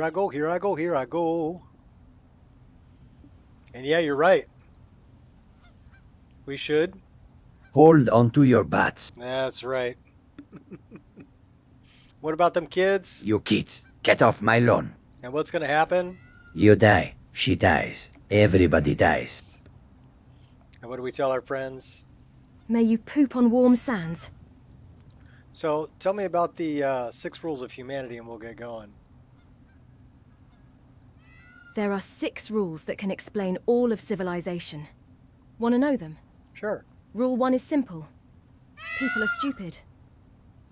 Here I go, here I go, here I go. And yeah, you're right. We should. Hold onto your butts. That's right. What about them kids? You kids, get off my lawn. And what's going to happen? You die. She dies. Everybody dies. And what do we tell our friends? May you poop on warm sands. So tell me about the 6 rules of humanity and we'll get going. There are 6 rules that can explain all of civilization. Want to know them? Sure. Rule 1 is simple. People are stupid.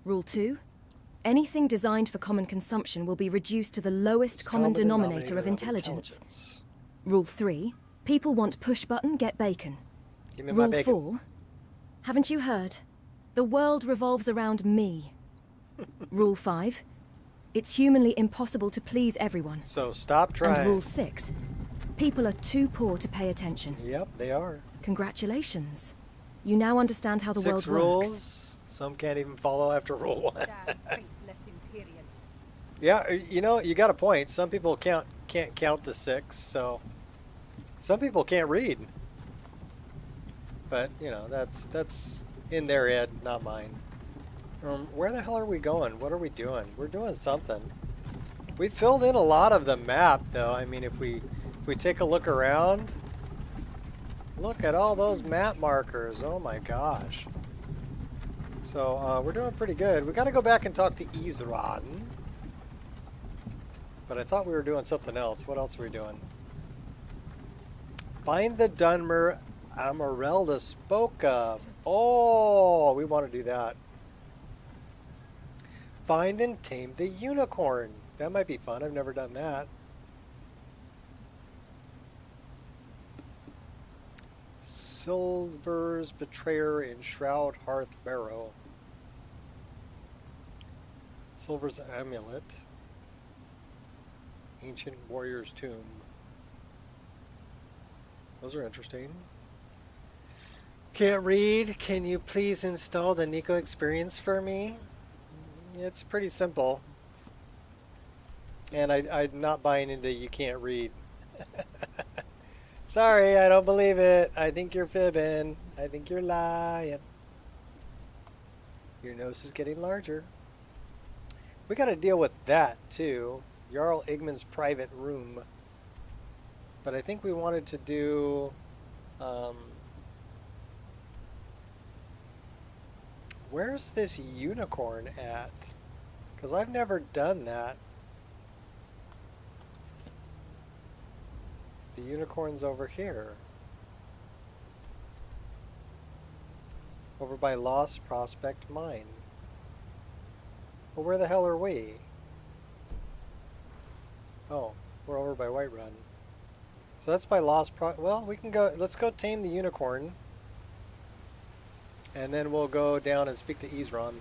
Rule 2. Anything designed for common consumption will be reduced to the lowest common denominator of intelligence. Rule 3. People want push button, get bacon. Give me my Rule bacon. 4. Haven't you heard? The world revolves around me. Rule 5. It's humanly impossible to please everyone. So stop trying. And Rule 6. People are too poor to pay attention. Yep, they are. Congratulations. You now understand how the 6 world rules. works. Some can't even follow after Rule 1. Yeah, you know, you got a point. Some people can't count to 6, so some people can't read. But you know, that's in their head, not mine. Where the hell are we going? What are we doing? We're doing something. We filled in a lot of the map, though. I mean, if we take a look around, look at all those map markers. Oh my gosh. So we're doing pretty good. We got to go back and talk to Isran. But I thought we were doing something else. What else are we doing? Find the Dunmer Amarelda spoke of. Oh, we want to do that. Find and tame the unicorn. That might be fun. I've never done that. Silver's betrayer in Shroud Hearth Barrow. Silver's amulet. Ancient warrior's tomb. Those are interesting. Can't read. Can you please install the Nico experience for me? It's pretty simple. And I'm not buying into you can't read. Sorry, I don't believe it. I think you're fibbing. I think you're lying. Your nose is getting larger. We got to deal with that too. Jarl Igman's private room. But I think we wanted to do... where's this unicorn at? Because I've never done that. The unicorn's over here. Over by Lost Prospect Mine. Well, where the hell are we? Oh, we're over by Whiterun. So that's by Lost well, we can go, let's go tame the unicorn. And then we'll go down and speak to Isran.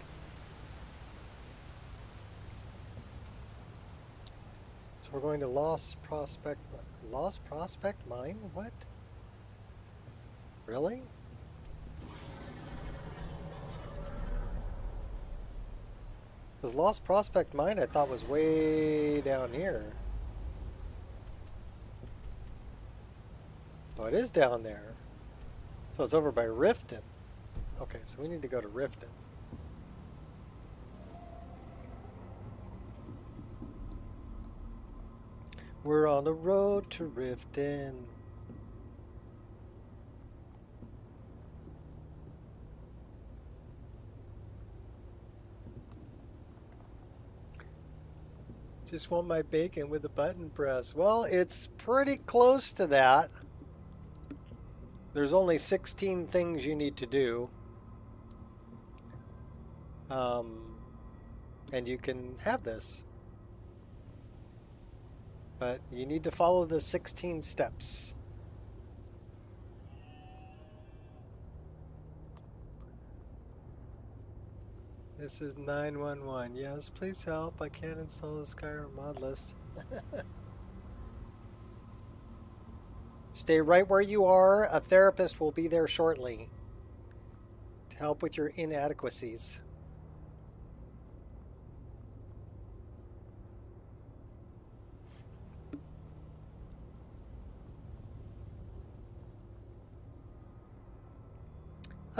So we're going to Lost Prospect Mine? What? Really? Because Lost Prospect Mine I thought was way down here. Oh, it is down there. So it's over by Riften. Okay, so we need to go to Riften. We're on the road to Riften. Just want my bacon with a button press. Well, it's pretty close to that. There's only 16 things you need to do. And you can have this. But you need to follow the 16 steps. This is 911. Yes, please help. I can't install the Skyrim mod list. Stay right where you are. A therapist will be there shortly to help with your inadequacies.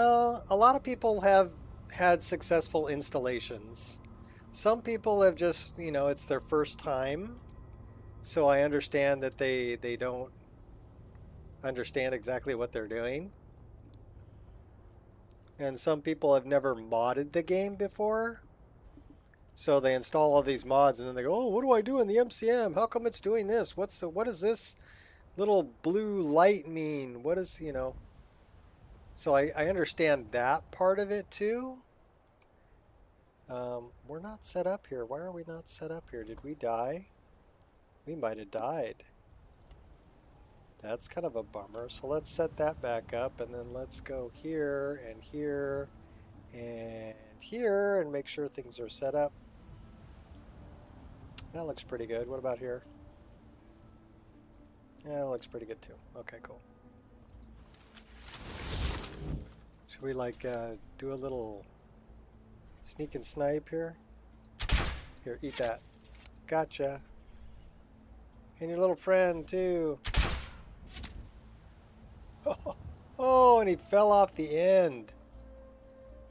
A lot of people have had successful installations. Some people have just, you know, it's their first time. So I understand that they don't understand exactly what they're doing. And some people have never modded the game before. So they install all these mods and then they go, oh, what do I do in the MCM? How come it's doing this? What does this little blue light mean? What is, you know? So I understand that part of it too. We're not set up here. Why are we not set up here? Did we die? We might have died. That's kind of a bummer. So let's set that back up and then let's go here and here and here and make sure things are set up. That looks pretty good. What about here? Yeah, that looks pretty good too. Okay, cool. Should we like do a little sneak and snipe here? Here, eat that. Gotcha. And your little friend too. Oh, and he fell off the end.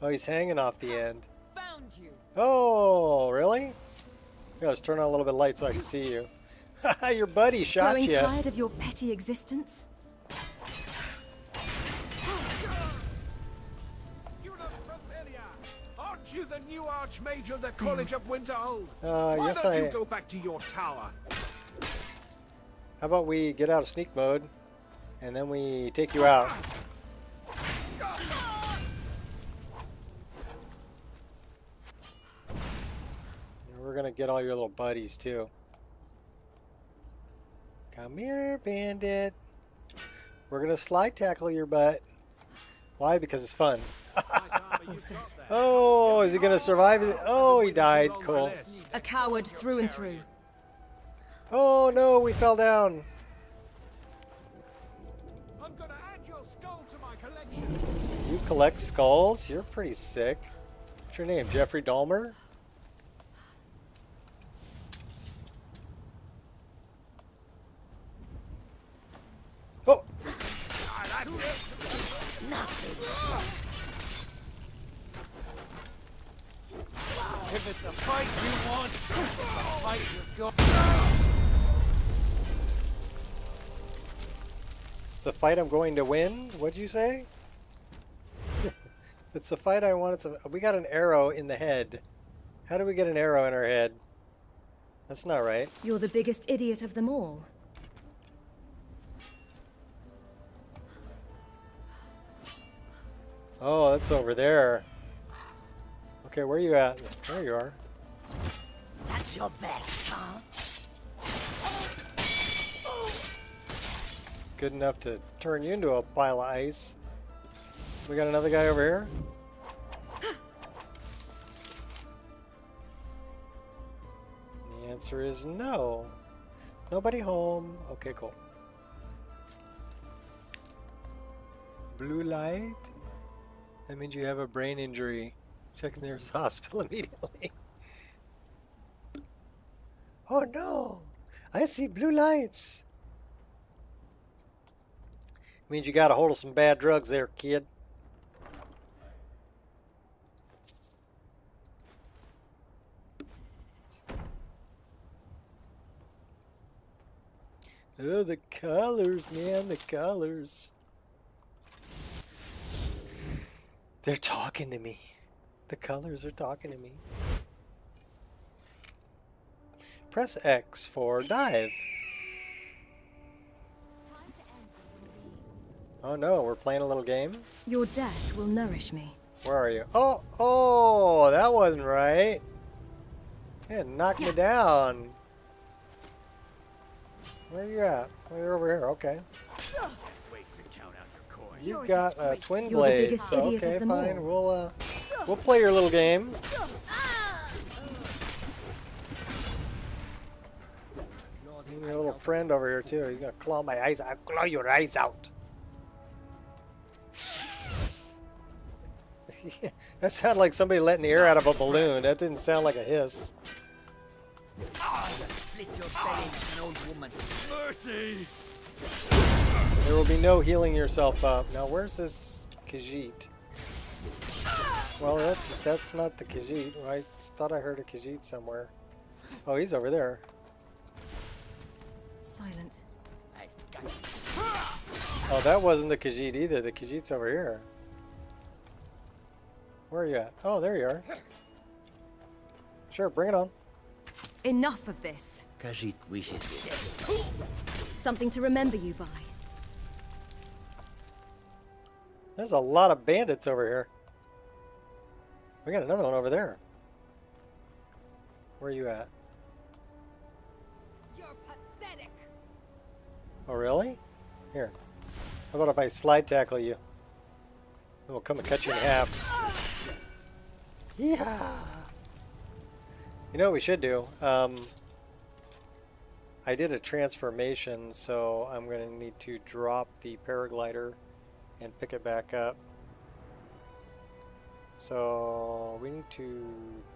Oh, he's hanging off the end. Found you. Oh, really? Here, let's turn on a little bit of light so I can see you. Your buddy shot Growing you. tired of your petty existence? Aren't you the new Archmage of the College of Winterhold? Why yes, don't you go back to your tower? How about we get out of sneak mode and then we take you out? And we're gonna get all your little buddies too. Come here, bandit. We're gonna slide tackle your butt. Why? Because it's fun. Oh, is he gonna survive it? Oh, he died. Cool. A coward through and through. Oh no, we fell down. I'm gonna add your skull to my collection. You collect skulls? You're pretty sick. What's your name? Jeffrey Dahmer? Oh! If it's a fight you want, it's a fight you're going. It's a fight I'm going to win? What'd you say? If it's a fight I want, we got an arrow in the head. How do we get an arrow in our head? That's not right. You're the biggest idiot of them all. Oh, that's over there. Okay, where are you at? There you are. That's your best, huh? Good enough to turn you into a pile of ice. We got another guy over here. The answer is no. Nobody home. Okay, cool. Blue light? That means you have a brain injury. Check the nearest hospital immediately. Oh no! I see blue lights! Means you got a hold of some bad drugs there, kid. Oh, the colors, man, the colors. They're talking to me. The colors are talking to me. Press X for dive. Oh no, we're playing a little game? Your death will nourish me. Where are you? Oh, that wasn't right. Yeah, knock me down. Where are you at? Oh, you're over here, okay. Wait to count out your coin. You've got a twin You're the blade, biggest so idiot okay, of them fine. all. We'll play your little game. And your little friend over here too. He's gonna claw my eyes out. Claw your eyes out. That sounded like somebody letting the air out of a balloon. That didn't sound like a hiss. Split your belly, an old woman. Mercy! There will be no healing yourself up. Now, where's this Khajiit? Well, that's not the Khajiit. I thought I heard a Khajiit somewhere. Oh, he's over there. Silent. I got you. Oh, that wasn't the Khajiit either. The Khajiit's over here. Where are you at? Oh, there you are. Sure, bring it on. Enough of this. Khajiit wishes it. Something to remember you by. There's a lot of bandits over here. We got another one over there. Where are you at? You're pathetic. Oh, really? Here. How about if I slide tackle you? And we'll come and cut you in half. Yeah. You know what we should do? I did a transformation, so I'm going to need to drop the paraglider and pick it back up. So we need to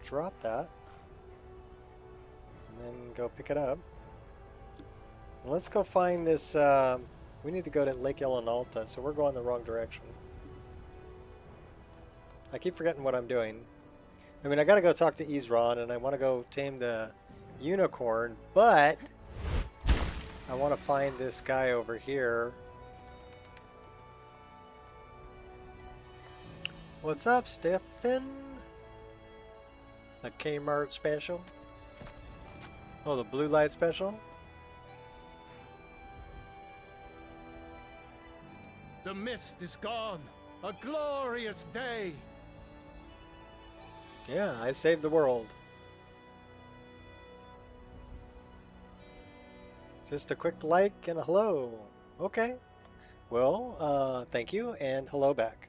drop that and then go pick it up. And let's go find this. We need to go to Lake Ilinalta, so we're going the wrong direction. I keep forgetting what I'm doing. I mean, I gotta go talk to Izran, and I want to go tame the unicorn, but I want to find this guy over here. What's up, Stefan? The Kmart special? Oh, the blue light special? The mist is gone. A glorious day. Yeah, I saved the world. Just a quick like and a hello. Okay. Well, thank you and hello back.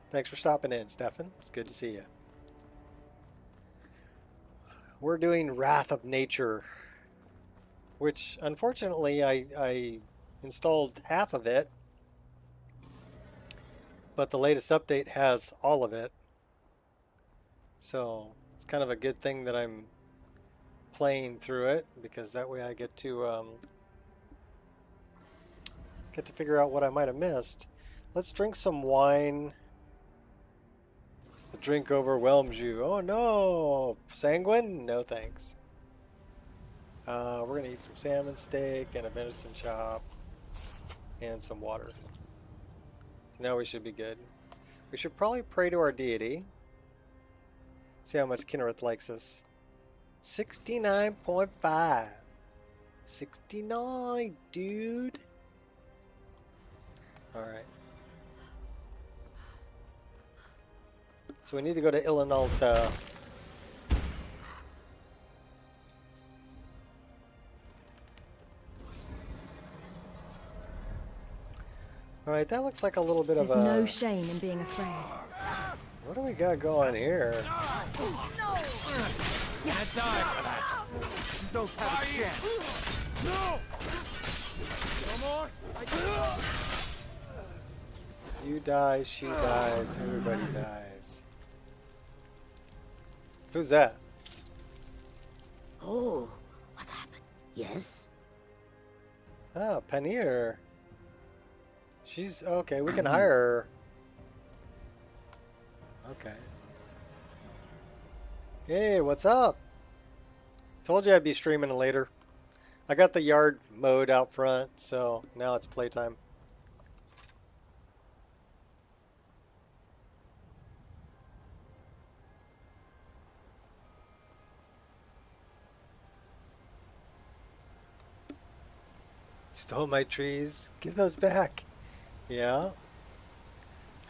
Thanks for stopping in, Stefan. It's good to see you. We're doing Wrath of Nature, which unfortunately I installed half of it, but the latest update has all of it. So it's kind of a good thing that I'm playing through it, because that way I get to figure out what I might have missed. Let's drink some wine. The drink overwhelms you. Oh no! Sanguine? No thanks. We're going to eat some salmon steak and a venison chop and some water. Now we should be good. We should probably pray to our deity. See how much Kinnereth likes us. 69.5. 69, dude. Alright. So we need to go to Ilinalta. Alright, that looks like a little bit There's of a... no shame in being afraid. What do we got going here? Can't die for that. You don't have a chance. No! No more? You die, she dies, everybody dies. Who's that? Oh, what happened? Yes? Ah, Panir. She's okay, we can hire her. Okay. Hey, what's up? Told you I'd be streaming later. I got the yard mode out front, so now it's playtime. Stole my trees. Give those back. Yeah.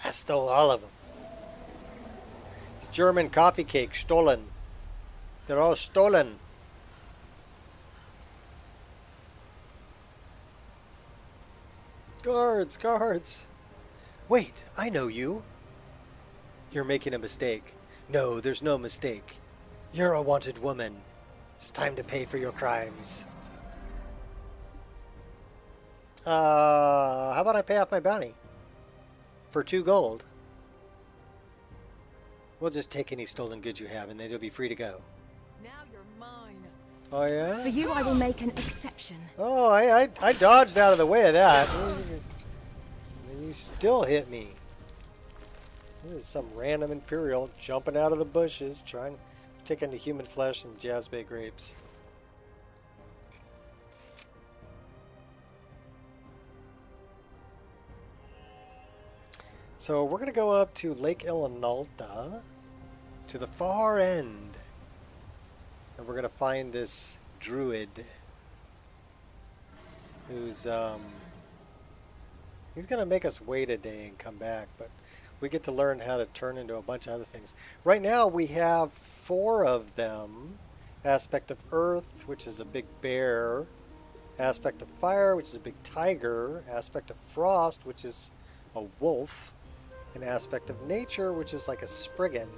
I stole all of them. It's German coffee cake. Stolen. They're all stolen. Guards, guards. Wait, I know you. You're making a mistake. No, there's no mistake. You're a wanted woman. It's time to pay for your crimes. How about I pay off my bounty? For 2 gold. We'll just take any stolen goods you have and then you'll be free to go. Now you're mine. Oh yeah? For you, I will make an exception. Oh, I dodged out of the way of that. And you still hit me. This is some random Imperial jumping out of the bushes, trying to take into human flesh and jazzbay grapes. So we're going to go up to Lake Ilinalta, to the far end. And we're going to find this druid who's, he's going to make us wait a day and come back, but we get to learn how to turn into a bunch of other things. Right now we have 4 of them. Aspect of Earth, which is a big bear. Aspect of Fire, which is a big tiger. Aspect of Frost, which is a wolf. An aspect of Nature, which is like a spriggan.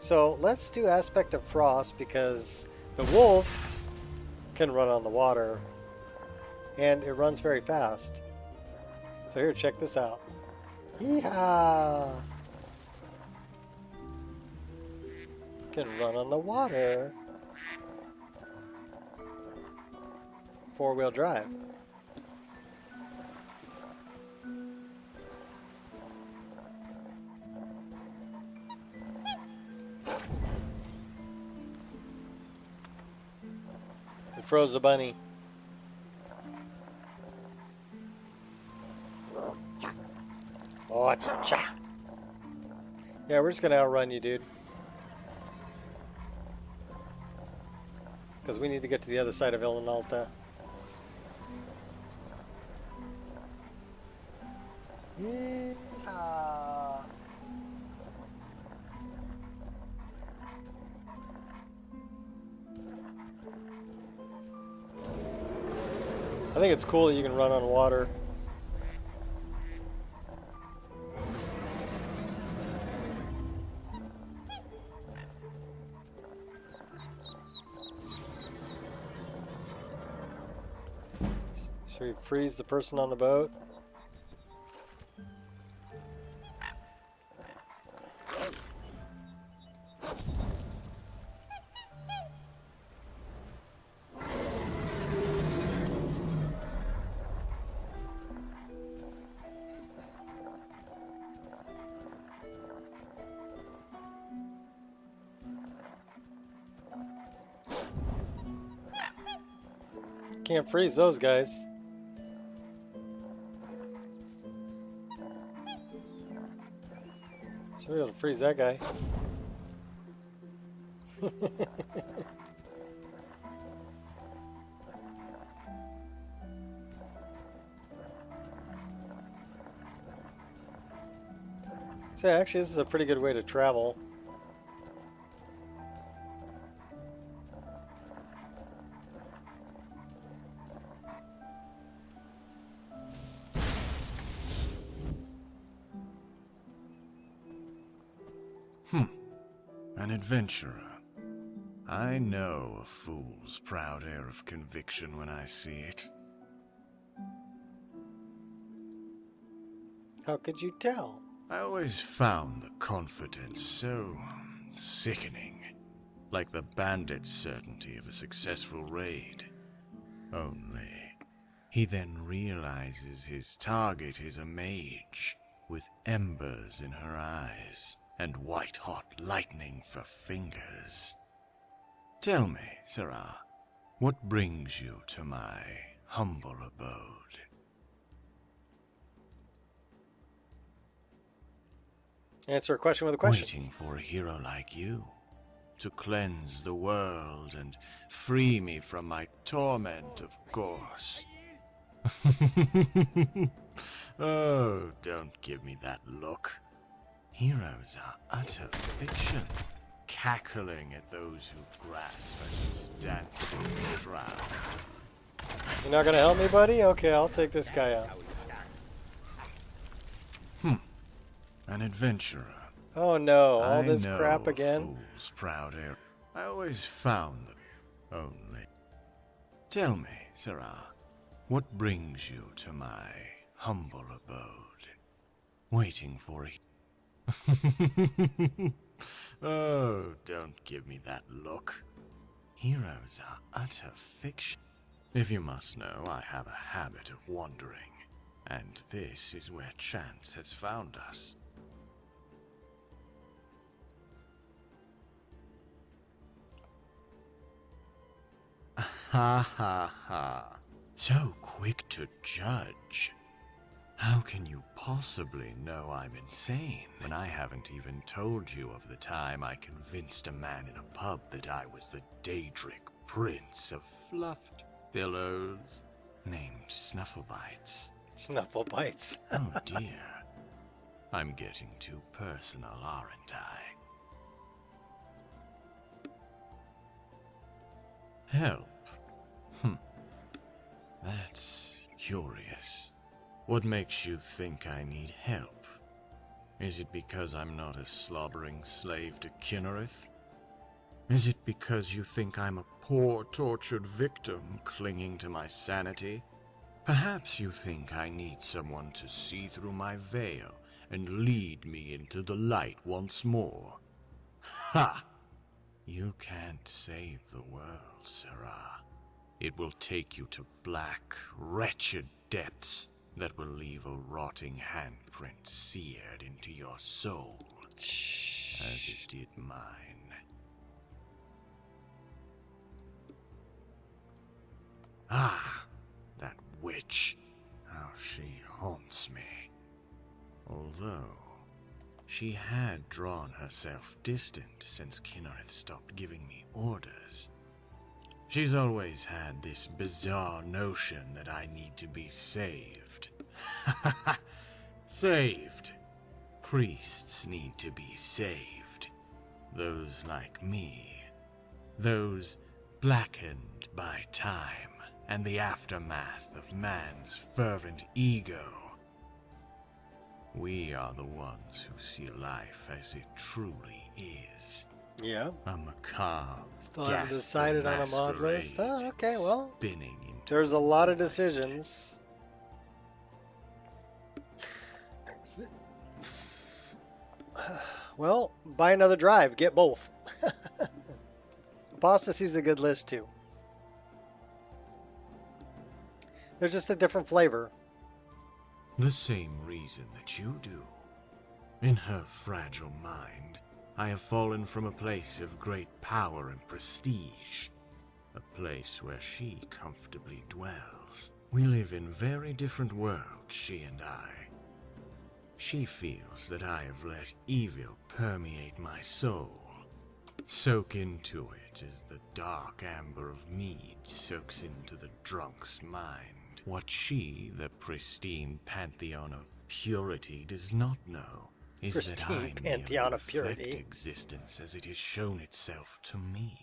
So let's do Aspect of Frost because the wolf can run on the water and it runs very fast. So here, check this out. Yeehaw! Can run on the water. 4-wheel drive. We froze the bunny. Oh, cha. Yeah, we're just gonna outrun you, dude. Because we need to get to the other side of Ilinalta. Yeah. I think it's cool that you can run on water. Should we freeze the person on the boat? Can't freeze those guys. Should be able to freeze that guy. So actually this is a pretty good way to travel. An adventurer. I know a fool's proud air of conviction when I see it. How could you tell? I always found the confidence so sickening, like the bandit's certainty of a successful raid. Only, he then realizes his target is a mage, with embers in her eyes and white-hot lightning for fingers. Tell me, Sarah, what brings you to my humble abode? Answer a question with a question. Waiting for a hero like you to cleanse the world and free me from my torment, of course. Oh, don't give me that look. Heroes are utter fiction, cackling at those who grasp at its dancing shroud. You're not gonna help me, buddy? Okay, I'll take this guy out. An adventurer. Oh no, all this I know crap a again? fool's proud air. I always found them. Only. Tell me, Sarah, what brings you to my humble abode? Waiting for a... Oh, don't give me that look. Heroes are utter fiction. If you must know, I have a habit of wandering, and this is where chance has found us. Ha ha ha. So quick to judge. How can you possibly know I'm insane when I haven't even told you of the time I convinced a man in a pub that I was the Daedric Prince of fluffed pillows named Snufflebites? Snuffle bites. Oh dear. I'm getting too personal, aren't I? Help. That's curious. What makes you think I need help? Is it because I'm not a slobbering slave to Kinnereth? Is it because you think I'm a poor, tortured victim clinging to my sanity? Perhaps you think I need someone to see through my veil and lead me into the light once more. Ha! You can't save the world, Sarah. It will take you to black, wretched depths that will leave a rotting handprint seared into your soul, as it did mine. Ah, that witch. How she haunts me. Although, she had drawn herself distant since Kinnereth stopped giving me orders. She's always had this bizarre notion that I need to be saved. Saved. Priests need to be saved. Those like me. Those blackened by time and the aftermath of man's fervent ego. We are the ones who see life as it truly is. Yeah. A macabre, Still haven't ghastly decided on a mod list. masquerade Oh, okay, well, spinning into there's a lot of decisions. Well, buy another drive. Get both. Apostasy's a good list, too. They're just a different flavor. the same reason that you do. In her fragile mind, I have fallen from a place of great power and prestige, a place where she comfortably dwells. We live in very different worlds, she and I. She feels that I have let evil permeate my soul, soak into it as the dark amber of mead soaks into the drunk's mind. What she, the pristine pantheon of purity, does not know is that I Pristine pantheon merely of purity. reflect existence as it has shown itself to me.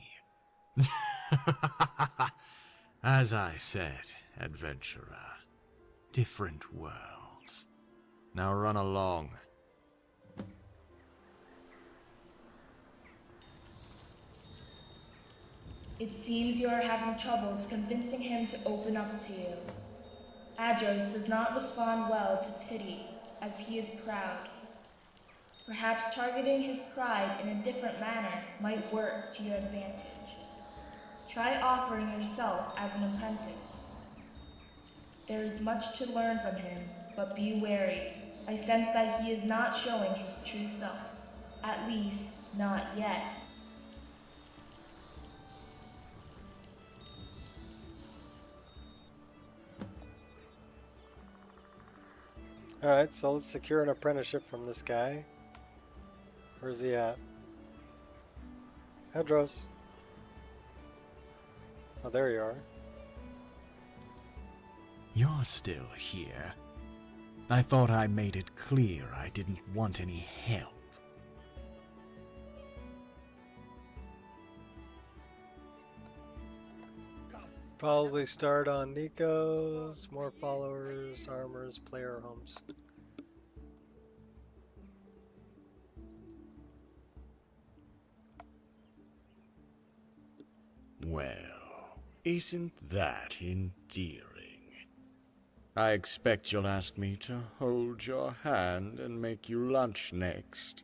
As I said, adventurer, different worlds. Now run along. It seems you are having troubles convincing him to open up to you. Adros does not respond well to pity, as he is proud. Perhaps targeting his pride in a different manner might work to your advantage. Try offering yourself as an apprentice. There is much to learn from him, but be wary. I sense that he is not showing his true self. At least, not yet. Alright, so let's secure an apprenticeship from this guy. Where's he at? Adros. Oh, there you are. You're still here. I thought I made it clear I didn't want any help. Probably start on Nico's. More followers, armors, player homes. Well, isn't that endearing? I expect you'll ask me to hold your hand and make you lunch next.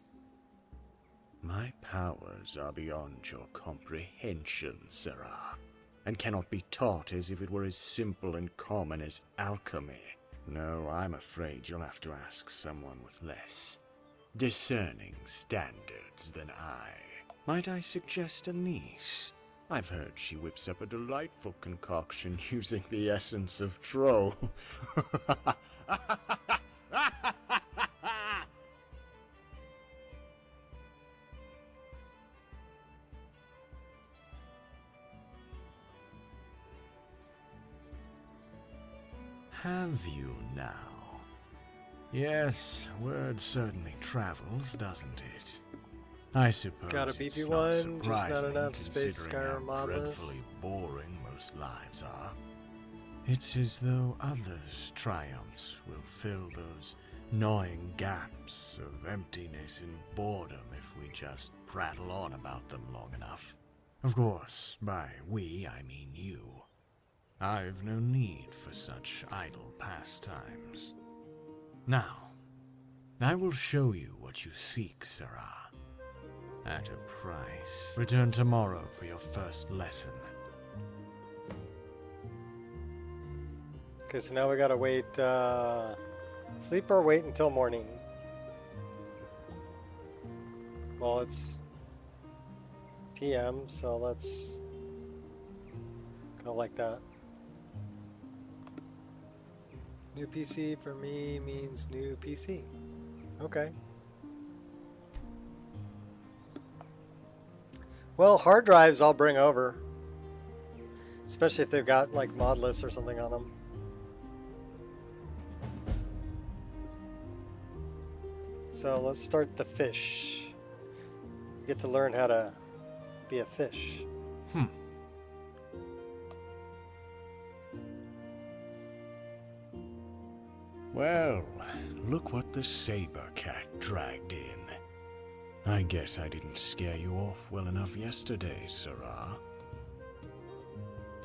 My powers are beyond your comprehension, Sarah, and cannot be taught as if it were as simple and common as alchemy. No, I'm afraid you'll have to ask someone with less discerning standards than I. Might I suggest a niece? I've heard she whips up a delightful concoction using the essence of Tro. Have you now? Yes, word certainly travels, doesn't it? I suppose Got a it's BP not one, just not surprising enough space considering Skyrim how models. dreadfully boring most lives are. It's as though others' triumphs will fill those gnawing gaps of emptiness and boredom if we just prattle on about them long enough. Of course, by we I mean you. I've no need for such idle pastimes. Now, I will show you what you seek, Sarah. At a price. Return tomorrow for your first lesson. Okay, so now we gotta wait, sleep or wait until morning. Well, it's PM, so let's go like that. New PC for me means new PC. Okay. Well, hard drives I'll bring over. Especially if they've got like mod lists or something on them. So let's start the fish. You get to learn how to be a fish. Well, look what the saber cat dragged in. I guess I didn't scare you off well enough yesterday, Sarah.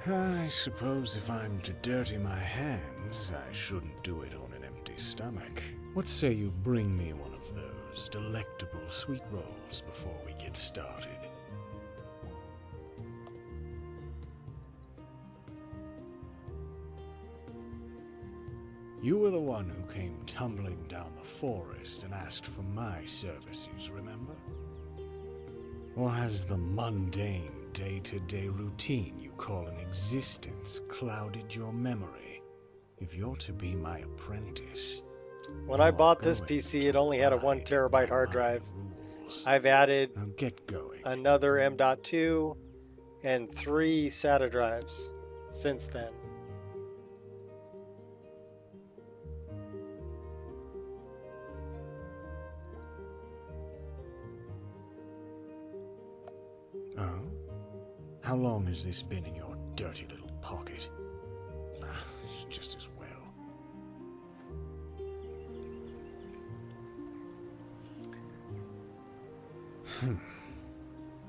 I suppose if I'm to dirty my hands, I shouldn't do it on an empty stomach. What say you bring me one of those delectable sweet rolls before we get started? You were the one who came tumbling down the forest and asked for my services, remember? Or has the mundane day-to-day routine you call an existence clouded your memory? If you're to be my apprentice... When I bought this PC, it only had a 1 terabyte hard drive. I've added Now get going. another M.2 and 3 SATA drives since then. Oh? How long has this been in your dirty little pocket? It's just as well.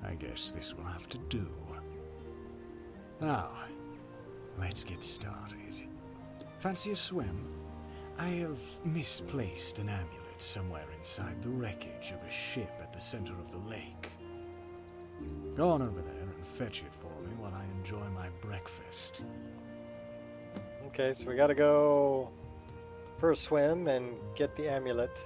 I guess this will have to do. Now, let's get started. Fancy a swim? I have misplaced an amulet somewhere inside the wreckage of a ship at the center of the lake. Go on over there and fetch it for me while I enjoy my breakfast. Okay, so we gotta go for a swim and get the amulet.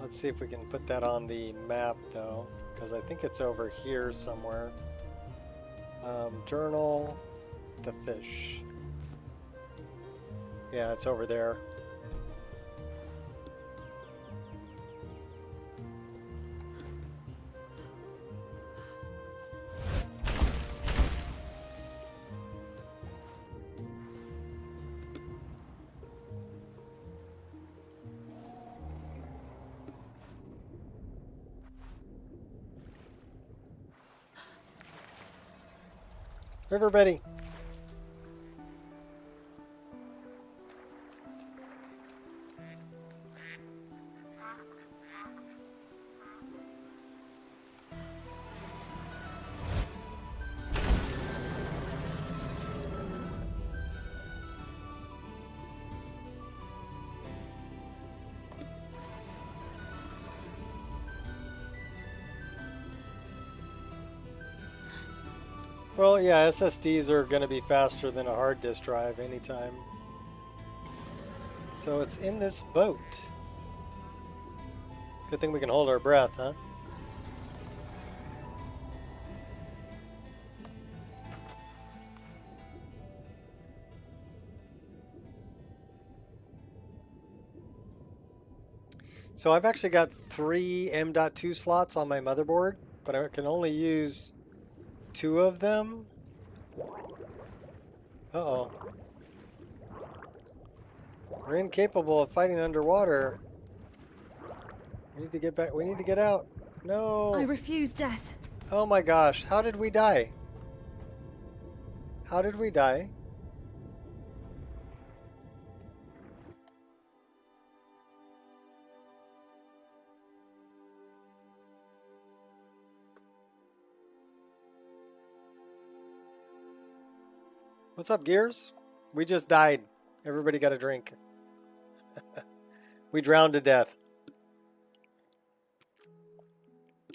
Let's see if we can put that on the map though, because I think it's over here somewhere. Journal, the fish. Yeah, it's over there. River Betty. Well, yeah, SSDs are going to be faster than a hard disk drive anytime. So it's in this boat. Good thing we can hold our breath, huh? So I've actually got 3 M.2 slots on my motherboard, but I can only use 2 of them. Uh-oh. We're incapable of fighting underwater. We need to get back. We need to get out. No. I refuse death. Oh my gosh. How did we die? How did we die? What's up, Gears? We just died. Everybody got a drink. We drowned to death.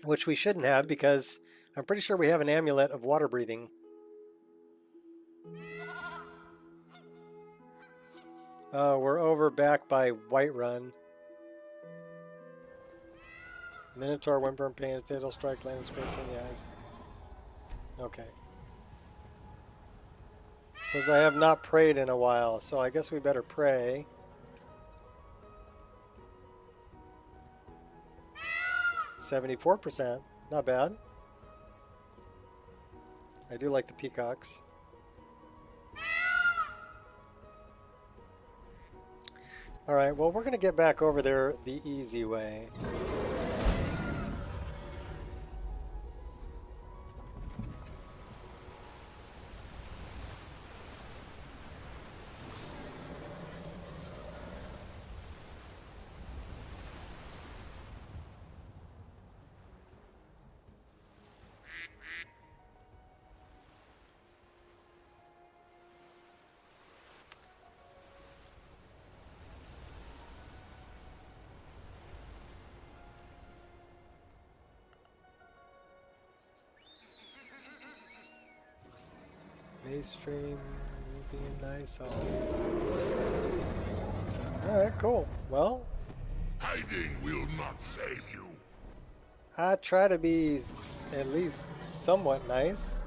Which we shouldn't have, because I'm pretty sure we have an amulet of water breathing. Oh, we're over back by Whiterun. Minotaur, Whimper, and Pain, Fatal Strike, Land Scrape in the eyes. Okay. Says I have not prayed in a while, so I guess we better pray. %, not bad. I do like the peacocks. Alright, well, we're going to get back over there the easy way. Mainstream being nice always. Alright, cool. Well, Hiding will not save you. I try to be at least somewhat nice.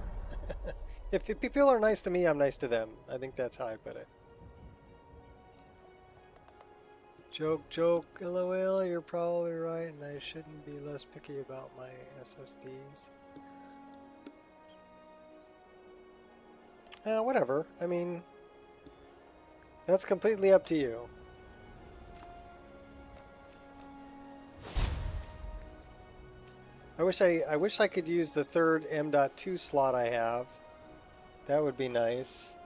If people are nice to me, I'm nice to them. I think that's how I put it. Joke, joke, LOL, you're probably right, and I shouldn't be less picky about my SSDs. Whatever. I mean, that's completely up to you. I wish I could use the third M.2 slot I have. That would be nice.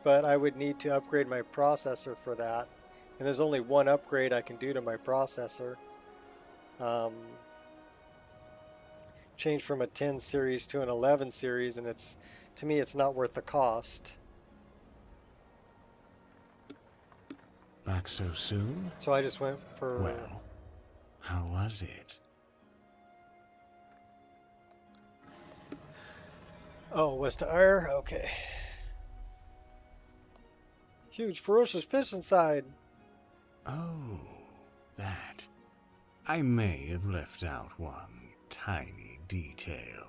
But I would need to upgrade my processor for that. And there's only one upgrade I can do to my processor. Change from a 10 series to an 11 series, and to me it's not worth the cost. Back so soon? So I just went for... Well, how was it? Oh, West Ire? Okay. Huge ferocious fish inside. Oh, that. I may have left out one tiny detail.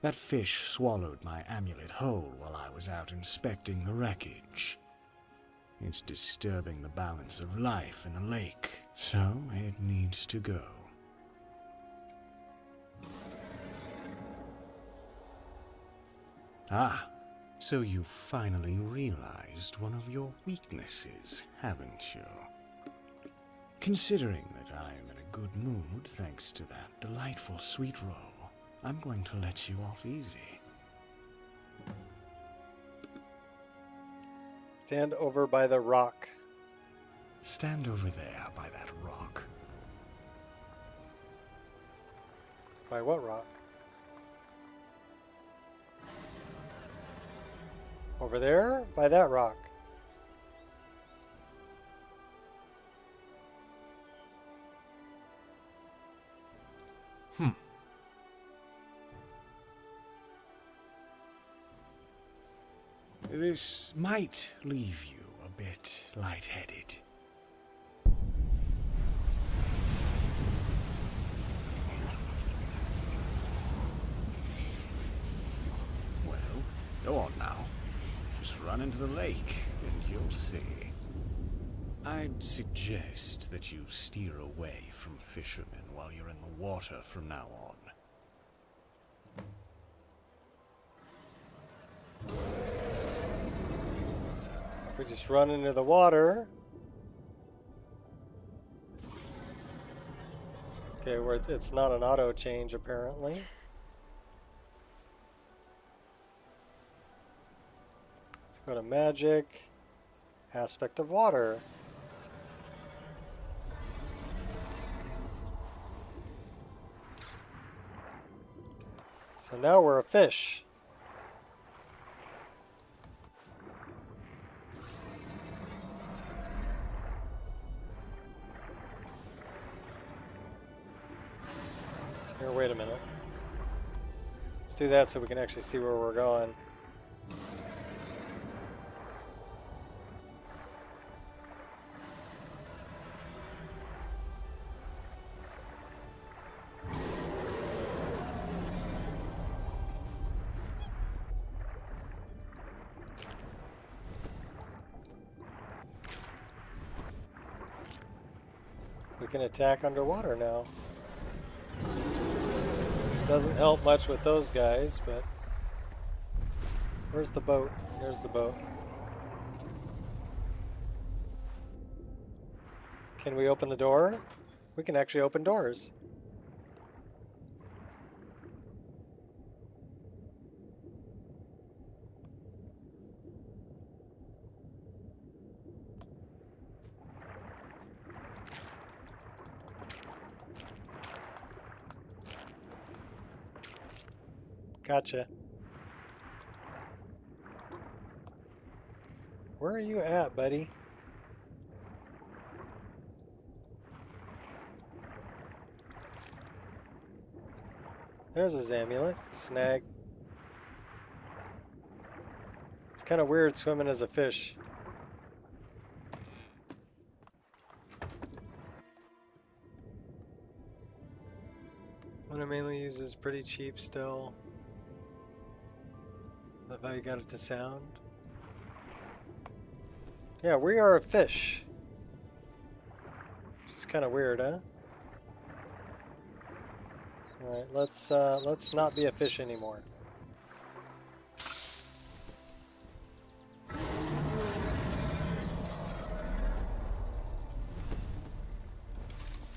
That fish swallowed my amulet whole while I was out inspecting the wreckage. It's disturbing the balance of life in a lake, so it needs to go. Ah, so you finally realized one of your weaknesses, haven't you? Considering that I'm in a good mood thanks to that delightful sweet roll, I'm going to let you off easy. Stand over by the rock. Stand over there by that rock. By what rock? Over there? By that rock. This might leave you a bit lightheaded. Well, go on now. Just run into the lake and you'll see. I'd suggest that you steer away from fishermen while you're in the water from now on. So if we just run into the water. Okay, where it's not an auto change apparently. Let's go to magic. Aspect of water. So now we're a fish. Here, wait a minute. Let's do that so we can actually see where we're going. We can attack underwater now. Doesn't help much with those guys, but... Where's the boat? There's the boat. Can we open the door? We can actually open doors. Gotcha. Where are you at, buddy? There's his amulet. Snag. It's kind of weird swimming as a fish. What I mainly use is pretty cheap still. Love how you got it to sound. Yeah, we are a fish. Which is kind of weird, huh? All right, let's not be a fish anymore.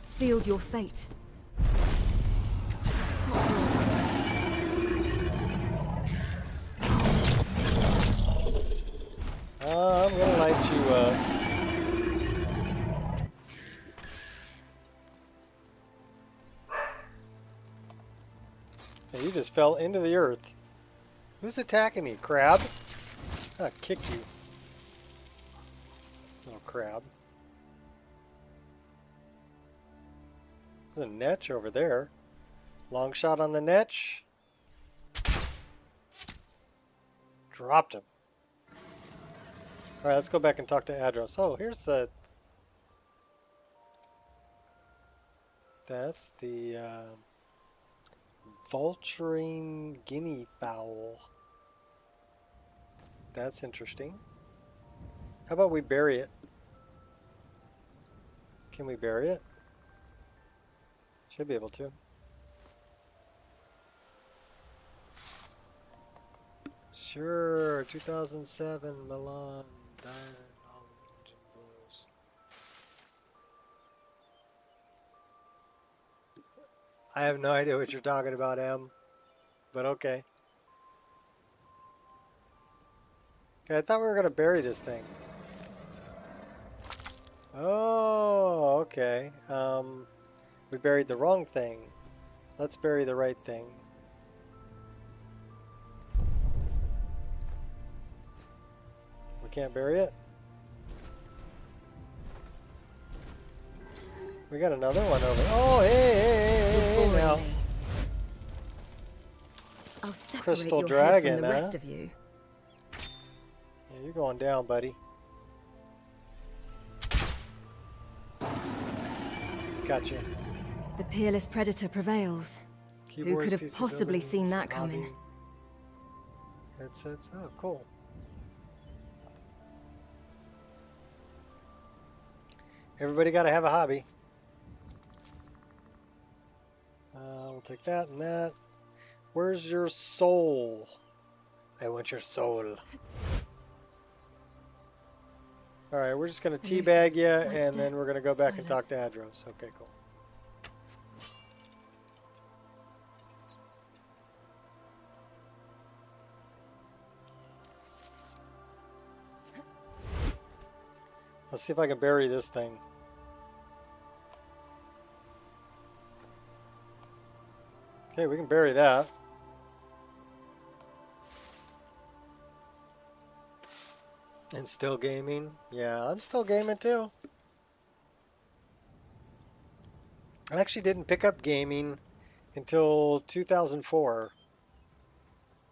Sealed your fate. Top drawer. I'm gonna light you up. Hey, you just fell into the earth. Who's attacking me, crab? I'll kick you. Little crab. There's a netch over there. Long shot on the netch. Dropped him. Alright, let's go back and talk to Adros. Oh, here's the... That's the vulturine guinea fowl. That's interesting. How about we bury it? Can we bury it? Should be able to. Sure, 2007 Milan. I have no idea what you're talking about, Em. But okay. Okay, I thought we were going to bury this thing. Oh, okay. We buried the wrong thing. Let's bury the right thing. We can't bury it? We got another one over. Oh, hey, now. I'll separate Crystal your dragon, head from the huh? rest of you. Yeah, you're going down, buddy. Gotcha. The peerless predator prevails. Who could have possibly seen that coming? Headsets. Oh, cool. Everybody got to have a hobby. We'll take that and that. Where's your soul? I want your soul. Alright, we're just going to teabag you, and then we're going to go back and talk to Adros. Okay, cool. Let's see if I can bury this thing. Okay, we can bury that. And still gaming? Yeah, I'm still gaming too. I actually didn't pick up gaming until 2004.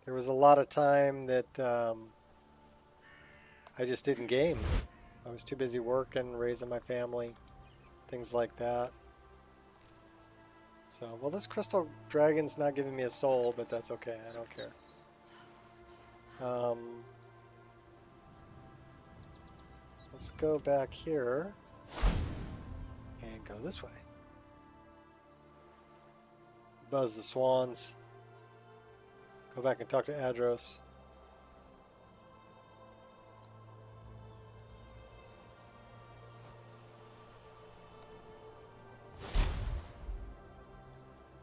There was a lot of time that I just didn't game. I was too busy working, raising my family, things like that. So, well, this crystal dragon's not giving me a soul, but that's okay. I don't care. Let's go back here and go this way. Buzz the swans. Go back and talk to Adros.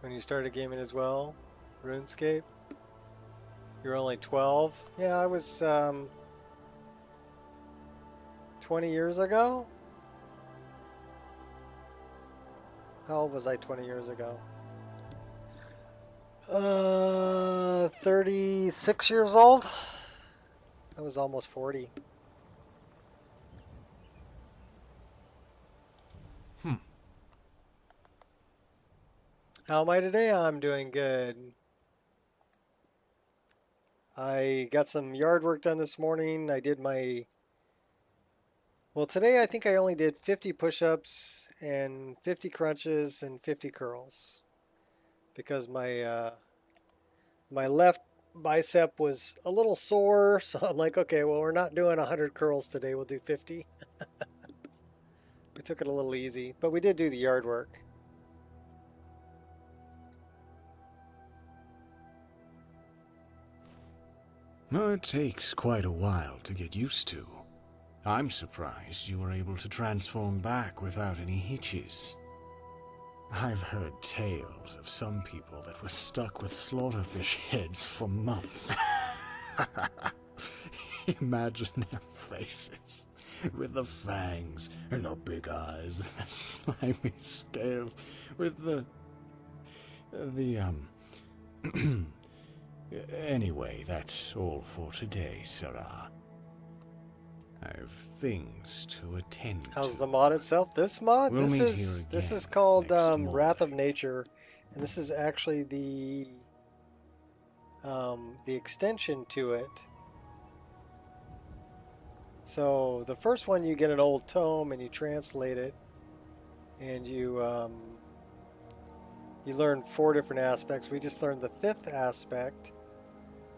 When you started gaming as well, RuneScape? You were only 12? Yeah, I was 20 years ago? How old was I 20 years ago? 36 years old? I was almost 40. How am I today? I'm doing good. I got some yard work done this morning. I did my... Well, today I think I only did 50 push-ups and 50 crunches and 50 curls. Because my my left bicep was a little sore, so I'm like, okay, well, we're not doing 100 curls today. We'll do 50. We took it a little easy, but we did do the yard work. Well, it takes quite a while to get used to. I'm surprised you were able to transform back without any hitches. I've heard tales of some people that were stuck with slaughterfish heads for months. Imagine their faces, with the fangs and the big eyes and the slimy scales, with the Anyway, that's all for today, Sarah. I have things to attend to. How's the mod itself? This mod, We'll meet here this again is called next Wrath of Monday. Nature, and this is actually the extension to it. So the first one, you get an old tome and you translate it, and you learn 4 different aspects. We just learned the 5th aspect.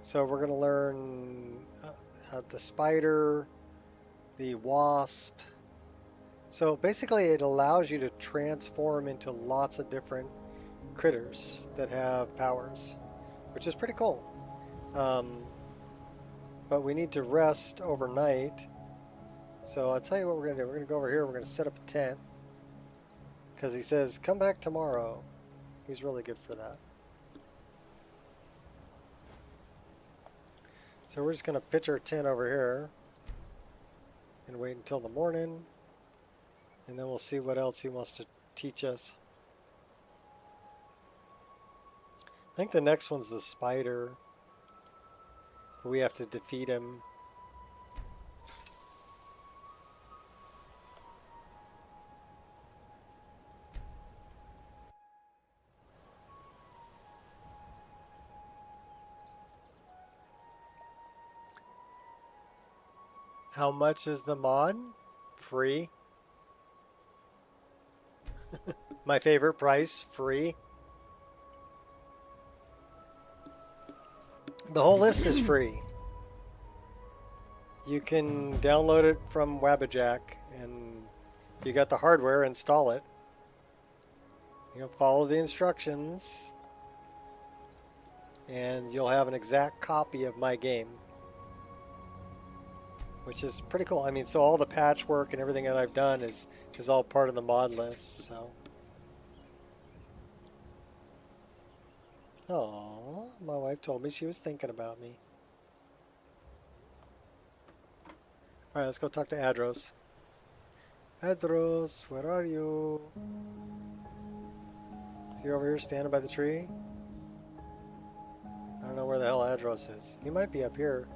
So we're going to learn how the spider, the wasp. So basically it allows you to transform into lots of different critters that have powers, which is pretty cool. But we need to rest overnight. So I'll tell you what we're going to do. We're going to go over here. We're going to set up a tent. Because he says, come back tomorrow. He's really good for that. So we're just going to pitch our tent over here and wait until the morning, and then we'll see what else he wants to teach us. I think the next one's the spider, but we have to defeat him. How much is the mod? Free. My favorite price, free. The whole list is free. You can download it from Wabbajack, and If you got the hardware, install it. You know, follow the instructions, and you'll have an exact copy of my game, which is pretty cool. I mean, so all the patchwork and everything that I've done is all part of the mod list. So, oh, my wife told me she was thinking about me. All right, let's go talk to Adros. Adros, where are you? Is he over here standing by the tree? I don't know where the hell Adros is. He might be up here.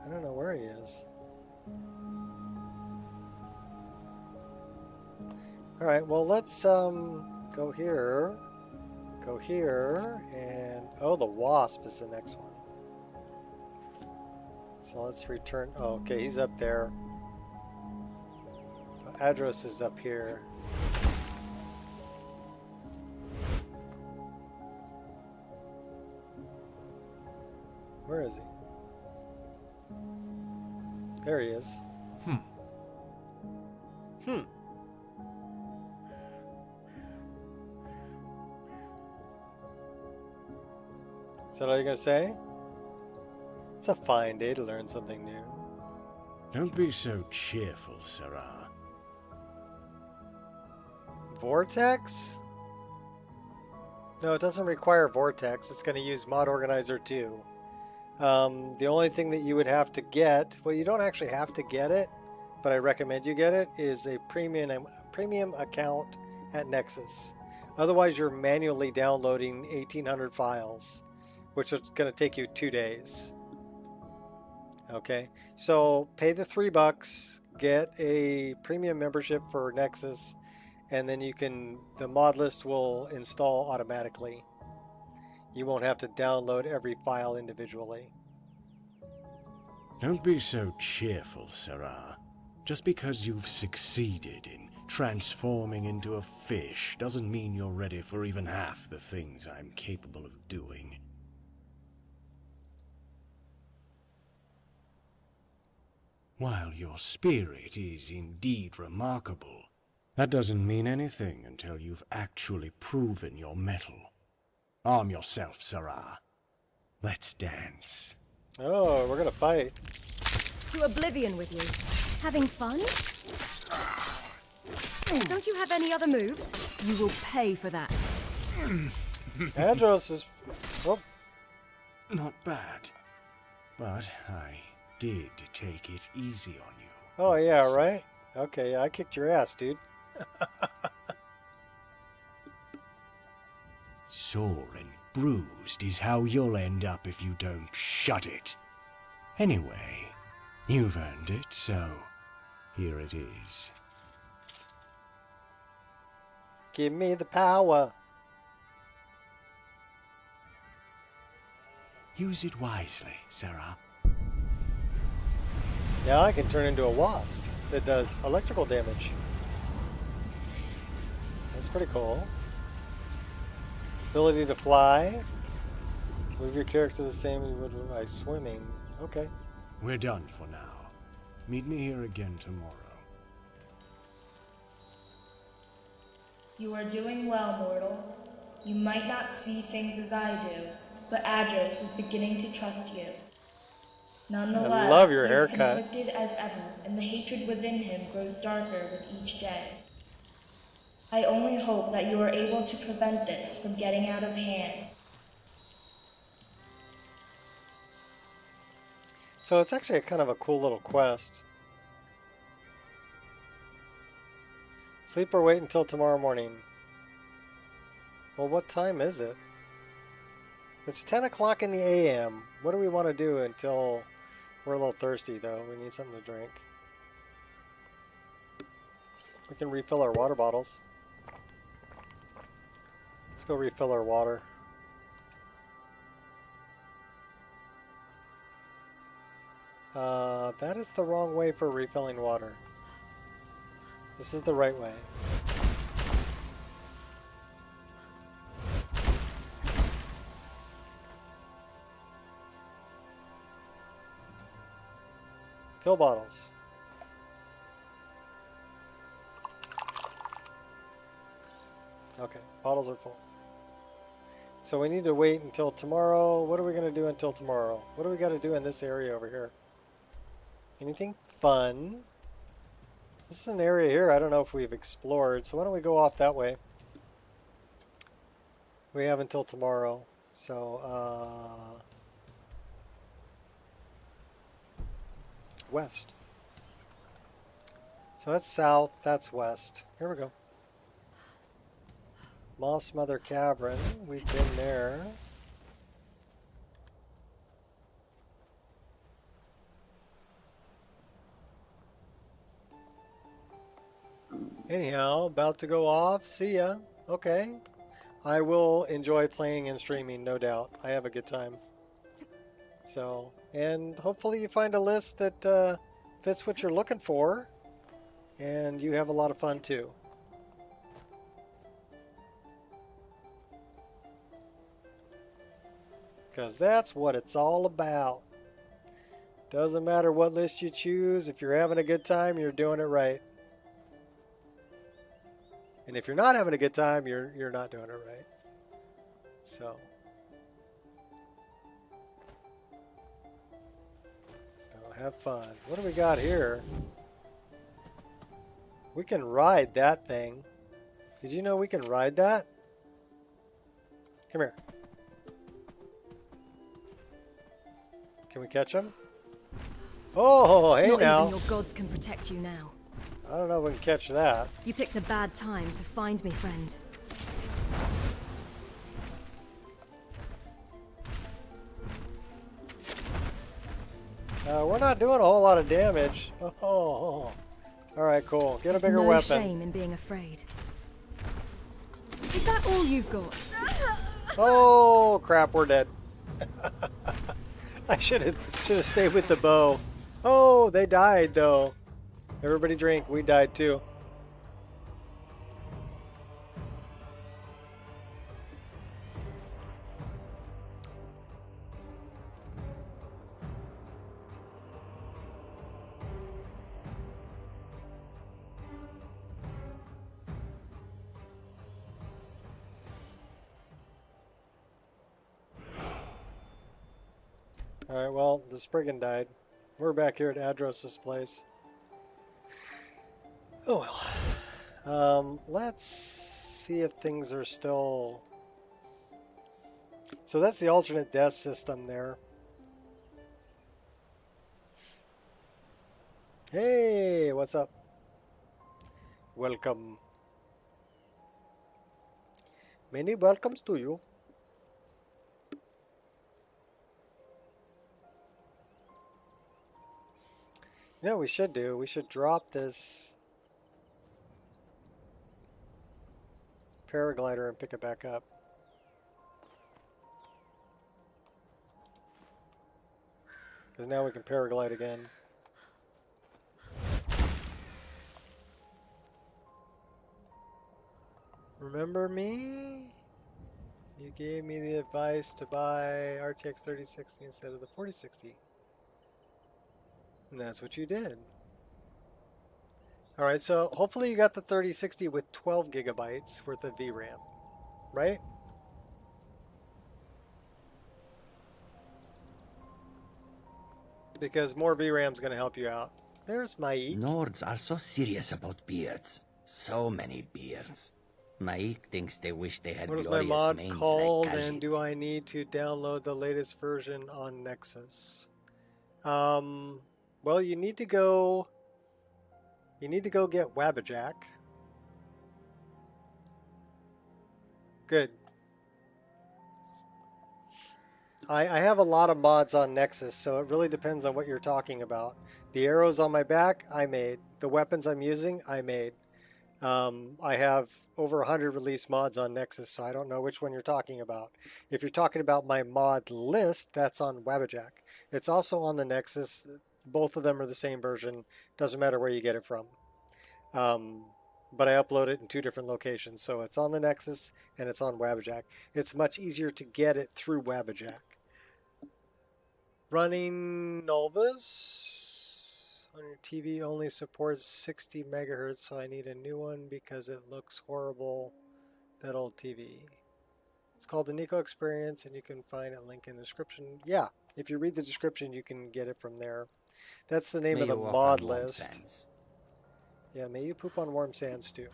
I don't know where he is. Alright, well let's go here, and oh, the wasp is the next one. So let's return. Oh, okay, he's up there. So Adros is up here. Where is he? There he is. Is that all you're going to say? It's a fine day to learn something new. Don't be so cheerful, Sarah. Vortex? No, it doesn't require Vortex. It's going to use Mod Organizer 2. The only thing that you would have to get, well, you don't actually have to get it, but I recommend you get it, is a premium account at Nexus. Otherwise, you're manually downloading 1,800 files, which is going to take you 2 days. Okay, so pay the $3, get a premium membership for Nexus, and then the mod list will install automatically. You won't have to download every file individually. Don't be so cheerful, Sarah. Just because you've succeeded in transforming into a fish doesn't mean you're ready for even half the things I'm capable of doing. While your spirit is indeed remarkable, that doesn't mean anything until you've actually proven your mettle. Arm yourself, Sarah. Let's dance. Oh, we're gonna fight. To oblivion with you. Having fun? Don't you have any other moves? You will pay for that. Adros is... Oh. Not bad. But I did take it easy on you. Oh, yeah, right? Okay, I kicked your ass, dude. Sore and bruised is how you'll end up if you don't shut it. Anyway, you've earned it, so here it is. Give me the power. Use it wisely, Sarah. Yeah, I can turn into a wasp that does electrical damage. That's pretty cool. Ability to fly. Move your character the same as you would by swimming. Okay. We're done for now. Meet me here again tomorrow. You are doing well, mortal. You might not see things as I do, but Adros is beginning to trust you. Nonetheless, I love your he is haircut. conflicted as ever, and the hatred within him grows darker with each day. I only hope that you are able to prevent this from getting out of hand. So it's actually kind of a cool little quest. Sleep or wait until tomorrow morning. Well, what time is it? It's 10 o'clock in the a.m. What do we want to do until... We're a little thirsty, though. We need something to drink. We can refill our water bottles. Let's go refill our water. That is the wrong way for refilling water. This is the right way. Fill bottles. Okay, bottles are full. So we need to wait until tomorrow. What are we going to do until tomorrow? What do we got to do in this area over here? Anything fun? This is an area here I don't know if we've explored, so why don't we go off that way? We have until tomorrow. So, west. So that's south, that's west. Here we go. Moss Mother Cavern, we've been there. Anyhow, about to go off. See ya. Okay. I will enjoy playing and streaming, no doubt. I have a good time. So, and hopefully you find a list that fits what you're looking for, and you have a lot of fun too. Because that's what it's all about. Doesn't matter what list you choose. If you're having a good time, you're doing it right. And if you're not having a good time, you're not doing it right. So have fun. What do we got here? We can ride that thing. Did you know we can ride that? Come here. Can we catch him? Oh, hey Not now. even your gods can protect you now. I don't know if we can catch that. You picked a bad time to find me, friend. We're not doing a whole lot of damage. Oh. All right, cool. Get a bigger no weapon. Shame in being afraid. Is that all you've got? Oh crap, we're dead. I should have stayed with the bow. Oh, they died though. Everybody drink. We died too. Alright, well, the Spriggan died. We're back here at Adros's place. Oh well. Let's see if things are still... So that's the alternate death system there. Hey, what's up? Welcome. Many welcomes to you. You know what we should do? We should drop this paraglider and pick it back up. Because now we can paraglide again. Remember me? You gave me the advice to buy RTX 3060 instead of the 4060. And that's what you did. Alright, so hopefully you got the 3060 with 12 gigabytes worth of VRAM, right? Because more VRAM is going to help you out. There's Maik. Nords are so serious about beards. So many beards. Maik thinks they wish they had What is my glorious mod manes called, like and Khajiit. do I need to download the latest version on Nexus? Well, you need to go get Wabbajack. Good. I have a lot of mods on Nexus, so it really depends on what you're talking about. The arrows on my back, I made. The weapons I'm using, I made. I have over 100 release mods on Nexus, so I don't know which one you're talking about. If you're talking about my mod list, that's on Wabbajack. It's also on the Nexus. Both of them are the same version. Doesn't matter where you get it from. But I upload it in 2 different locations. So it's on the Nexus and it's on Wabbajack. It's much easier to get it through Wabbajack. Running Novas. On your TV only supports 60 megahertz, so I need a new one because it looks horrible, that old TV. It's called the Nico Experience, and you can find a link in the description. Yeah, if you read the description, you can get it from there. That's the name May of the you walk mod on warm list. sands. Yeah, may you poop on warm sands too.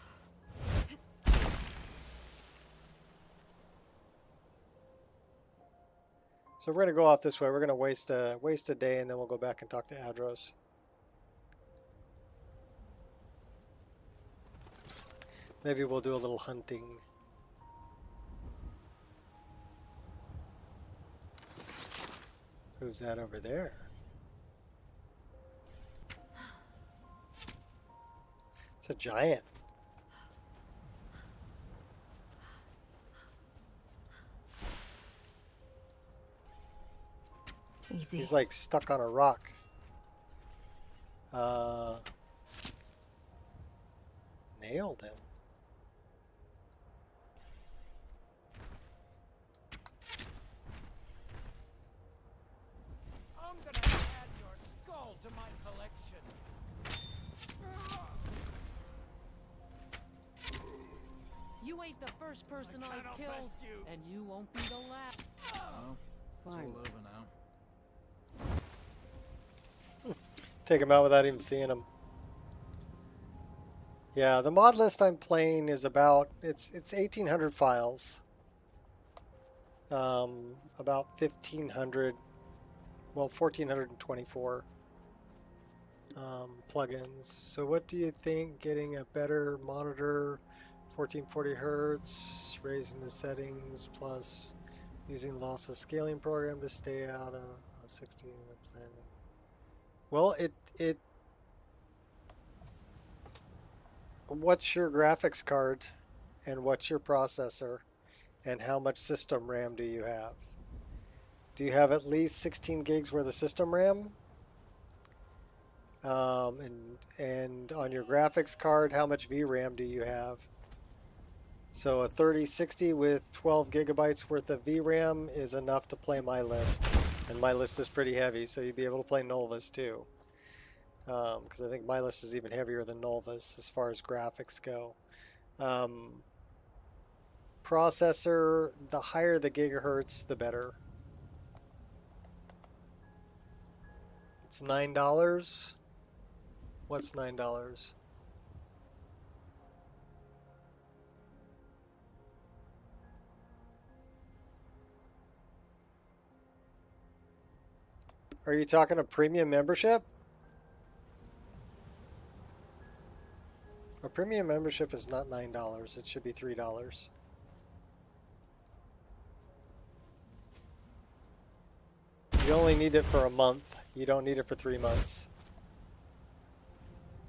So we're gonna go off this way. We're gonna waste a day, and then we'll go back and talk to Adros. Maybe we'll do a little hunting. Who's that over there? It's a giant. Easy. He's like stuck on a rock. Nailed him. I'm gonna add your skull to my collection. You ain't the first person I've killed, and you won't be the last. Oh, Fine. it's all over now. Take him out without even seeing him. Yeah, the mod list I'm playing is about it's 1,800 files. About 1,500, well, 1,424 plugins. So what do you think? Getting a better monitor, 1440 hertz, raising the settings, plus using lossless scaling program to stay out of 16 plan. Well, what's your graphics card and what's your processor and how much system RAM do you have? Do you have at least 16 gigs worth of system RAM? And on your graphics card, how much VRAM do you have? So a 3060 with 12 gigabytes worth of VRAM is enough to play my list. And my list is pretty heavy, so you'd be able to play Nolva's too. Because I think my list is even heavier than Nolva's as far as graphics go. Processor, the higher the gigahertz, the better. It's $9. What's $9? Are you talking a premium membership? A premium membership is not $9. It should be $3. You only need it for a month. You don't need it for 3 months.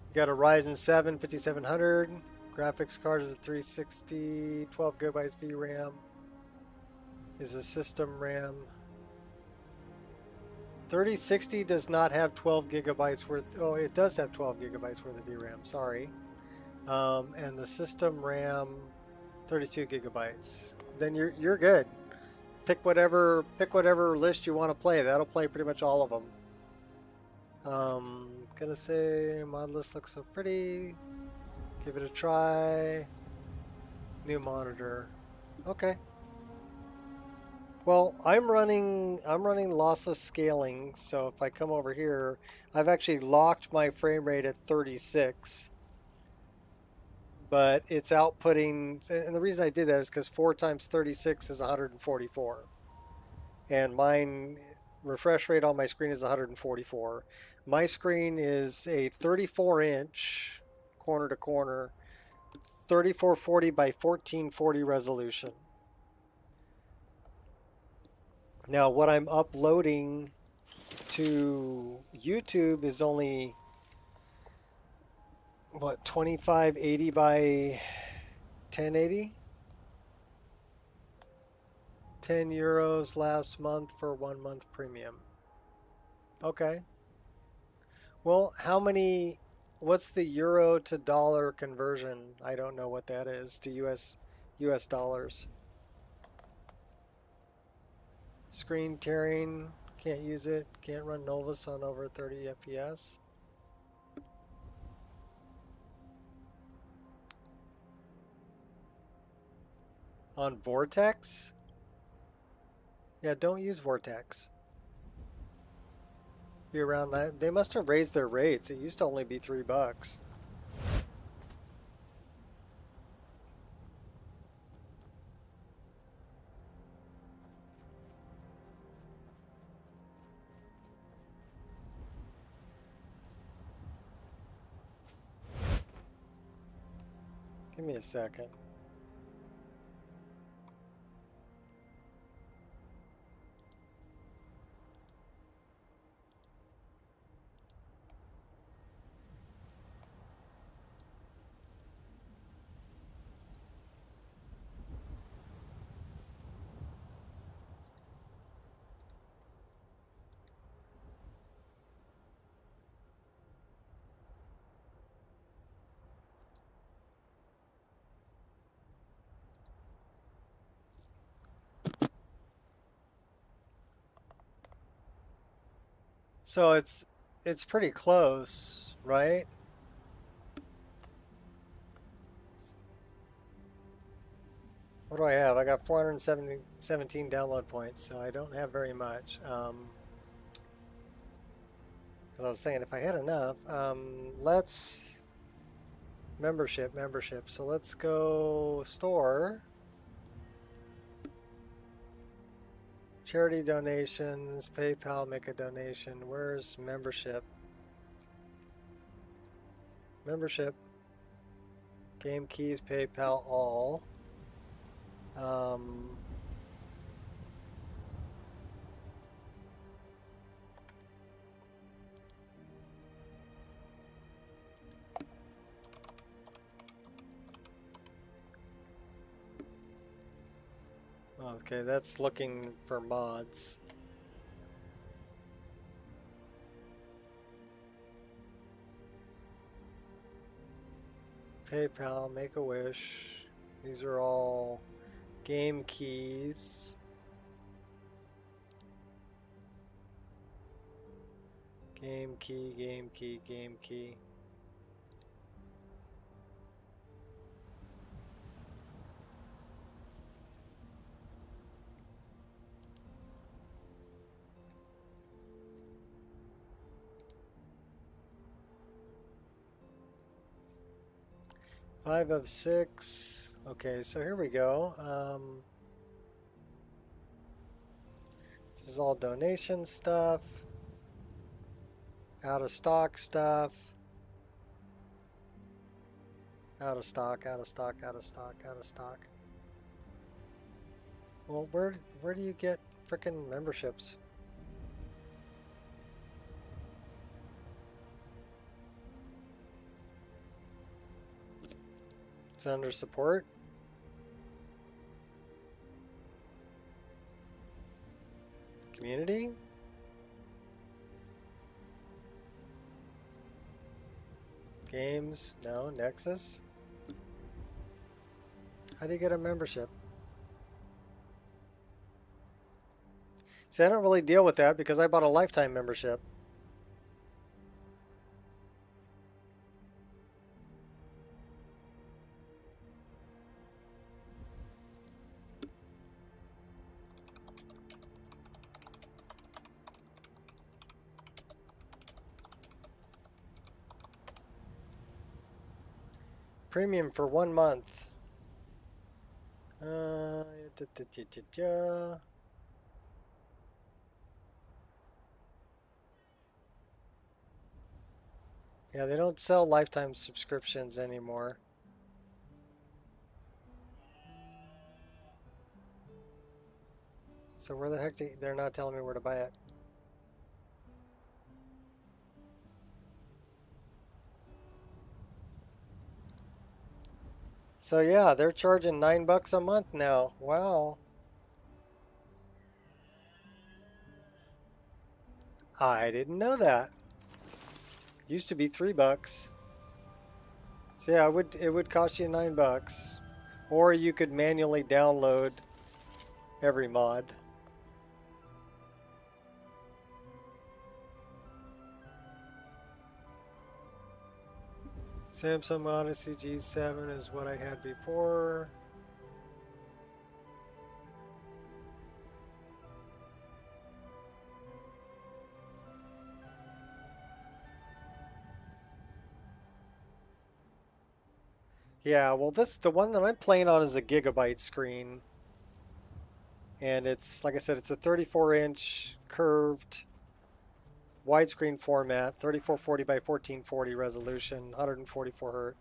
You got a Ryzen 7 5700. Graphics card is a 360, 12 gigabytes VRAM. Is a system RAM. 3060 does not have 12 gigabytes worth. Oh, it does have 12 gigabytes worth of VRAM. Sorry. And the system RAM, 32 gigabytes. Then you're good. Pick whatever list you want to play. That'll play pretty much all of them. Gonna say mod list looks so pretty. Give it a try. New monitor. Okay. Well, I'm running lossless scaling, so if I come over here, I've actually locked my frame rate at 36. But it's outputting, and the reason I did that is because 4 times 36 is 144. And mine, refresh rate on my screen is 144. My screen is a 34-inch, corner to corner, 3440 by 1440 resolution. Now, what I'm uploading to YouTube is only, what, 2580 by 1080? €10 last month for 1 month premium. Okay. Well, what's the euro to dollar conversion? I don't know what that is to US dollars. Screen tearing, can't use it, can't run Novus on over 30 FPS. On Vortex? Yeah, don't use Vortex. Be around that. They must have raised their rates. It used to only be $3. Give me a second. So it's pretty close, right? What do I have? I got 417 download points, so I don't have very much. 'Cause I was saying if I had enough, let's membership. So let's go store. Charity donations, PayPal, make a donation. Where's membership? Membership. Game keys, PayPal, all. Okay, that's looking for mods. PayPal, Make-A-Wish. These are all game keys. Game key. 5 of 6. Okay, so here we go. This is all donation stuff. Out of stock stuff. Out of stock. Well, where do you get frickin' memberships? It's under support. Community. Games, no. Nexus. How do you get a membership? See, I don't really deal with that because I bought a lifetime membership. Premium for 1 month. Yeah, they don't sell lifetime subscriptions anymore. So where the heck they're not telling me where to buy it. So yeah, they're charging $9 a month now. Wow. I didn't know that. Used to be $3. So yeah, it would cost you $9. Or you could manually download every mod. Samsung Odyssey G7 is what I had before. Yeah, well, the one that I'm playing on is a gigabyte screen. And it's, like I said, it's a 34-inch curved widescreen format, 3440 by 1440 resolution, 144 hertz.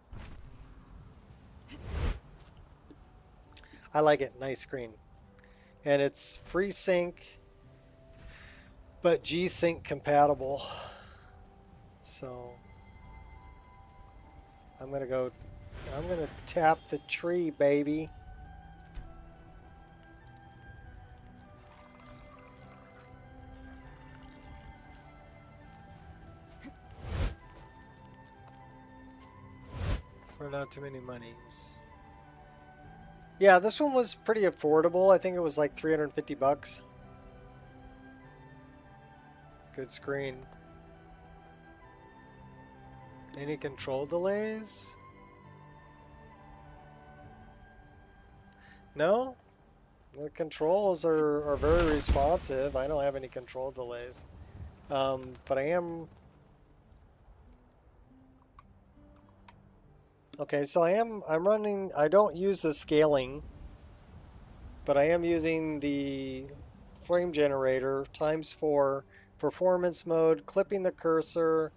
I like it, nice screen. And it's FreeSync, but G-Sync compatible. So I'm gonna tap the tree, baby. For not too many monies. Yeah, this one was pretty affordable. I think it was like 350 bucks. Good screen. Any control delays? No? The controls are very responsive. I don't have any control delays. But I am... Okay, so I'm running... I don't use the scaling, but I am using the frame generator ×4 performance mode, clipping the cursor,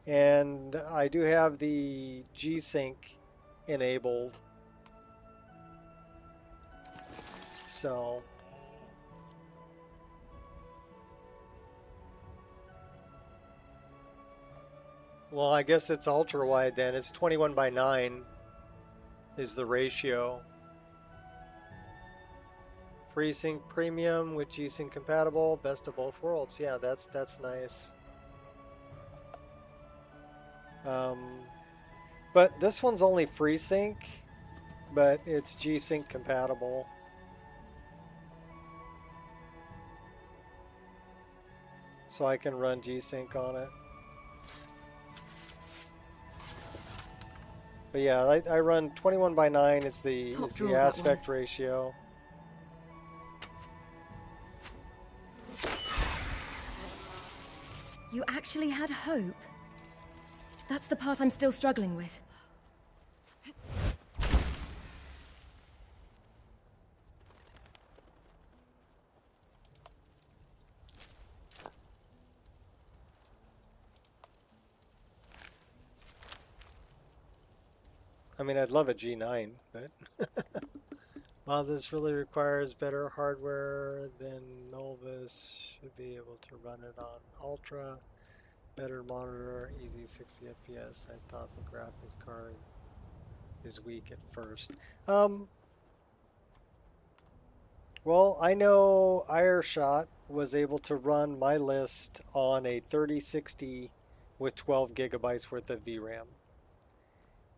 and I do have the G-Sync enabled. So well, I guess it's ultra wide then. It's 21:9 is the ratio. FreeSync Premium with G-Sync compatible, best of both worlds. Yeah, that's nice. But this one's only FreeSync, but it's G-Sync compatible. So I can run G-Sync on it. But yeah, I run 21:9 is the aspect ratio. You actually had hope? That's the part I'm still struggling with. I mean, I'd love a G9, but while this really requires better hardware than Novus, should be able to run it on Ultra. Better monitor, easy 60 FPS. I thought the graphics card is weak at first. Well, I know Airshot was able to run my list on a 3060 with 12 gigabytes worth of VRAM.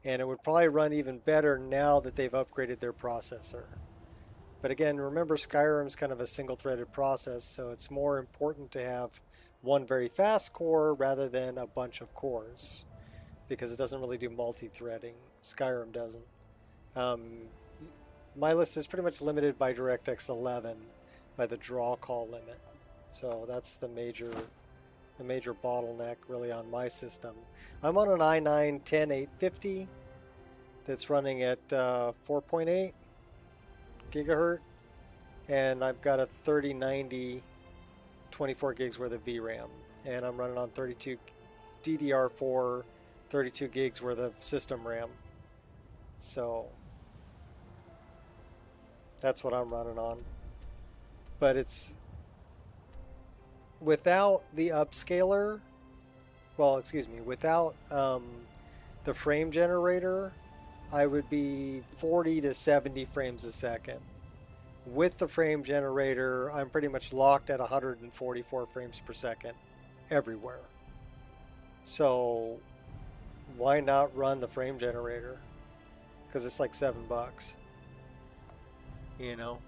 And it would probably run even better now that they've upgraded their processor. But again, remember Skyrim's kind of a single-threaded process, so it's more important to have one very fast core rather than a bunch of cores, because it doesn't really do multi-threading. Skyrim doesn't. My list is pretty much limited by DirectX 11 by the draw call limit. So that's the major bottleneck really on my system. I'm on an i9-10850 that's running at 4.8 gigahertz, and I've got a 3090 24 gigs worth of VRAM, and I'm running on 32 DDR4 32 gigs worth of system RAM. So that's what I'm running on. But it's without the upscaler, well, excuse me, without the frame generator, I would be 40 to 70 frames a second. With the frame generator, I'm pretty much locked at 144 frames per second everywhere. So why not run the frame generator? Because it's like $7, you know.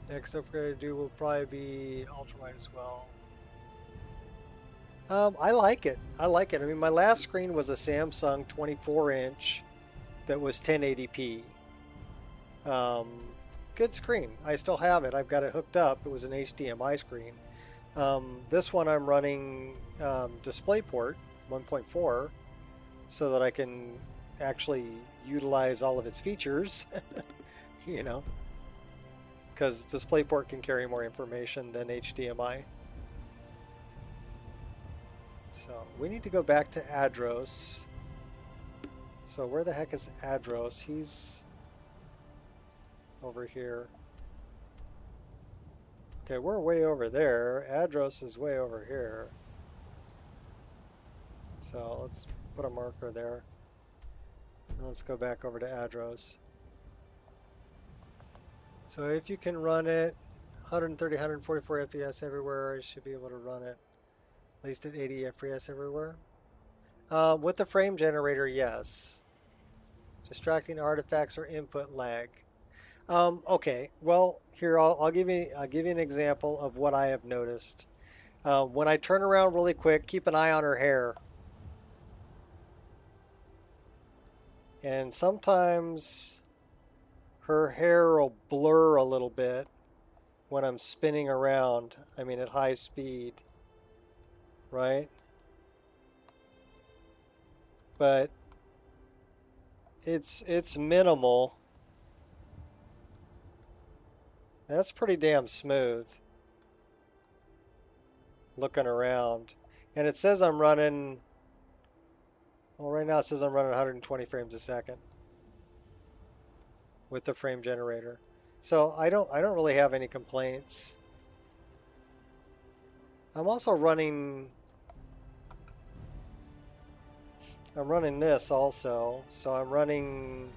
Next upgrade to do will probably be ultra wide as well. I like it. I like it. I mean, my last screen was a Samsung 24-inch that was 1080p. Good screen. I still have it. I've got it hooked up. It was an HDMI screen. This one I'm running DisplayPort 1.4 so that I can actually utilize all of its features, you know, because DisplayPort can carry more information than HDMI. So we need to go back to Adros. So where the heck is Adros? He's over here. Okay, we're way over there. Adros is way over here. So let's put a marker there. And let's go back over to Adros. So if you can run it 130, 144 FPS everywhere, you should be able to run it at least at 80 FPS everywhere. With the frame generator, yes. Distracting artifacts or input lag. Okay, well here I'll give you an example of what I have noticed. When I turn around really quick, keep an eye on her hair. And sometimes her hair will blur a little bit when I'm spinning around. I mean at high speed, right? But it's minimal. That's pretty damn smooth. Looking around. And it says I'm running, well right now it says I'm running 120 frames a second with the frame generator. So I don't really have any complaints. I'm also running this also. So I'm running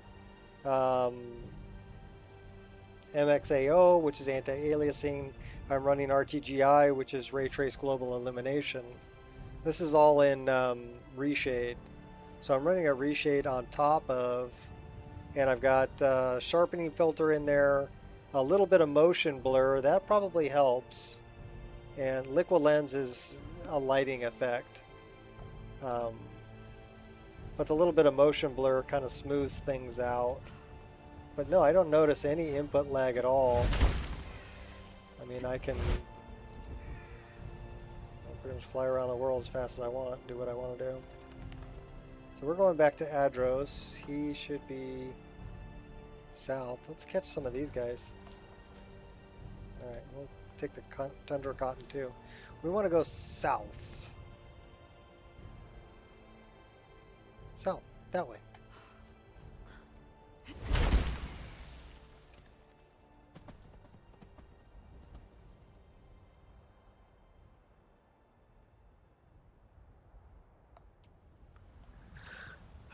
MXAO, which is anti-aliasing. I'm running RTGI, which is ray trace global illumination. This is all in reshade. So I'm running a reshade on top of, and I've got sharpening filter in there, a little bit of motion blur, that probably helps. And liquid lens is a lighting effect. But the little bit of motion blur kind of smooths things out. But no, I don't notice any input lag at all. I mean, I can pretty much fly around the world as fast as I want, do what I want to do. So we're going back to Adros. He should be south. Let's catch some of these guys. Alright, we'll take the Tundra Cotton too. We want to go south. South, that way.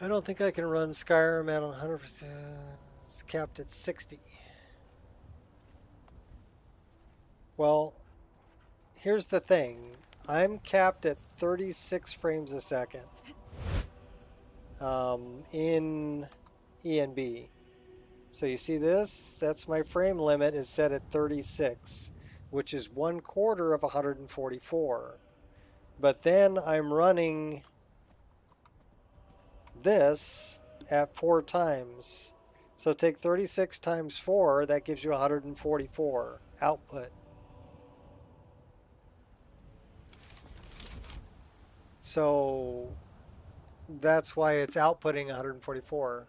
I don't think I can run Skyrim at 100%. It's capped at 60. Well, here's the thing. I'm capped at 36 frames a second in ENB. So you see this? That's my frame limit is set at 36, which is 1/4 of 144. But then I'm running this at 4 times. So take 36 times 4, that gives you 144 output. So that's why it's outputting 144.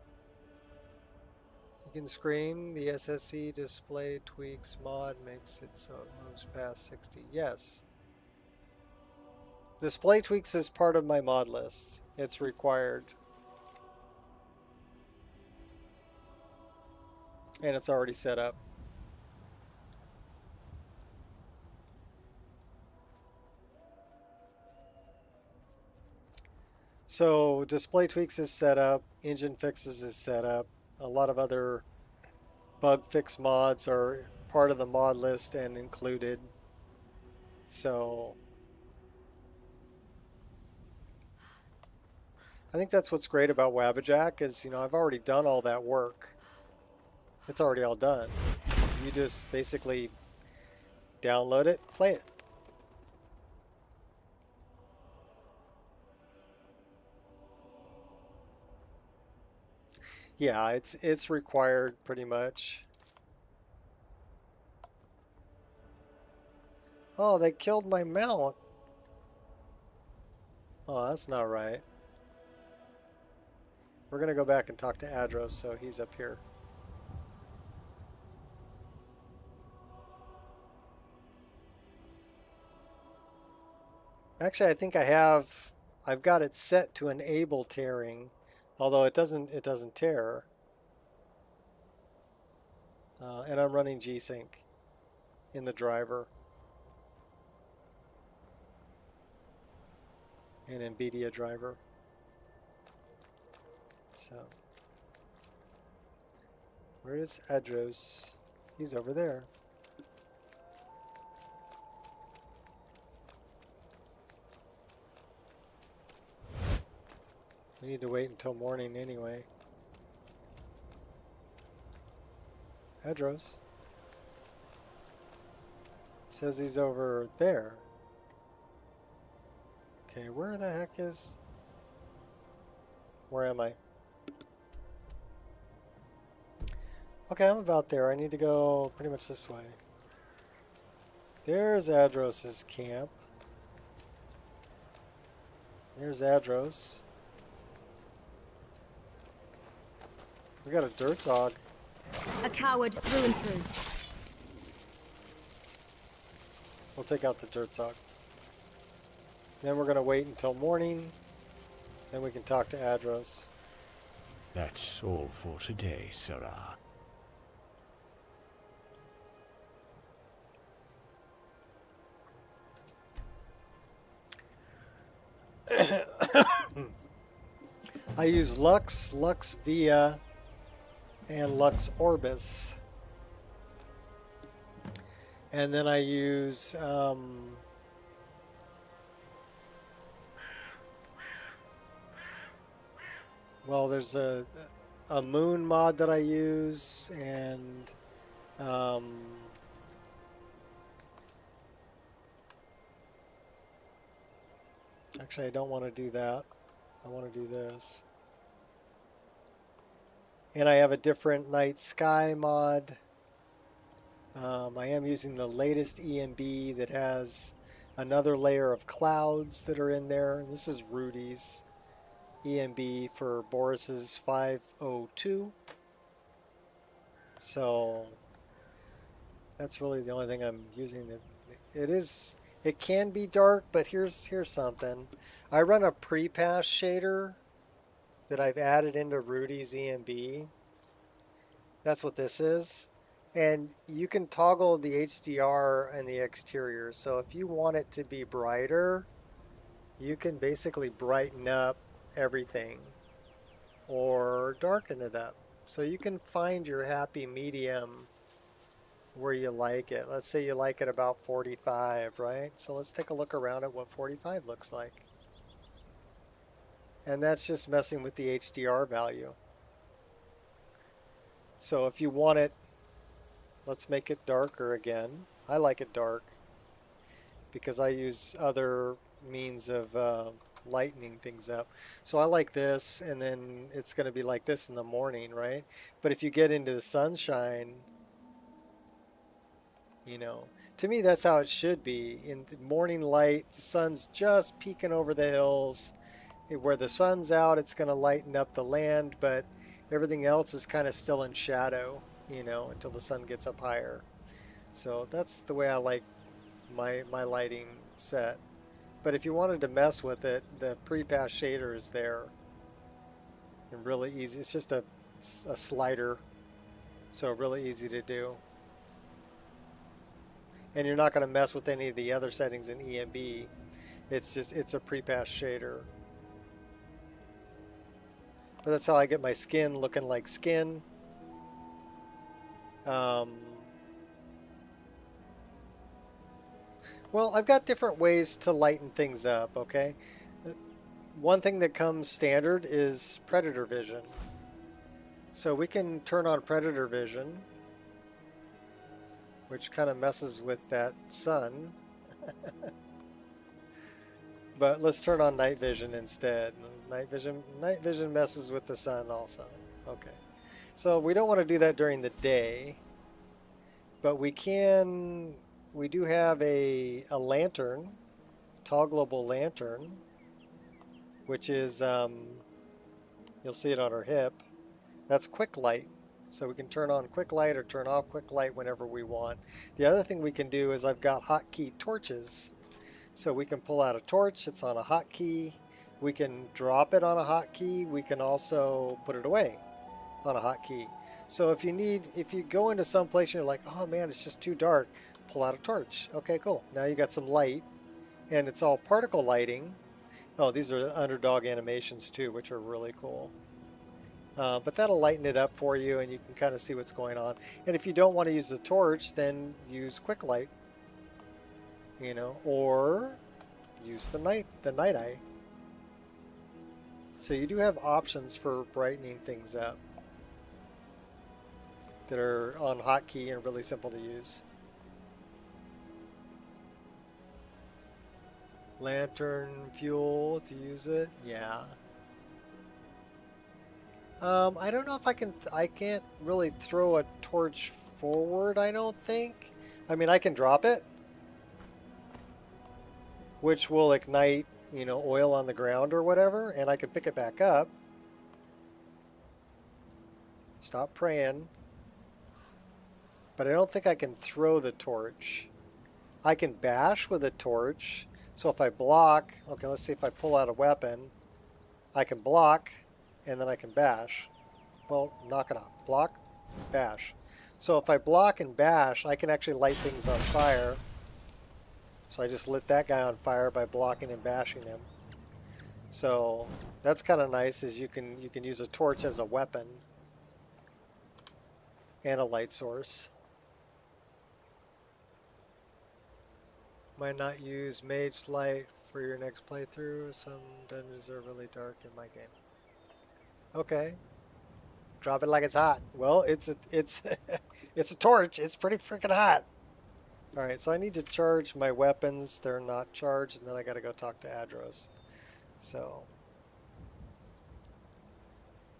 You can scream, the SSC display tweaks mod makes it so it moves past 60. Yes. Display tweaks is part of my mod list. It's required. And it's already set up. So display tweaks is set up, engine fixes is set up. A lot of other bug fix mods are part of the mod list and included. So I think that's what's great about Wabbajack is, you know, I've already done all that work. It's already all done. You just basically download it, play it. Yeah, it's required pretty much. Oh, they killed my mount. Oh, that's not right. We're going to go back and talk to Adros, so he's up here. Actually, I think I've got it set to enable tearing, although it doesn't tear. And I'm running G-Sync in the driver. An NVIDIA driver. So, where is Adros? He's over there. We need to wait until morning anyway. Adros says he's over there. Okay, where the heck is... Where am I? Okay, I'm about there. I need to go pretty much this way. There's Adros's camp. There's Adros. We got a dirt zog. A coward through and through. We'll take out the dirt zog. Then we're going to wait until morning. Then we can talk to Adros. That's all for today, Sarah. I use Lux, Lux Via, and Lux Orbis. And then I use well, there's a moon mod that I use, and actually I don't want to do that. I want to do this. And I have a different night sky mod. I am using the latest EMB that has another layer of clouds that are in there. And this is Rudy's EMB for Boris's 502. So that's really the only thing I'm using. It can be dark, but here's something. I run a pre-pass shader that I've added into Rudy's EMB. That's what this is. And you can toggle the HDR and the exterior. So if you want it to be brighter, you can basically brighten up everything or darken it up. So you can find your happy medium where you like it. Let's say you like it about 45, right? So let's take a look around at what 45 looks like. And that's just messing with the HDR value. So if you want it, let's make it darker again. I like it dark because I use other means of lightening things up. So I like this, and then it's going to be like this in the morning, right? But if you get into the sunshine, you know, to me that's how it should be. In the morning light, the sun's just peeking over the hills. Where the sun's out, it's going to lighten up the land, but everything else is kind of still in shadow, you know, until the sun gets up higher. So that's the way I like my lighting set. But if you wanted to mess with it, the pre-pass shader is there. And really easy. It's just a slider. So really easy to do. And you're not going to mess with any of the other settings in EMB. It's a pre-pass shader. But that's how I get my skin looking like skin. Well, I've got different ways to lighten things up, okay? One thing that comes standard is predator vision. So we can turn on predator vision, which kind of messes with that sun. But let's turn on night vision instead. Night vision messes with the sun also. Okay. So we don't want to do that during the day, but we do have a lantern, toggleable lantern, which is You'll see it on her hip. That's quick light. So we can turn on quick light or turn off quick light whenever we want. The other thing we can do is I've got hotkey torches. So we can pull out a torch, it's on a hotkey. We can drop it on a hotkey. We can also put it away on a hotkey. So if you go into some place and you're like, oh man, it's just too dark, pull out a torch. Okay, cool. Now you got some light, and it's all particle lighting. Oh, these are underdog animations too, which are really cool. But that'll lighten it up for you, and you can kind of see what's going on. And if you don't want to use the torch, then use quick light, you know, or use the night eye. So you do have options for brightening things up that are on hotkey and really simple to use. Lantern fuel to use it, yeah. I don't know if I can't really throw a torch forward, I don't think. I mean, I can drop it, which will ignite, you know, oil on the ground or whatever, and I can pick it back up. Stop praying. But I don't think I can throw the torch. I can bash with a torch. So if I block, okay, let's see if I pull out a weapon. I can block, and then I can bash. Well, knock it off. Block, bash. So if I block and bash, I can actually light things on fire. So I just lit that guy on fire by blocking and bashing him. So that's kind of nice, is you can use a torch as a weapon and a light source. Might not use mage light for your next playthrough. Some dungeons are really dark in my game. Okay. Drop it like it's hot. Well, it's it's a torch. It's pretty freaking hot. All right, so I need to charge my weapons. They're not charged, and then I got to go talk to Adros. So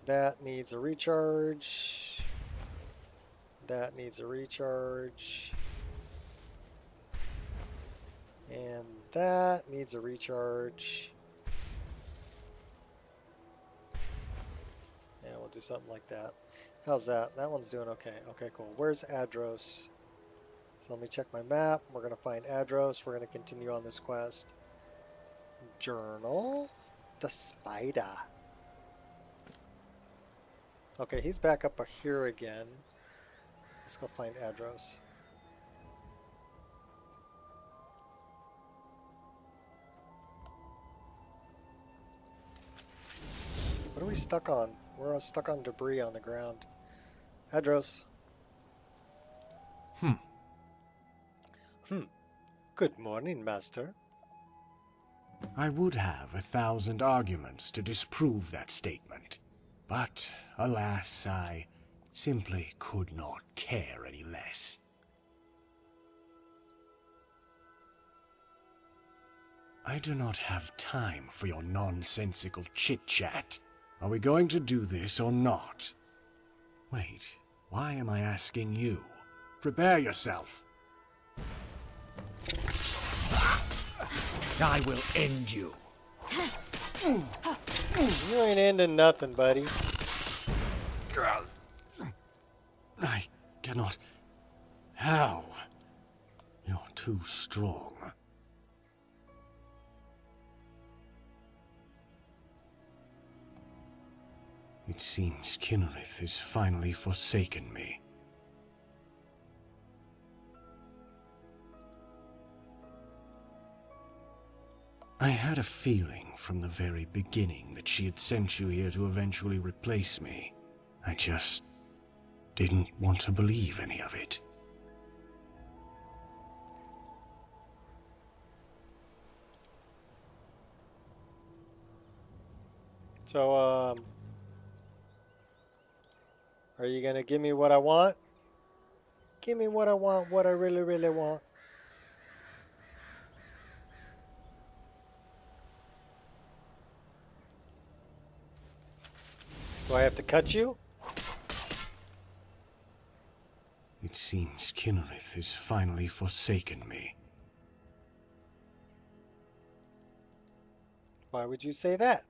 that needs a recharge. That needs a recharge. And that needs a recharge. Yeah, we'll do something like that. How's that? That one's doing okay. Okay, cool. Where's Adros? So let me check my map. We're going to find Adros. We're going to continue on this quest. Journal. The spider. Okay, he's back up here again. Let's go find Adros. What are we stuck on? We're stuck on debris on the ground. Adros. Good morning, Master. I would have 1,000 arguments to disprove that statement, but alas, I simply could not care any less. I do not have time for your nonsensical chit-chat. Are we going to do this or not? Wait, why am I asking you? Prepare yourself. I will end you. You ain't ending nothing, buddy. I cannot. How? You're too strong. It seems Kinnerith has finally forsaken me. I had a feeling from the very beginning that she had sent you here to eventually replace me. I just didn't want to believe any of it. So, are you gonna give me what I want? Give me what I want, what I really, really want. Do I have to cut you? It seems Kinnerith has finally forsaken me. Why would you say that?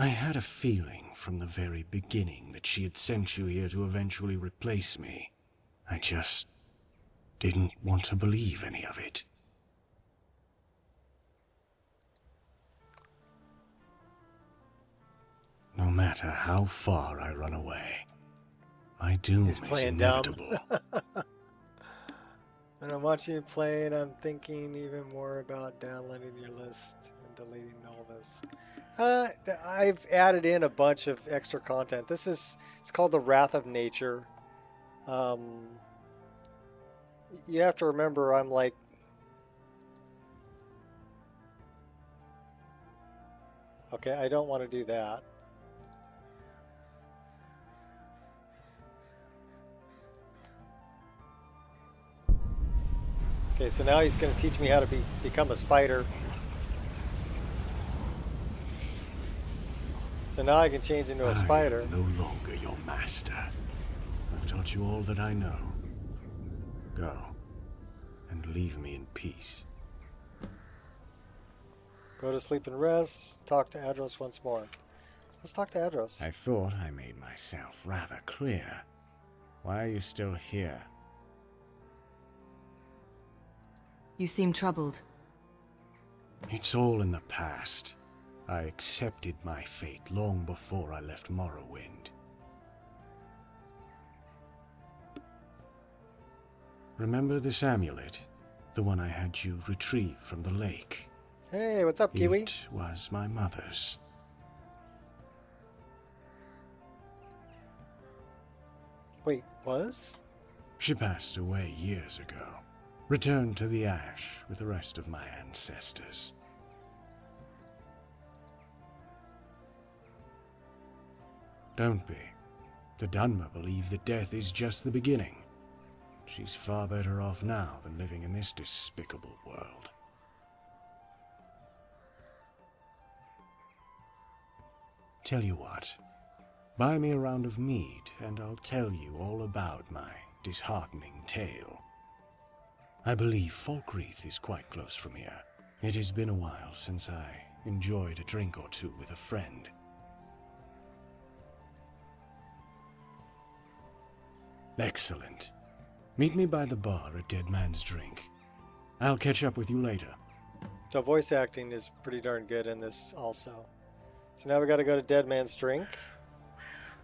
I had a feeling from the very beginning that she had sent you here to eventually replace me. I just didn't want to believe any of it. No matter how far I run away, my doom He's is playing dumb. inevitable. When I'm watching you play, and I'm thinking even more about downloading your list and deleting all this. I've added in a bunch of extra content. It's called the Wrath of Nature. You have to remember, I'm like, okay, I don't want to do that. Okay, so now he's going to teach me how to become a spider. So now I can change into a spider. I am no longer your master. I've taught you all that I know. Go, and leave me in peace. Go to sleep and rest. Talk to Adros once more. Let's talk to Adros. I thought I made myself rather clear. Why are you still here? You seem troubled. It's all in the past. I accepted my fate long before I left Morrowind. Remember this amulet? The one I had you retrieve from the lake? Hey, what's up, Kiwi? It was my mother's. Wait, was? She passed away years ago. Returned to the ash with the rest of my ancestors. Don't be. The Dunmer believe that death is just the beginning. She's far better off now than living in this despicable world. Tell you what, buy me a round of mead and I'll tell you all about my disheartening tale. I believe Falkreath is quite close from here. It has been a while since I enjoyed a drink or two with a friend. Excellent. Meet me by the bar at Dead Man's Drink. I'll catch up with you later. So voice acting is pretty darn good in this also. So now we got to go to Dead Man's Drink.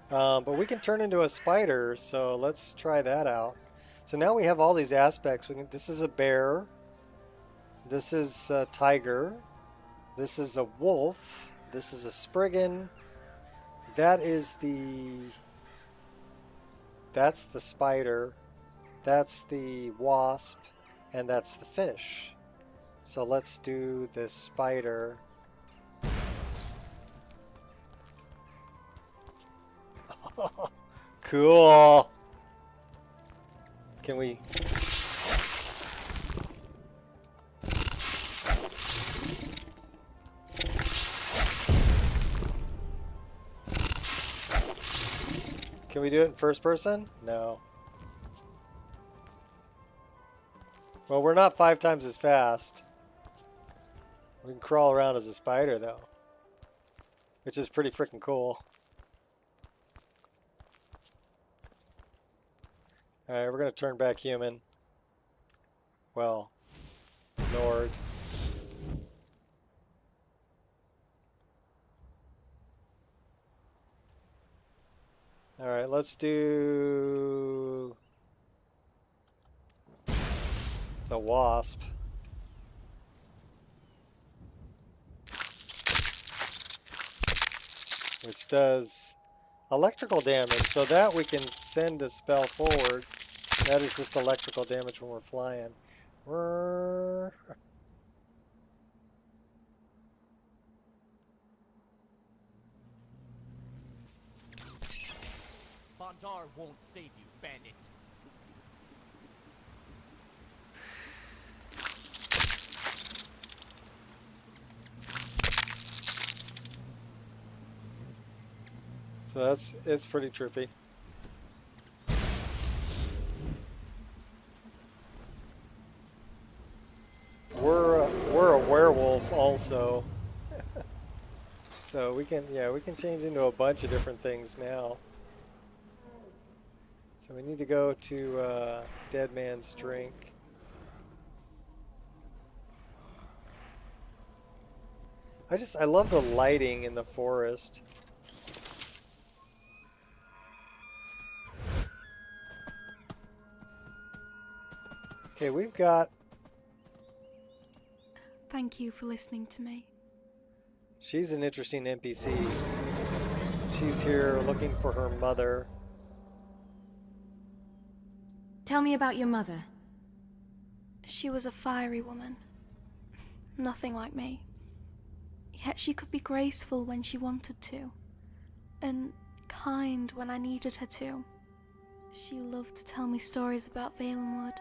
But we can turn into a spider, so let's try that out. So now we have all these aspects. This is a bear. This is a tiger. This is a wolf. This is a spriggan. That's the spider. That's the wasp. And that's the fish. So let's do this spider. Cool. Can we... Can we do it in first person? No. Well, we're not 5 times as fast. We can crawl around as a spider, though. Which is pretty freaking cool. Alright, we're going to turn back human. Well, Nord. Alright, let's do the wasp. Which does electrical damage, so that we can send a spell forward. That is just electrical damage when we're flying. Bondar won't save you, bandit. So it's pretty trippy. We're a werewolf also. So we can change into a bunch of different things now. So we need to go to Dead Man's Drink. I love the lighting in the forest. Okay, we've got... Thank you for listening to me. She's an interesting NPC. She's here looking for her mother. Tell me about your mother. She was a fiery woman. Nothing like me. Yet she could be graceful when she wanted to. And kind when I needed her to. She loved to tell me stories about Valenwood.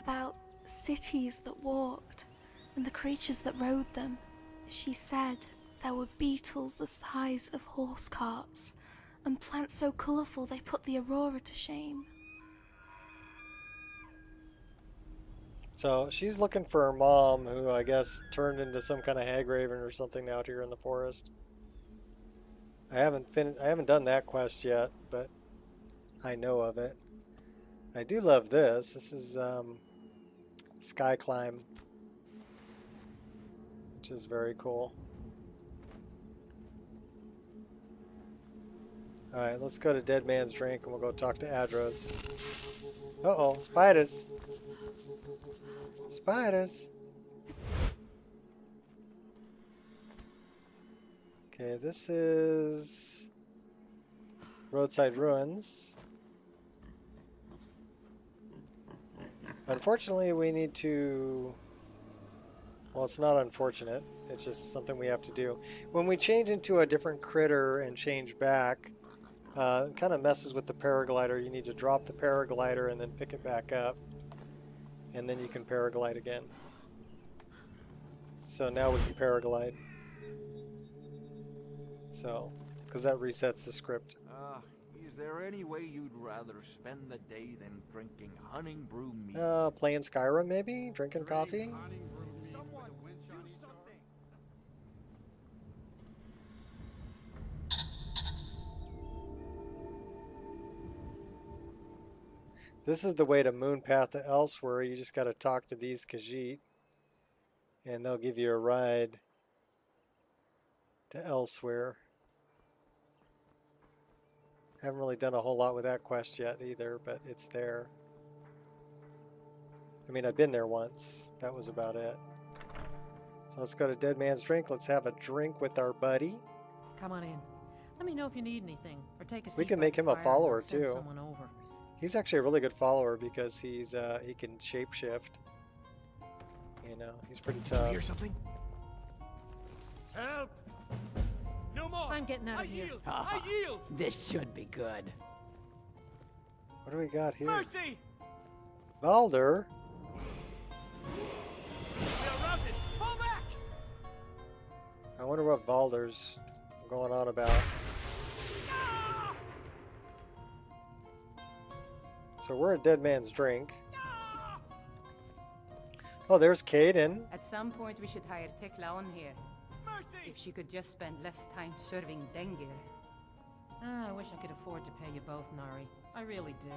About cities that walked. And the creatures that rode them. She said there were beetles the size of horse carts. And plants so colourful they put the Aurora to shame. So she's looking for her mom, who I guess turned into some kind of hag raven or something out here in the forest. I haven't done that quest yet, but I know of it. I do love this. This is Sky Climb, which is very cool. All right, let's go to Dead Man's Drink and we'll go talk to Adros. Uh-oh, spiders. Spiders. Okay, this is Roadside Ruins. Unfortunately, we need to... Well, it's not unfortunate. It's just something we have to do. When we change into a different critter and change back, it kind of messes with the paraglider. You need to drop the paraglider and then pick it back up. And then you can paraglide again. So now we can paraglide. So, because that resets the script. Is there any way you'd rather spend the day than drinking hunting brew mead? Playing Skyrim maybe? Drinking coffee? Someone, do something! This is the way to Moonpath to Elsewhere. You just got to talk to these Khajiit, and they'll give you a ride to Elsewhere. Haven't really done a whole lot with that quest yet either, but it's there. I mean, I've been there once. That was about it. So let's go to Dead Man's Drink. Let's have a drink with our buddy. Come on in. Let me know if you need anything, or take a seat. We can by make the him a fire and follower I'll send too. someone over. He's actually a really good follower because he's he can shapeshift. You know, he's pretty tough. Hear something? Help! No more! I'm getting out of here. Yield! I yield! This should be good. What do we got here? Mercy! Valder. We are routed! Fall back! I wonder what Valder's going on about. So we're at Dead Man's Drink. Oh, there's Caden. At some point, we should hire Tekla on here. Mercy! If she could just spend less time serving Dengir. I wish I could afford to pay you both, Nari. I really do.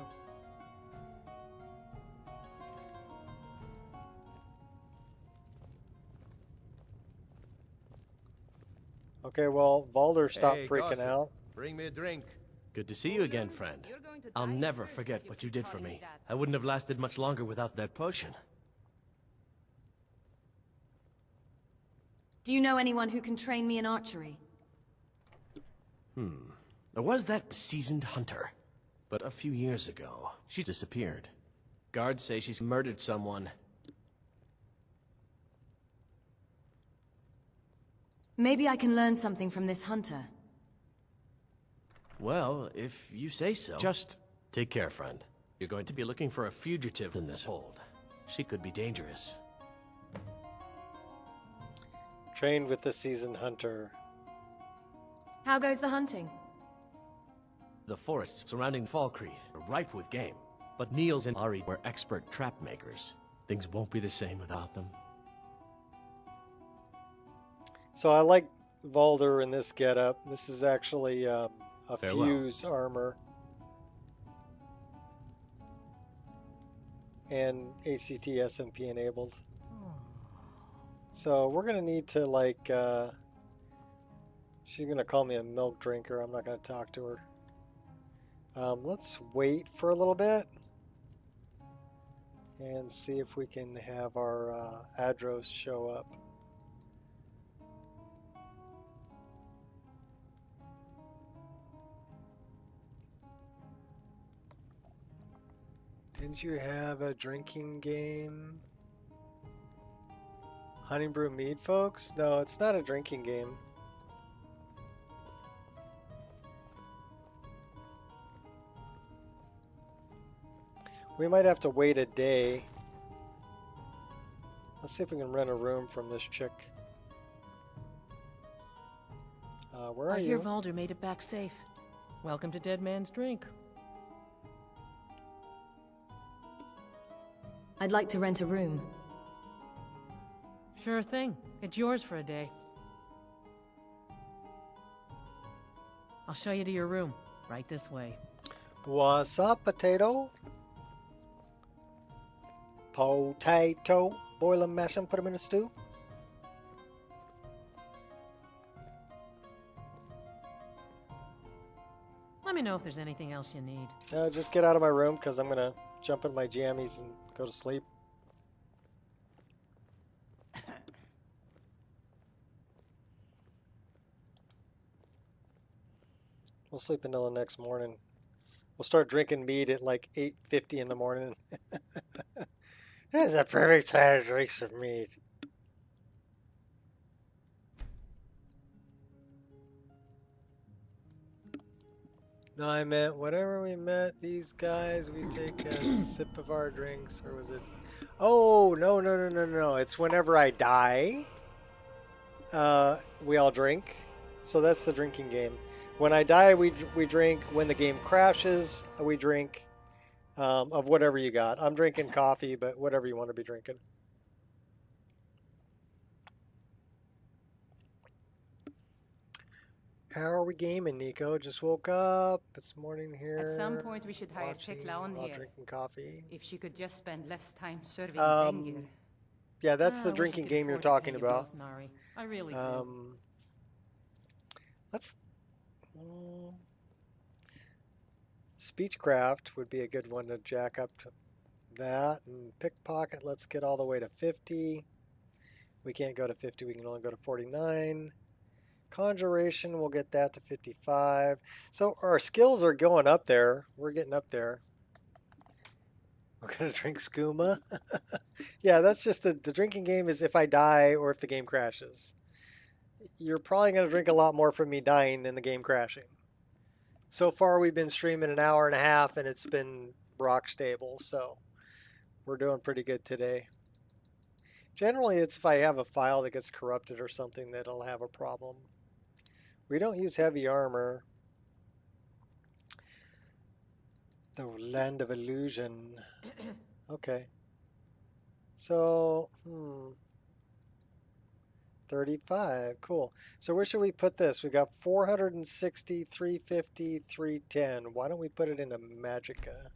Okay, well, Valder stopped freaking gossip. out. Bring me a drink. Good to see you again, friend. I'll never forget what you did for me. I wouldn't have lasted much longer without that potion. Do you know anyone who can train me in archery? There was that seasoned hunter. But a few years ago, she disappeared. Guards say she's murdered someone. Maybe I can learn something from this hunter. Well, if you say so. Just take care, friend. You're going to be looking for a fugitive in this hold. She could be dangerous. Trained with the seasoned hunter. How goes the hunting? The forests surrounding Falkreath are ripe with game. But Niels and Ari were expert trap makers. Things won't be the same without them. So I like Valder in this getup. This is actually a Farewell. fuse armor. And HCT SMP enabled. So we're gonna need to like, she's gonna call me a milk drinker. I'm not gonna talk to her. Let's wait for a little bit and see if we can have our Adros show up. Didn't you have a drinking game? Honey Brew Mead, folks? No, it's not a drinking game. We might have to wait a day. Let's see if we can rent a room from this chick. Where are I you? hear Valder made it back safe. Welcome to Dead Man's Drink. I'd like to rent a room. Sure thing. It's yours for a day. I'll show you to your room. Right this way. What's up, potato? Potato. Boil them, mash them, put them in a stew. Let me know if there's anything else you need. Just get out of my room because I'm going to jump in my jammies and go to sleep. We'll sleep until the next morning. We'll start drinking mead at like 8:50 in the morning. It's a perfect time to drink some mead. No, I meant whatever we met these guys, we take a sip of our drinks, or was it? Oh, no. It's whenever I die, we all drink. So that's the drinking game. When I die, we drink. When the game crashes, we drink of whatever you got. I'm drinking coffee, but whatever you want to be drinking. How are we gaming, Nico? Just woke up. It's morning here. At some point, we should hire Tekla on while here. drinking coffee. If she could just spend less time serving Dengir. Yeah, that's I the wish I drinking could game you're afford to pay talking you about. both, Nari. I really do. Let's. Speechcraft would be a good one to jack up to that. And pickpocket, let's get all the way to 50. We can't go to 50, we can only go to 49. Conjuration, we'll get that to 55. So our skills are going up there. We're getting up there. We're going to drink skooma. Yeah, that's just the drinking game is if I die or if the game crashes. You're probably going to drink a lot more from me dying than the game crashing. So far, we've been streaming an hour and a half, and it's been rock stable, so we're doing pretty good today. Generally, it's if I have a file that gets corrupted or something that'll have a problem. We don't use heavy armor. The land of illusion. Okay. So, 35. Cool. So where should we put this? We got 460, 350, 310. Why don't we put it into Magicka?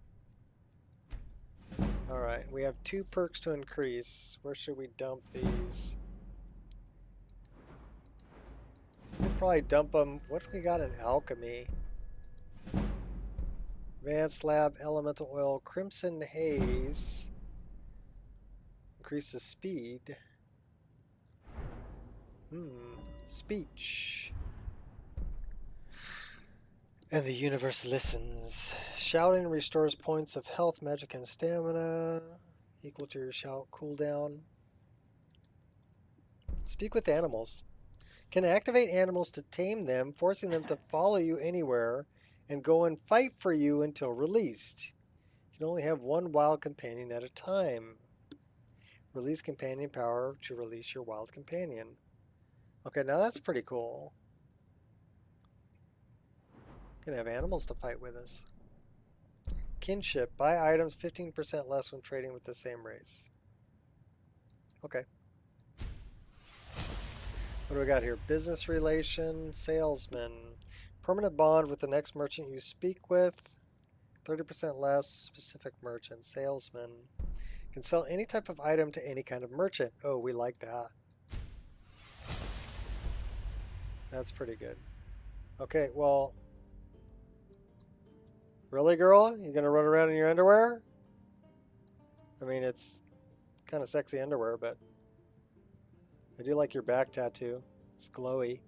All right. We have 2 perks to increase. Where should we dump these? We'll probably dump them. What do we got in alchemy? Advanced lab, elemental oil, crimson haze. Increases speed. Speech. And the universe listens. Shouting restores points of health, magic, and stamina. Equal to your shout cooldown. Speak with animals. Can activate animals to tame them, forcing them to follow you anywhere and go and fight for you until released. You can only have one wild companion at a time. Release companion power to release your wild companion. Okay, now that's pretty cool. Gonna have animals to fight with us. Kinship. Buy items 15% less when trading with the same race. Okay. What do we got here? Business relation, salesman. Permanent bond with the next merchant you speak with. 30% less, specific merchant. Salesman. Can sell any type of item to any kind of merchant. Oh, we like that. That's pretty good. Okay, well... Really, girl? You gonna run around in your underwear? I mean, it's kind of sexy underwear, but... I do like your back tattoo. It's glowy.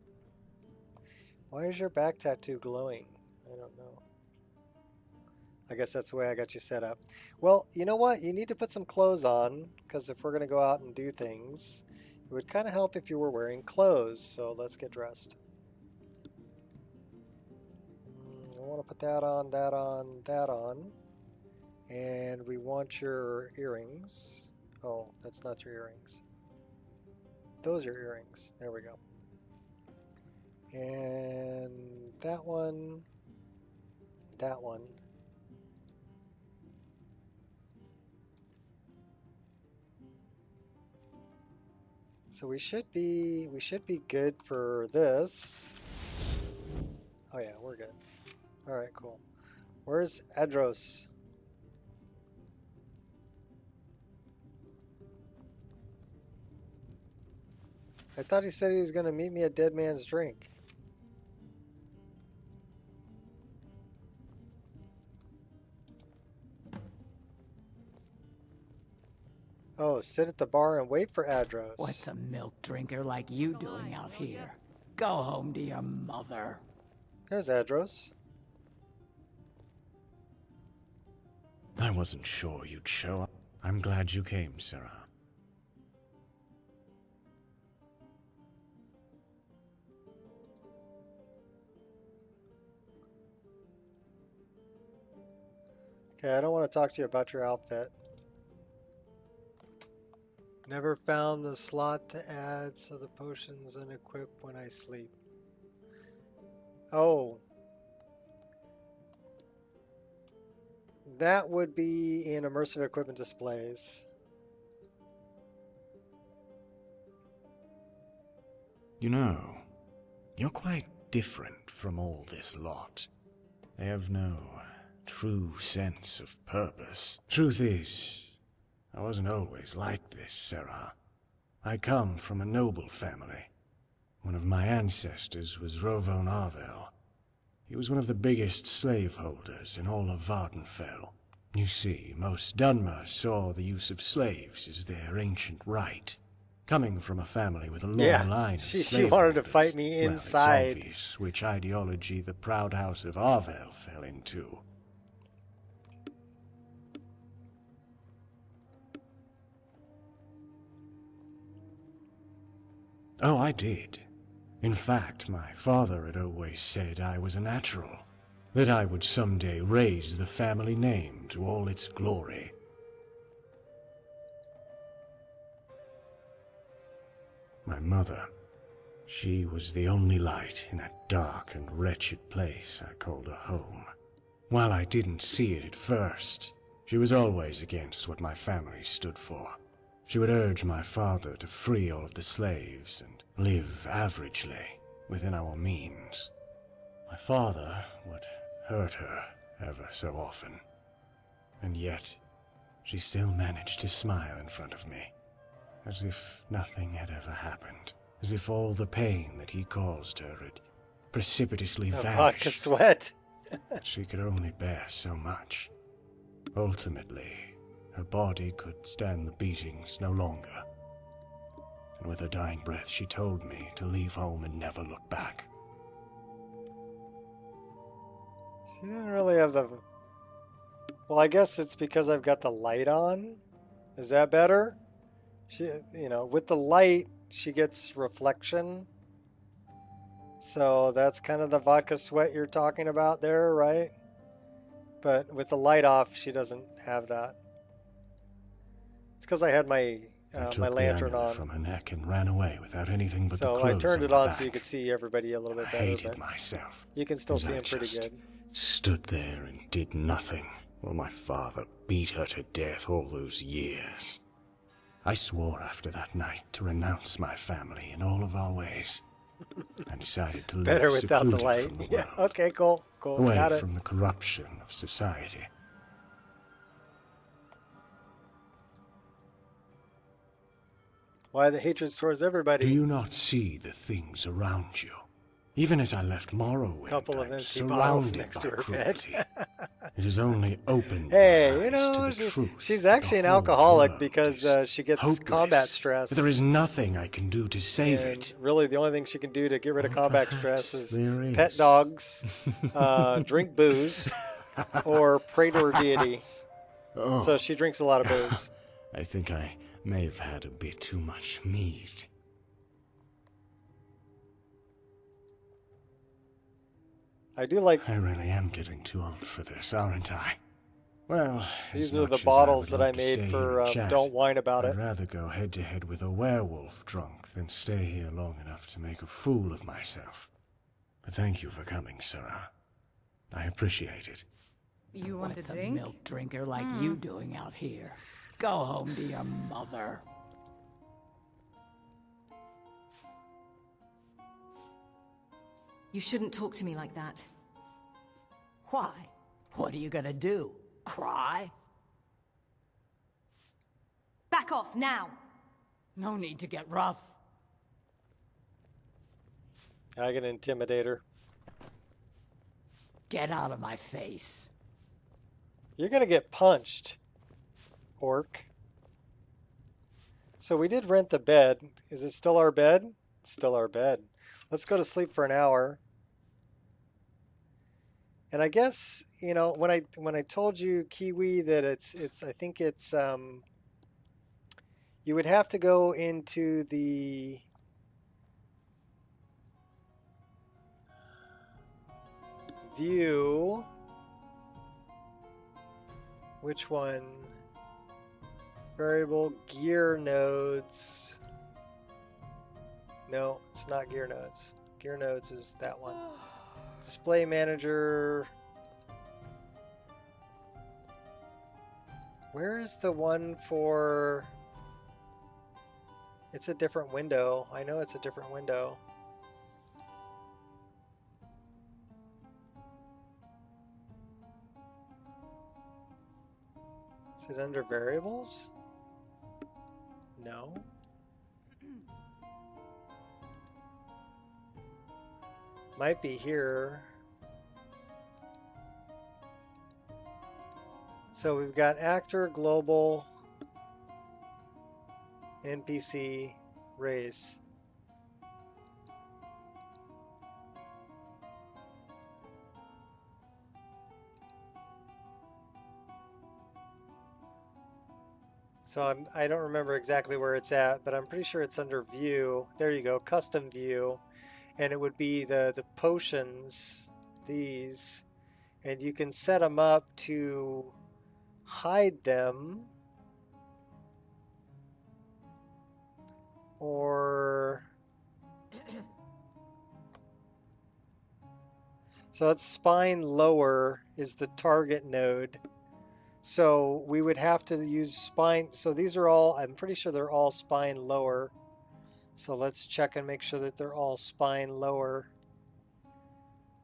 Why is your back tattoo glowing? I don't know. I guess that's the way I got you set up. Well, you know what? You need to put some clothes on, because if we're going to go out and do things, it would kind of help if you were wearing clothes. So let's get dressed. I want to put that on, that on, that on. And we want your earrings. Oh, that's not your earrings. Those are earrings. There we go. And that one. That one. So we should be good for this. Oh yeah, we're good. All right, cool. Where's Adros? I thought he said he was going to meet me at Dead Man's Drink. Oh, sit at the bar and wait for Adros. What's a milk drinker like you doing out here? Go home to your mother. There's Adros. I wasn't sure you'd show up. I'm glad you came, Sarah. Okay, I don't want to talk to you about your outfit. Never found the slot to add, so the potion's unequipped when I sleep. Oh. That would be in immersive equipment displays. You know, you're quite different from all this lot. They have no true sense of purpose. Truth is, I wasn't always like this, Sarah. I come from a noble family. One of my ancestors was Rovon Arvel. He was one of the biggest slaveholders in all of Vardenfell. You see, most Dunmer saw the use of slaves as their ancient right. Coming from a family with a long line of she wanted to fight me inside. Well, it's obvious which ideology the proud house of Arvel fell into. Oh, I did. In fact, my father had always said I was a natural, that I would someday raise the family name to all its glory. My mother, she was the only light in that dark and wretched place I called a home. While I didn't see it at first, she was always against what my family stood for. She would urge my father to free all of the slaves and live averagely within our means. My father would hurt her ever so often, and yet she still managed to smile in front of me, as if nothing had ever happened, as if all the pain that he caused her had precipitously vanished. Vodka sweat. She could only bear so much. Ultimately, her body could stand the beatings no longer. And with her dying breath, she told me to leave home and never look back. She didn't really have the... Well, I guess it's because I've got the light on. Is that better? She, you know, with the light, she gets reflection. So that's kind of the vodka sweat you're talking about there, right? But with the light off, she doesn't have that. It's because I had my my lantern on from her neck and ran away without anything but the so clothes I turned on it my on back. so you could see everybody a little bit better. I hated but myself. you can still as see I him pretty just good. Stood there and did nothing while my father beat her to death all those years. I swore after that night to renounce my family in all of our ways. I decided to live Better without the secluded light. from the Yeah. world, Okay. Cool. Cool. away Got it. from the corruption of society. Why the hatred towards everybody? Do you not see the things around you? Even as I left Morrowind, Couple of I'm empty bottles surrounded next by to her cruelty. bed. It has only opened Hey, my you eyes know, to the truth. she's actually an alcoholic because she gets hopeless. combat stress. But there is nothing I can do to save And it. really, the only thing she can do to get rid of combat stress is there is. pet dogs, drink booze, or pray to her deity. Oh. So she drinks a lot of booze. I think I may have had a bit too much meat. I do like... I really am getting too old for this, aren't I? Well, these as are the much as bottles would that I love to made stay for here and chat, Don't Whine About I'd It. rather go head-to-head with a werewolf drunk than stay here long enough to make a fool of myself. But thank you for coming, Sarah. I appreciate it. You want What's a drink? milk drinker like you doing out here? Go home to your mother. You shouldn't talk to me like that. Why? What are you gonna do? Cry? Back off, now! No need to get rough. I can intimidate her. Get out of my face. You're gonna get punched, orc. So we did rent the bed. Is it still our bed? It's still our bed. Let's go to sleep for an hour. And I guess, you know, when I told you, Kiwi, that it's I think it's you would have to go into the view. Which one? Variable gear nodes. No, it's not gear nodes. Gear nodes is that one. Display manager. Where is the one for... It's a different window. I know it's a different window. Is it under variables? No. Might be here. So we've got actor, global, NPC, race. So I don't remember exactly where it's at, but I'm pretty sure it's under view. There you go, custom view. And it would be the potions, these. And you can set them up to hide them. Or... So it's spine lower is the target node. So we would have to use spine. So these are all, I'm pretty sure they're all spine lower. So let's check and make sure that they're all spine lower.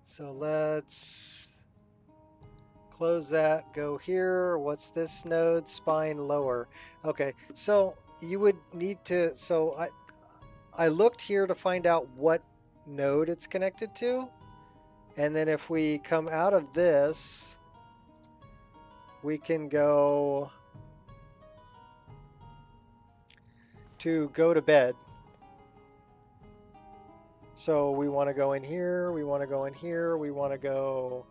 So let's close that, go here. What's this node? Spine lower. Okay, so you would need to, so I looked here to find out what node it's connected to. And then if we come out of this, we can go to bed. So we want to go in here, we want to go in here, we want to go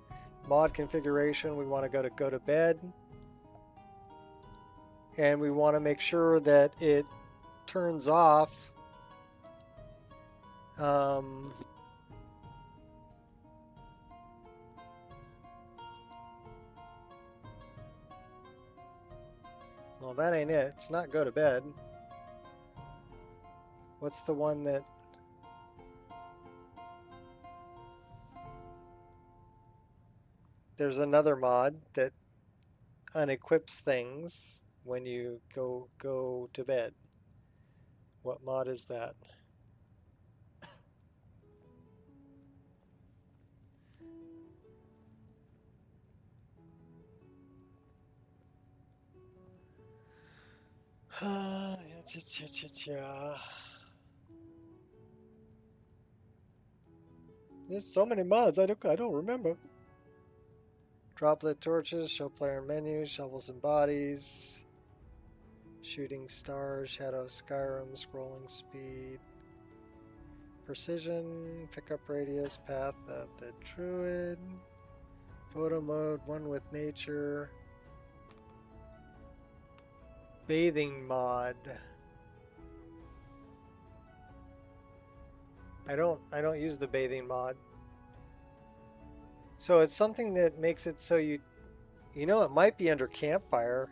mod configuration, we want to go to bed. And we want to make sure that it turns off well, that ain't it. It's not go to bed. What's the one that... There's another mod that unequips things. when you go to bed. What mod is that? There's so many mods. I don't remember. Droplet torches, show player menu, shovels and bodies, shooting stars, shadow of Skyrim, scrolling speed, precision, pickup radius, path of the druid, photo mode, one with nature, bathing mod. I don't use the bathing mod. So it's something that makes it so you know it might be under campfire.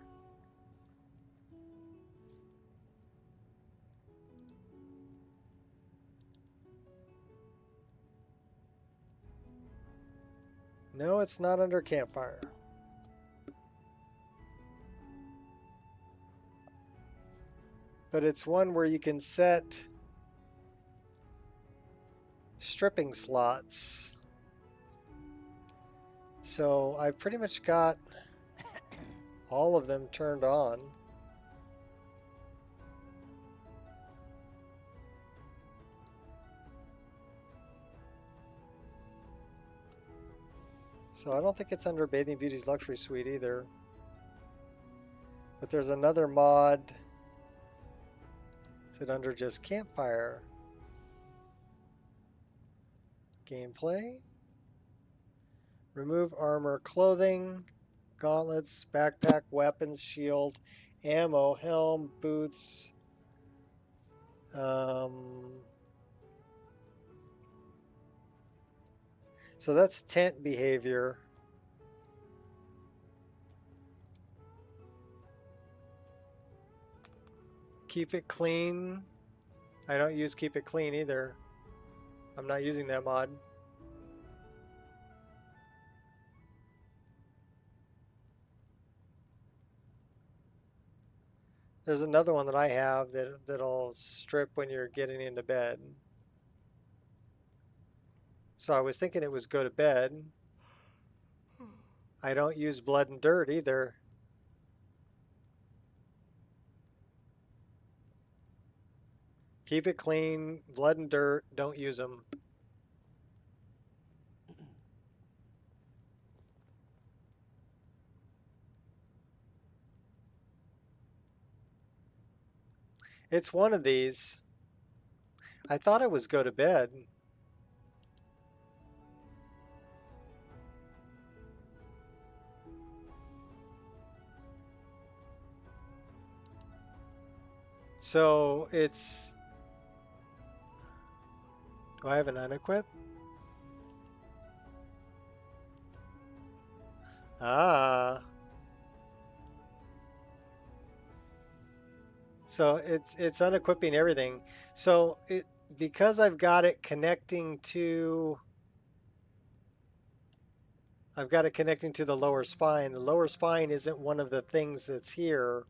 No, it's not under campfire. But it's one where you can set stripping slots. So I've pretty much got all of them turned on. So I don't think it's under Bathing Beauty's Luxury Suite either. But there's another mod. Is it under just Campfire? Gameplay. Remove armor, clothing, gauntlets, backpack, weapons, shield, ammo, helm, boots. So that's tent behavior. Keep it clean. I don't use keep it clean either. I'm not using that mod. There's another one that I have that'll strip when you're getting into bed. So I was thinking it was go to bed. I don't use blood and dirt either. Keep it clean, blood and dirt, don't use them. It's one of these. I thought it was go to bed. So it's... Do I have an unequip? Ah. So it's unequipping everything. So because I've got it connecting to the lower spine. The lower spine isn't one of the things that's here.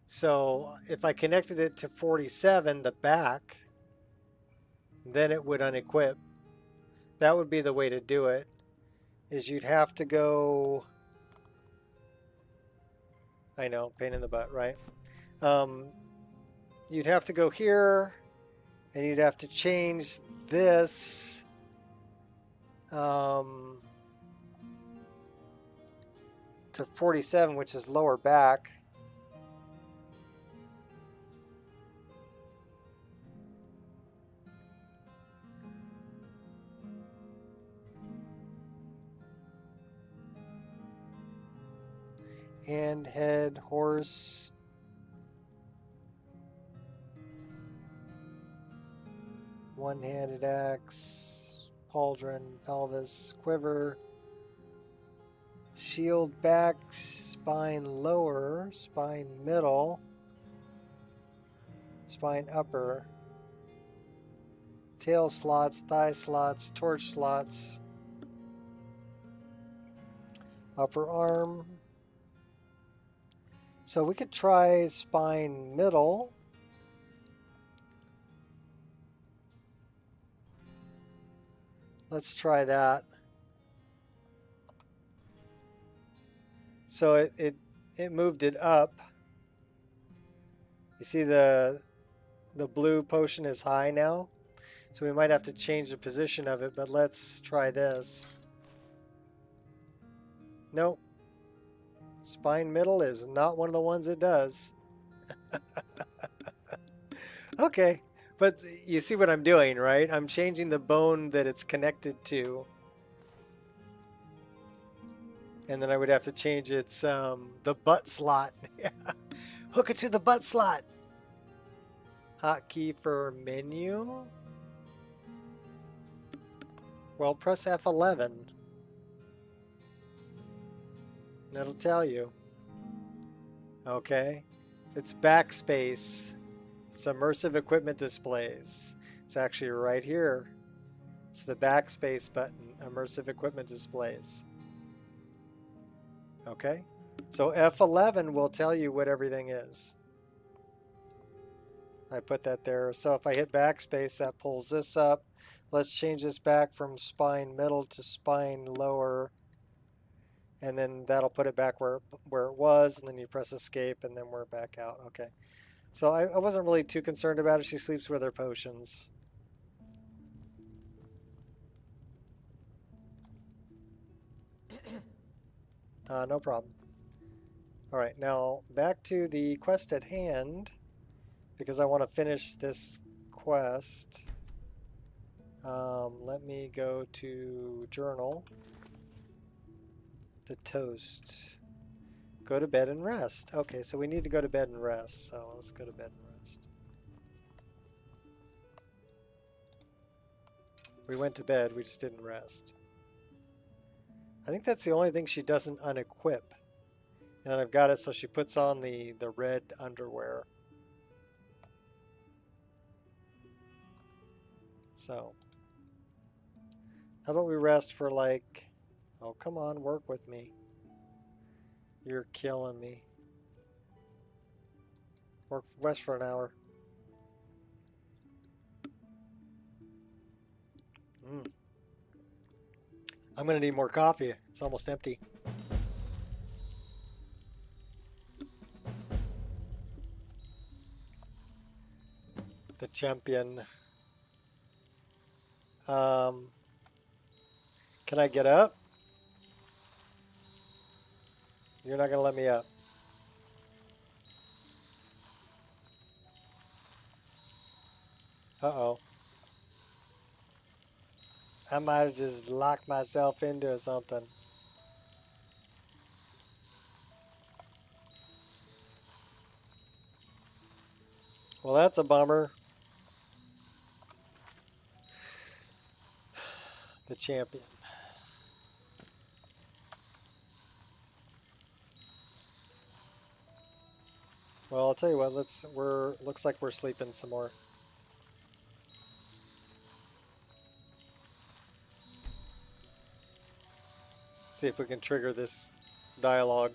So if I connected it to 47, the back, then it would unequip. That would be the way to do it. Is you'd have to go... I know, pain in the butt, right? You'd have to go here, and you'd have to change this to 47, which is lower back. Hand, head, horse. One-handed axe, pauldron, pelvis, quiver, shield back, spine lower, spine middle, spine upper, tail slots, thigh slots, torch slots, upper arm. So we could try spine middle. Let's try that. So it moved it up. You see the blue potion is high now. So we might have to change the position of it, but let's try this. Nope. Spine middle is not one of the ones it does. Okay, but you see what I'm doing, right? I'm changing the bone that it's connected to. And then I would have to change its the butt slot. Hook it to the butt slot. Hotkey for menu. Well, press F11. That'll tell you. Okay. It's backspace. It's immersive equipment displays. It's actually right here. It's the backspace button, immersive equipment displays. Okay. So F11 will tell you what everything is. I put that there. So if I hit backspace, that pulls this up. Let's change this back from spine middle to spine lower. And then that'll put it back where it was. And then you press escape and then we're back out. Okay. So I wasn't really too concerned about it. She sleeps with her potions. No problem. All right, now back to the quest at hand, because I want to finish this quest. Let me go to journal. The toast. Go to bed and rest. Okay, so we need to go to bed and rest. So let's go to bed and rest. We went to bed, we just didn't rest. I think that's the only thing she doesn't unequip. And I've got it so she puts on the red underwear. So, how about we rest for like, oh come on, work with me. You're killing me. Rest for an hour. I'm going to need more coffee. It's almost empty. The champion. Can I get up? You're not going to let me up. Uh-oh. I might have just locked myself into something. Well, that's a bummer. The champion. Well, I'll tell you what, looks like we're sleeping some more. See if we can trigger this dialogue.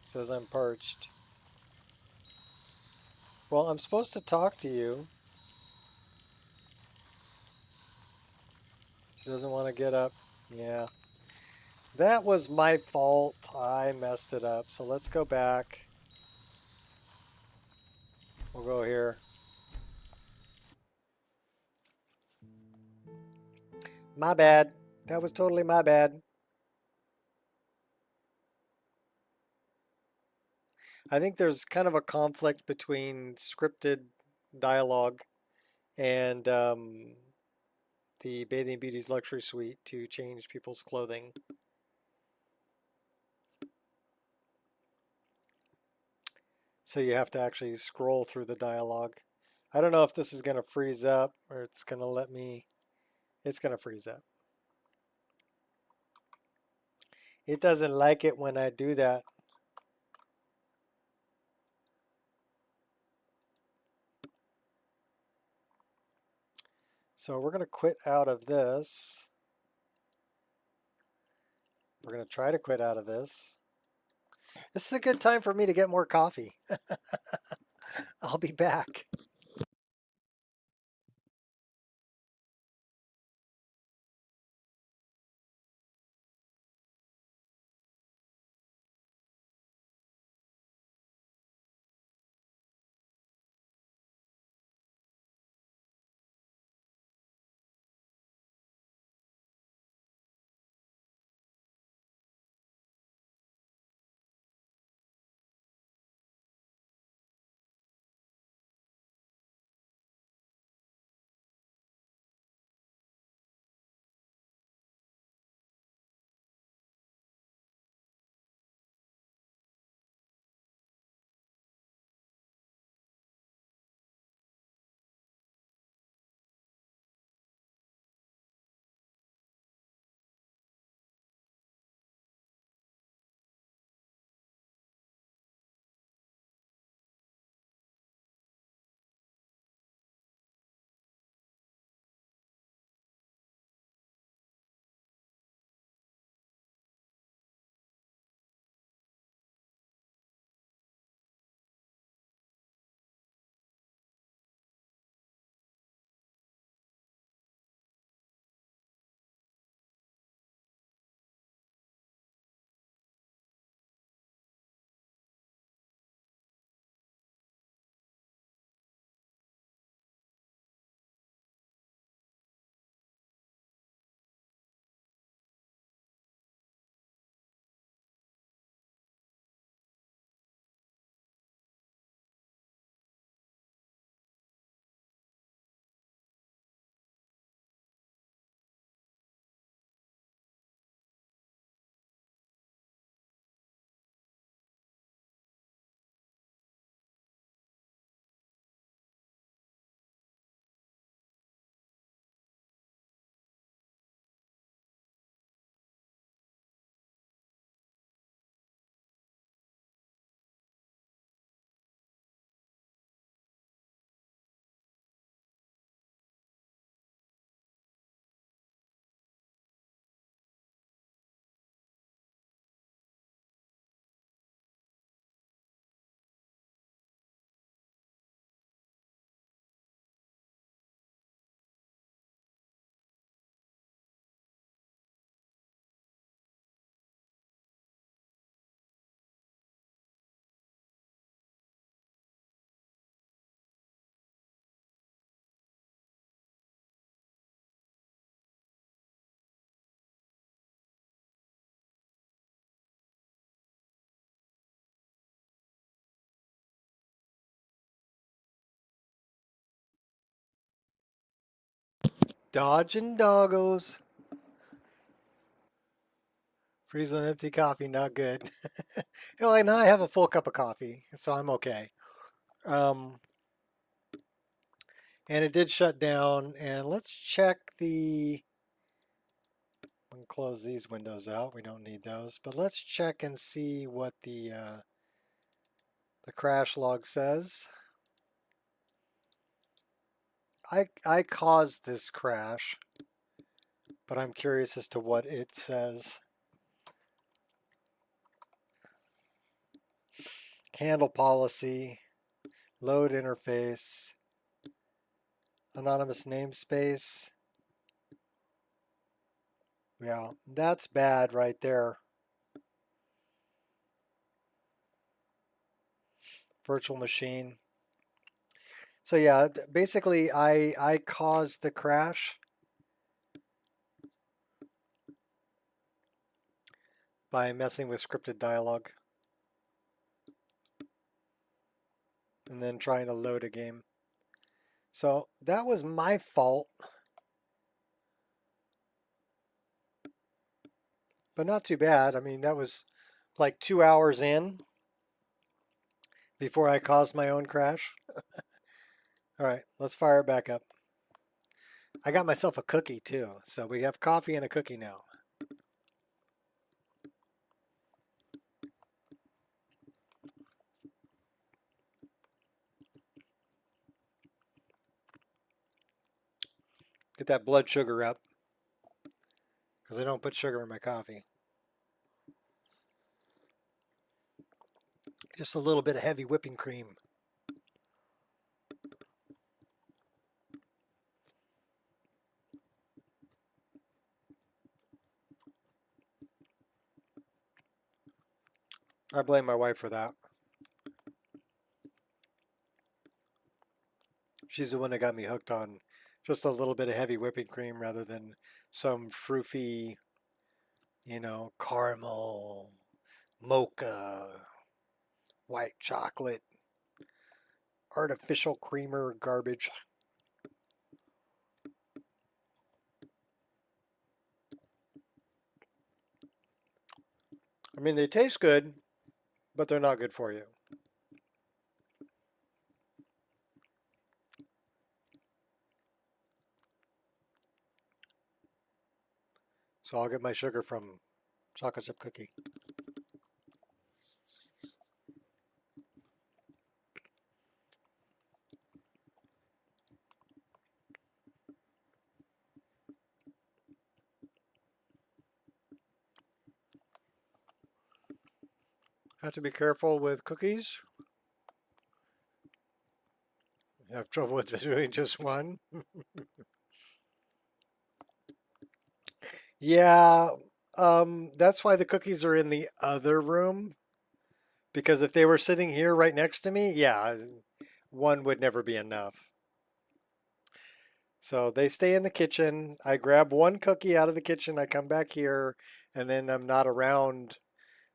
Says I'm parched. Well, I'm supposed to talk to you. She doesn't want to get up. Yeah. That was my fault. I messed it up. So let's go back. We'll go here. My bad. That was totally my bad. I think there's kind of a conflict between scripted dialogue and the Bathing Beauty's luxury suite to change people's clothing. So you have to actually scroll through the dialogue. I don't know if this is going to freeze up or it's going to let me... It's going to freeze up. It doesn't like it when I do that. So we're going to quit out of this. We're going to try to quit out of this. This is a good time for me to get more coffee. I'll be back. Dodging doggos. Freezing empty coffee, not good. Well, now I have a full cup of coffee, so I'm okay. And it did shut down. And let's check the... I'm going to close these windows out. We don't need those. But let's check and see what the crash log says. I caused this crash, but I'm curious as to what it says. Handle policy, load interface, anonymous namespace. Yeah, that's bad right there. Virtual machine. So yeah, basically I caused the crash by messing with scripted dialogue and then trying to load a game. So that was my fault. But not too bad. I mean, that was like 2 hours in before I caused my own crash. All right, let's fire it back up. I got myself a cookie too. So we have coffee and a cookie now. Get that blood sugar up because I don't put sugar in my coffee. Just a little bit of heavy whipping cream. I blame my wife for that. She's the one that got me hooked on just a little bit of heavy whipping cream rather than some froofy, you know, caramel, mocha, white chocolate, artificial creamer garbage. I mean, they taste good, but they're not good for you. So I'll get my sugar from chocolate chip cookie. Have to be careful with cookies. You have trouble with doing just one. Yeah, that's why the cookies are in the other room. Because if they were sitting here right next to me, yeah, one would never be enough. So they stay in the kitchen. I grab one cookie out of the kitchen. I come back here, and then I'm not around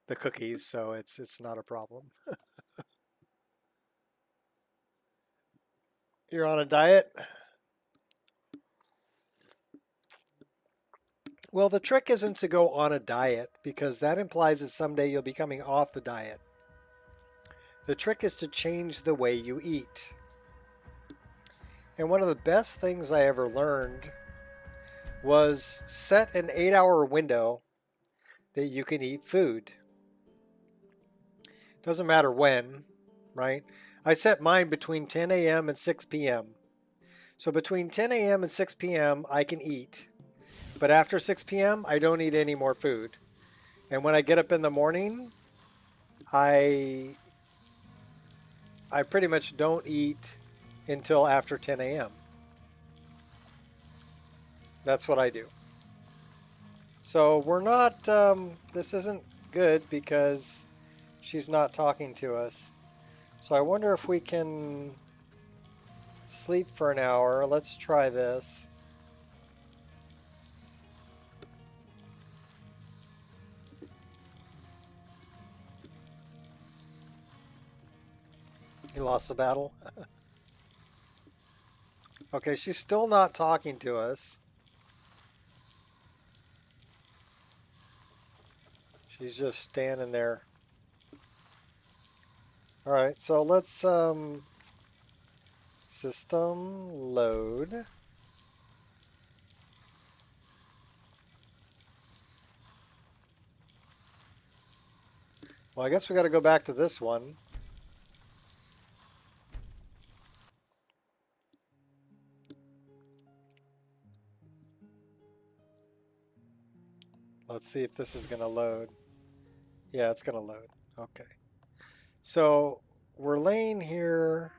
the cookies, so it's not a problem. You're on a diet? Well, the trick isn't to go on a diet because that implies that someday you'll be coming off the diet. The trick is to change the way you eat. And one of the best things I ever learned was set an 8-hour window that you can eat food. Doesn't matter when, right? I set mine between 10 a.m. and 6 p.m. So between 10 a.m. and 6 p.m. I can eat. But after 6 p.m., I don't eat any more food. And when I get up in the morning, I pretty much don't eat until after 10 a.m. That's what I do. So we're not, this isn't good because she's not talking to us. So I wonder if we can sleep for an hour. Let's try this. He lost the battle. Okay, she's still not talking to us. She's just standing there. All right, so let's system load. Well, I guess we got to go back to this one. Let's see if this is going to load. Yeah, it's going to load. Okay. So we're laying here.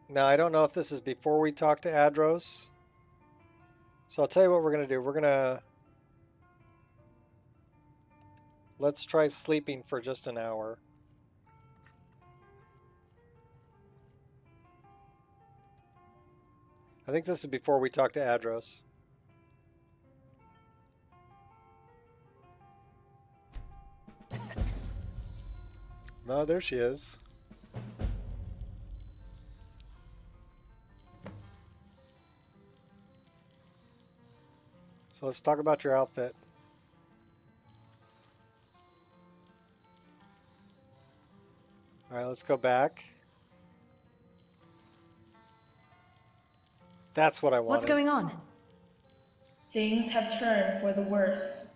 Now, I don't know if this is before we talk to Adros. So I'll tell you what we're going to do. We're going to... Let's try sleeping for just an hour. I think this is before we talk to Adros. No, there she is. So let's talk about your outfit. All right, let's go back. That's what I wanted. What's going on? Things have turned for the worse.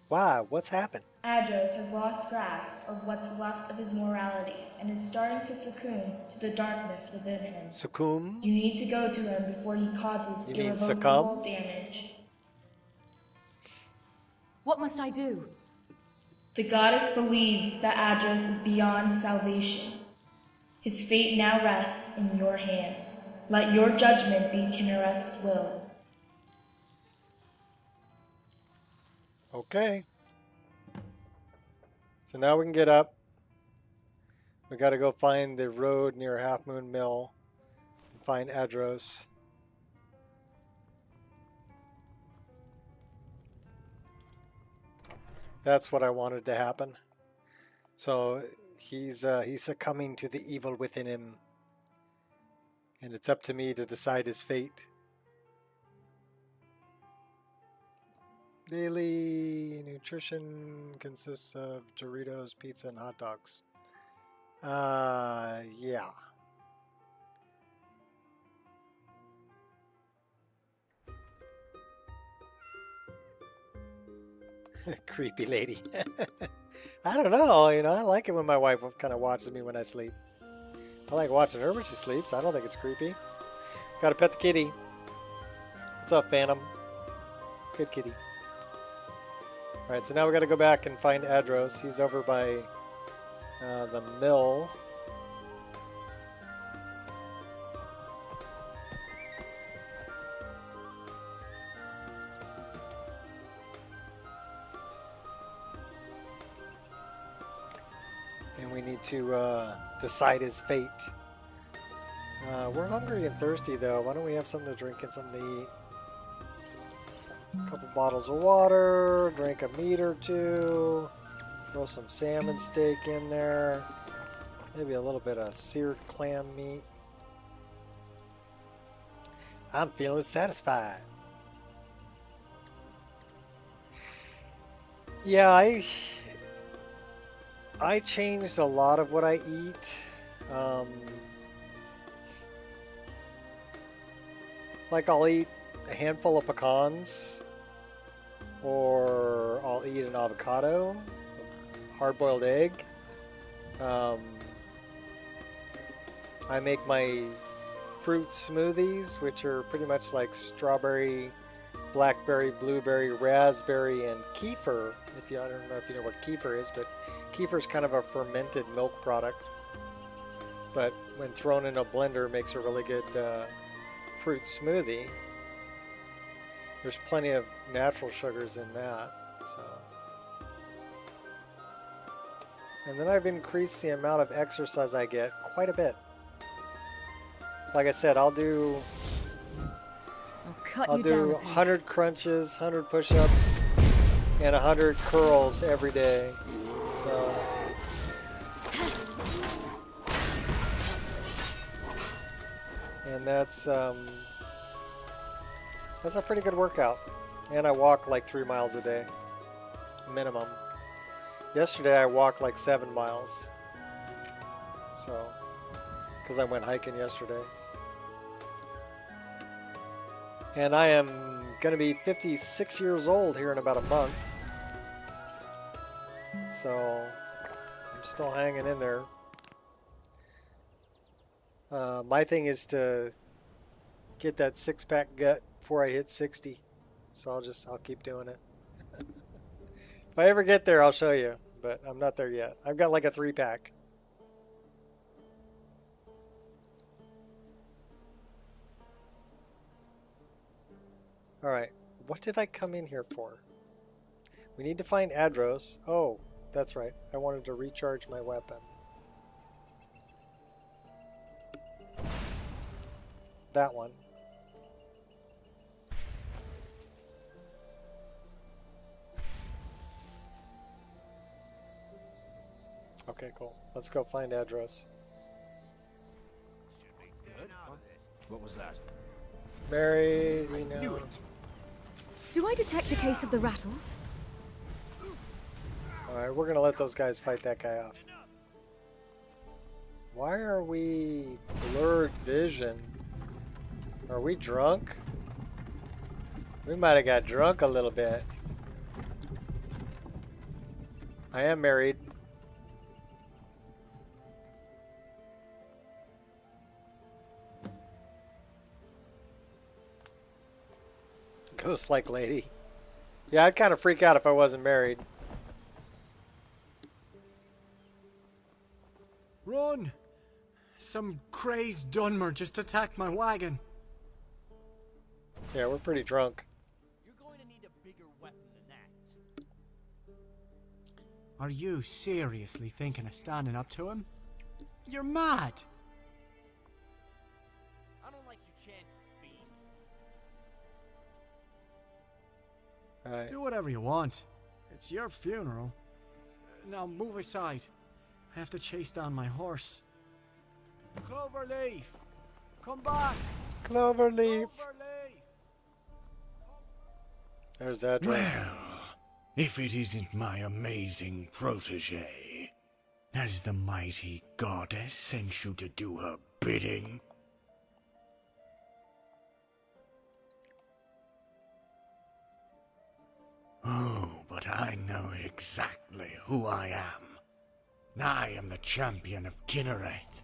Why? What's happened? Adros has lost grasp of what's left of his morality and is starting to succumb to the darkness within him. Succumb? You need to go to him before he causes irrevocable damage. What must I do? The goddess believes that Adros is beyond salvation. His fate now rests in your hands. Let your judgment be Kinnereth's will. Okay. So now we can get up. We gotta go find the road near Half Moon Mill and find Adros. That's what I wanted to happen. So he's succumbing to the evil within him. And it's up to me to decide his fate. Daily nutrition consists of Doritos, pizza, and hot dogs. Yeah. Creepy lady. I don't know, you know, I like it when my wife kind of watches me when I sleep. I like watching her when she sleeps. I don't think it's creepy. Gotta pet the kitty. What's up, Phantom? Good kitty. Alright, so now we gotta go back and find Adros. He's over by the mill. And we need to decide his fate. We're hungry and thirsty though. Why don't we have something to drink and something to eat? A couple bottles of water, drink a meat or two, throw some salmon steak in there, maybe a little bit of seared clam meat. I'm feeling satisfied. Yeah, I changed a lot of what I eat. Like I'll eat a handful of pecans, or I'll eat an avocado, a hard-boiled egg. I make my fruit smoothies, which are pretty much like strawberry, blackberry, blueberry, raspberry, and kefir. I don't know if you know what kefir is, but kefir is kind of a fermented milk product. But when thrown in a blender, makes a really good fruit smoothie. There's plenty of natural sugars in that. So. And then I've increased the amount of exercise I get quite a bit. Like I said, I'll do 100 crunches, 100 push-ups, and 100 curls every day. So and that's a pretty good workout. And I walk like 3 miles a day, minimum. Yesterday I walked like 7 miles. So, because I went hiking yesterday. And I am going to be 56 years old here in about a month. So, I'm still hanging in there. My thing is to get that six-pack gut before I hit 60. So I'll keep doing it. If I ever get there, I'll show you. But I'm not there yet. I've got like a 3-pack. Alright, what did I come in here for? We need to find Adros. Oh, that's right. I wanted to recharge my weapon. That one. Okay, cool. Let's go find Adros. Good. What was that? Married, we know. Do I detect a case of the rattles? Alright, we're gonna let those guys fight that guy off. Why are we blurred vision? Are we drunk? We might have got drunk a little bit. I am married. Ghost-like lady. Yeah, I'd kind of freak out if I wasn't married. Run! Some crazed Dunmer just attacked my wagon. Yeah, we're pretty drunk. You're going to need a bigger weapon than that. Are you seriously thinking of standing up to him? You're mad! I don't like your chances, fiend. Alright. Do whatever you want. It's your funeral. Now move aside. I have to chase down my horse. Cloverleaf! Come back! Cloverleaf! Cloverleaf! There's that address. Well, if it isn't my amazing protege, has the mighty goddess sent you to do her bidding? Oh, but I know exactly who I am. I am the champion of Kinnereth.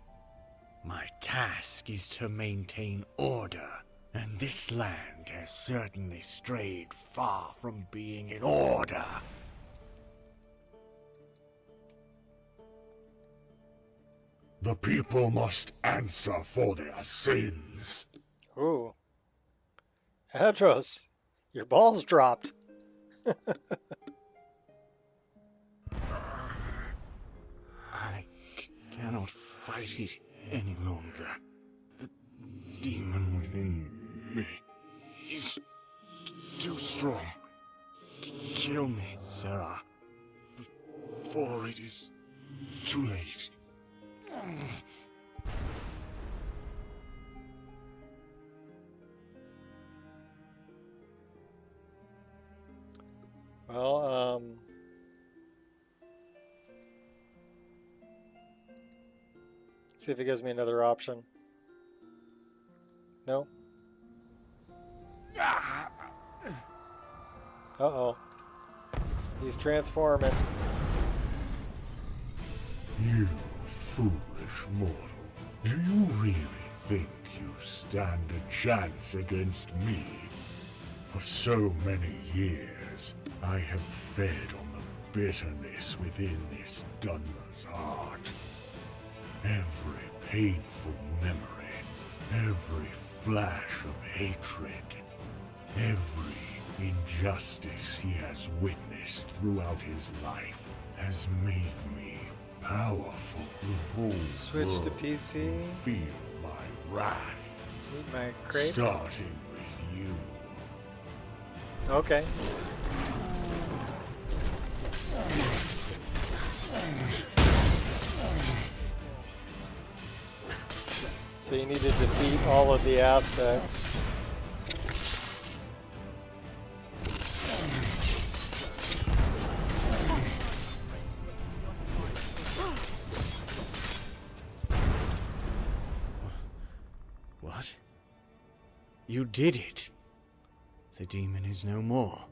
My task is to maintain order, and this land has certainly strayed far from being in order. The people must answer for their sins. Ooh. Hadros, your balls dropped. I cannot fight it any longer. The demon within me is too strong. Kill me, Sarah, before it is too late. Well, see if it gives me another option. No. Uh-oh. He's transforming. You foolish mortal. Do you really think you stand a chance against me? For so many years, I have fed on the bitterness within this Dunmer's heart. Every painful memory, every flash of hatred, every injustice he has witnessed throughout his life has made me powerful. The whole Switch to world PC. will feel my wrath. Eat my crate. Starting with you. Okay. So you need to defeat all of the aspects. What? You did it. The demon is no more.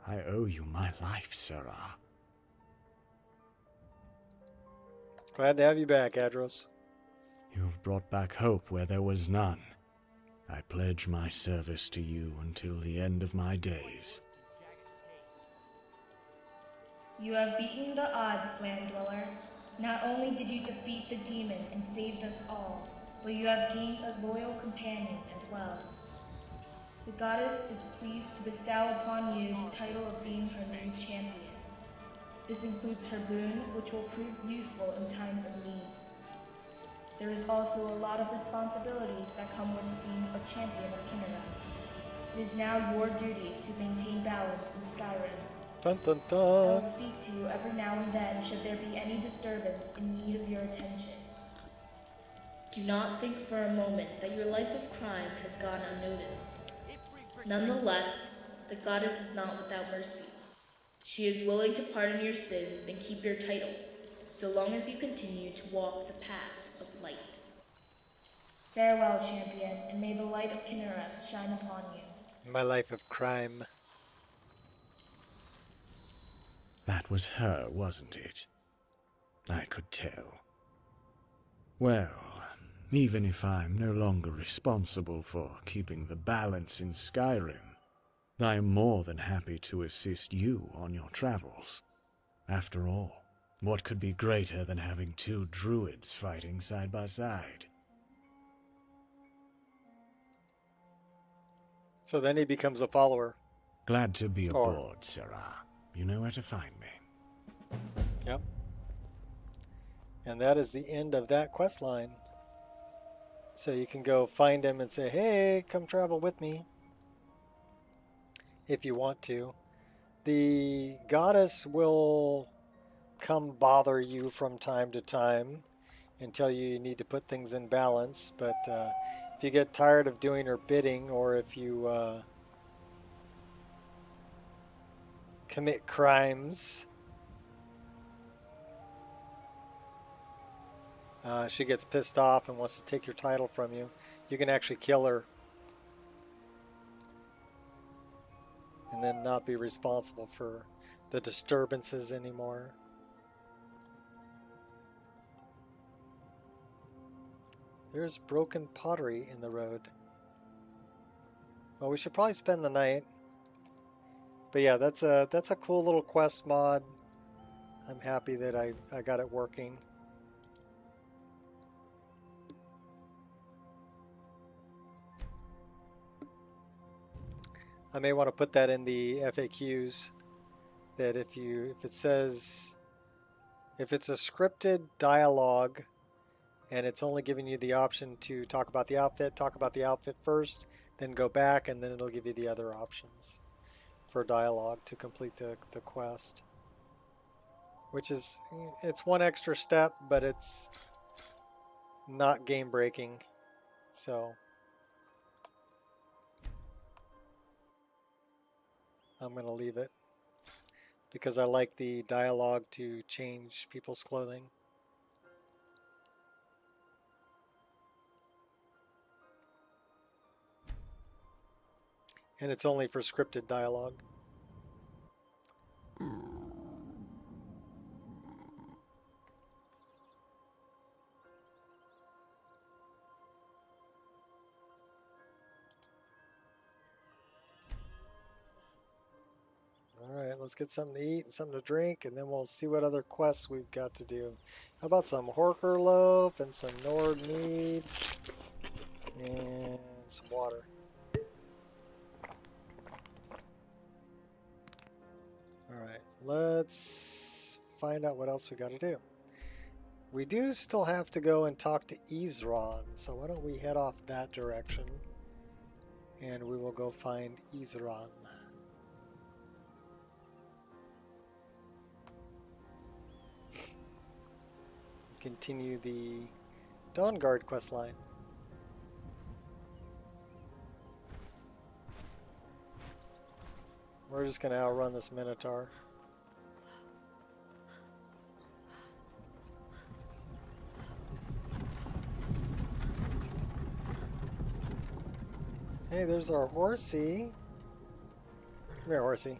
I owe you my life, Sarah. Glad to have you back, Adros. You've brought back hope where there was none. I pledge my service to you until the end of my days. You have beaten the odds, Land Dweller. Not only did you defeat the demon and saved us all, but you have gained a loyal companion as well. The goddess is pleased to bestow upon you the title of being her new champion. This includes her boon, which will prove useful in times of need. There is also a lot of responsibilities that come with being a champion of Kinnereth. It is now your duty to maintain balance in Skyrim. Dun dun I dun. will speak to you every now and then should there be any disturbance in need of your attention. Do not think for a moment that your life of crime has gone unnoticed. Nonetheless, the goddess is not without mercy. She is willing to pardon your sins and keep your title, so long as you continue to walk the path of light. Farewell, champion, and may the light of Kinnereth shine upon you. My life of crime. That was her, wasn't it? I could tell. Well, even if I'm no longer responsible for keeping the balance in Skyrim, I am more than happy to assist you on your travels. After all, what could be greater than having two druids fighting side by side? So then he becomes a follower. Glad to be aboard, Sarah. You know where to find me. Yep. And that is the end of that quest line. So you can go find him and say, hey, come travel with me. If you want to. The goddess will come bother you from time to time and tell you need to put things in balance. But if you get tired of doing her bidding, or if you commit crimes, she gets pissed off and wants to take your title from you, you can actually kill her and then not be responsible for the disturbances anymore. There's broken pottery in the road. Well, we should probably spend the night. But yeah, that's a cool little quest mod. I'm happy that I got it working. I may want to put that in the FAQs, that if it says, if it's a scripted dialogue and it's only giving you the option to talk about the outfit first, then go back, and then it'll give you the other options for dialogue to complete the quest. Which is, it's one extra step, but it's not game breaking. So I'm going to leave it because I like the dialogue to change people's clothing. And it's only for scripted dialogue. Alright, let's get something to eat and something to drink, and then we'll see what other quests we've got to do. How about some Horker loaf and some Nord mead and some water. Alright, let's find out what else we got to do. We do still have to go and talk to Izran, so why don't we head off that direction and we will go find Izran. Continue the Dawn Guard questline. We're just going to outrun this Minotaur. Hey, there's our horsey. Come here, horsey.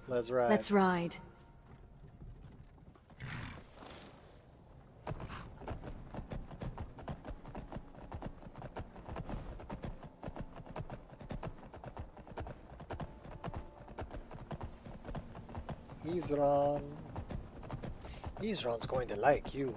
Let's ride. Let's ride. Izran. Izran's going to like you.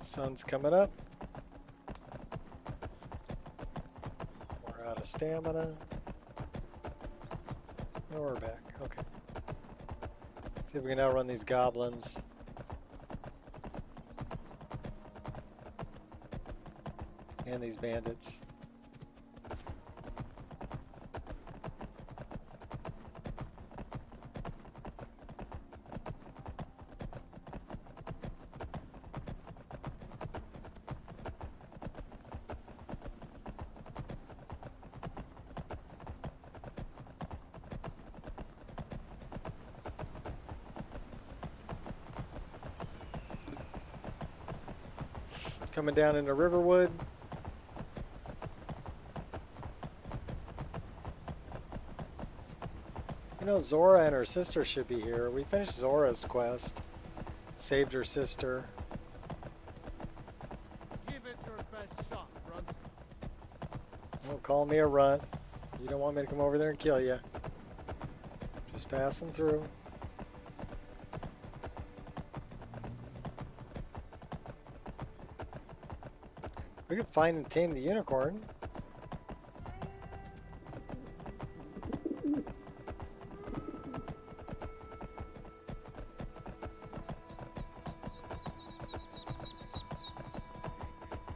Sun's coming up. We're out of stamina. Oh, we're back. Okay. See if we can outrun these goblins. And these bandits. Coming down into Riverwood. You know, Zora and her sister should be here. We finished Zora's quest. Saved her sister. Give it your best shot, Runt. Don't call me a runt. You don't want me to come over there and kill you. Just passing through. We could find and tame the unicorn.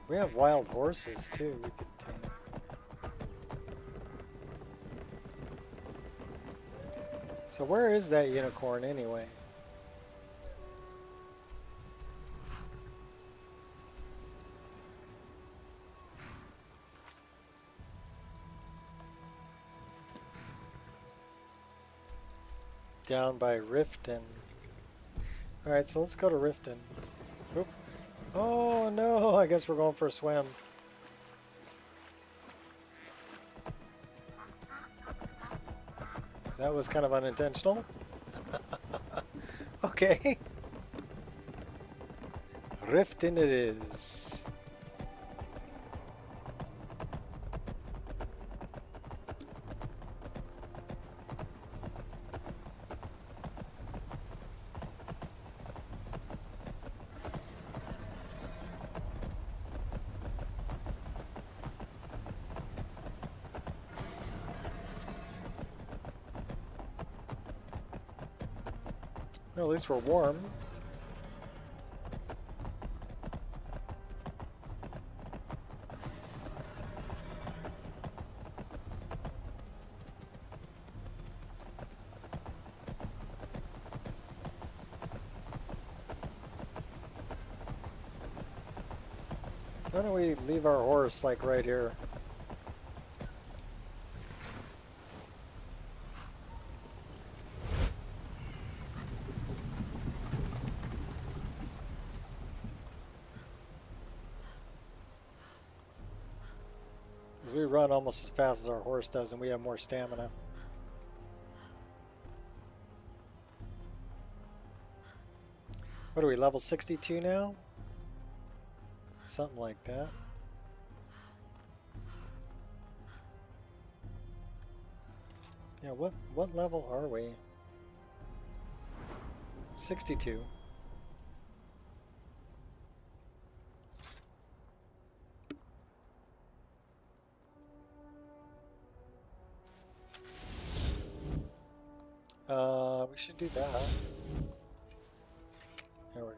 We have wild horses too we could tame. So where is that unicorn anyway? Down by Riften. Alright, so let's go to Riften. Oop. Oh no, I guess we're going for a swim. That was kind of unintentional. Okay. Riften it is. Well, at least we're warm. Why don't we leave our horse like right here? We run almost as fast as our horse does, and we have more stamina. What are we, level 62 now? Something like that. Yeah, what level are we? 62. We should do that. There we go.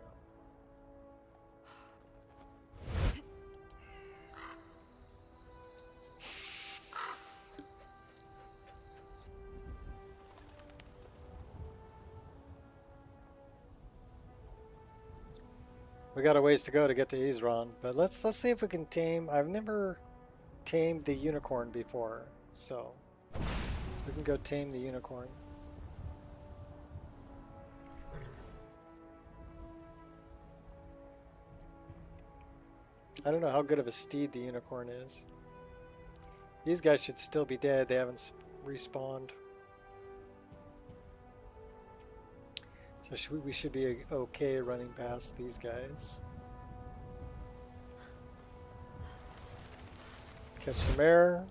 We got a ways to go to get to Isran, but let's see if we can tame. I've never tamed the unicorn before, so we can go tame the unicorn. I don't know how good of a steed the unicorn is. These guys should still be dead. They haven't respawned. So we should be okay running past these guys. Catch some air.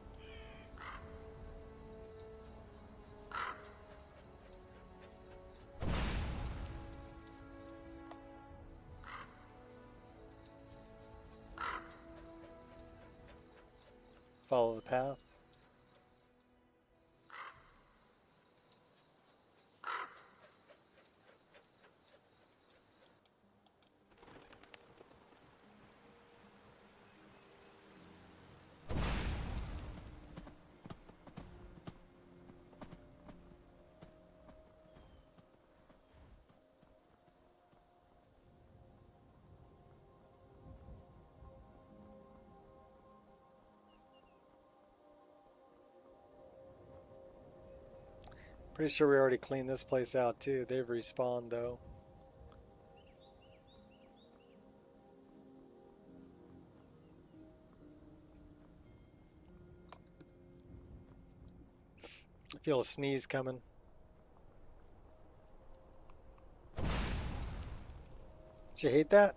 Follow the path. Pretty sure we already cleaned this place out too. They've respawned though. feel a sneeze coming. Did you hate that?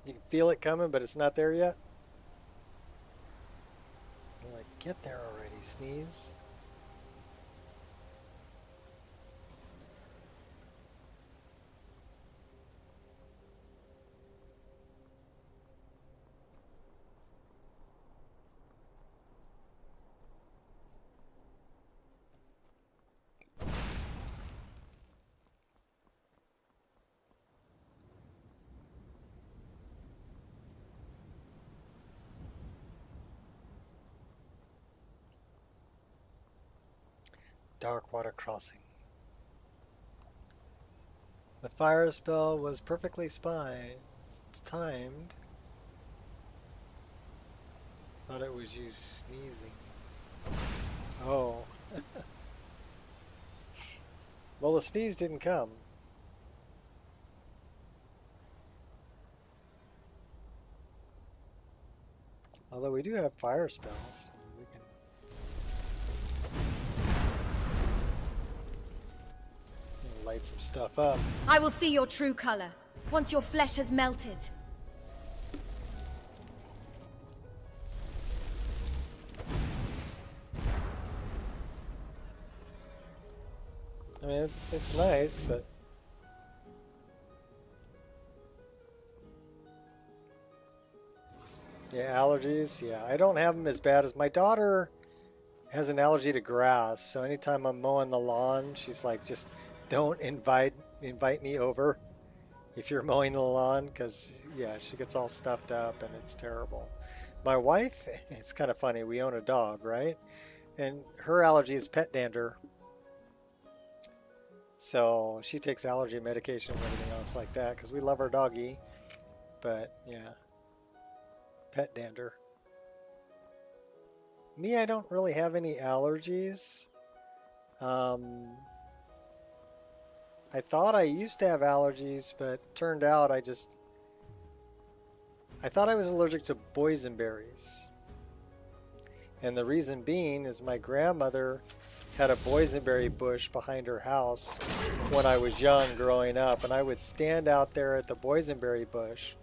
You can feel it coming, but it's not there yet? You're like, get there already, sneeze. Dark water crossing. The fire spell was perfectly timed. Thought it was you sneezing. Oh. Well, the sneeze didn't come. Although we do have fire spells. We can light some stuff up. I will see your true color once your flesh has melted. I mean, it's nice, but yeah, allergies. Yeah, I don't have them as bad as my daughter has an allergy to grass. So anytime I'm mowing the lawn, she's like, just don't invite me over if you're mowing the lawn, because yeah, she gets all stuffed up and it's terrible. My wife, it's kind of funny. We own a dog, right? And her allergy is pet dander. So she takes allergy medication and everything else like that because we love our doggy. But yeah, pet dander. Me, I don't really have any allergies. I thought I used to have allergies, but turned out I thought I was allergic to boysenberries. And the reason being is my grandmother had a boysenberry bush behind her house when I was young growing up, and I would stand out there at the boysenberry bush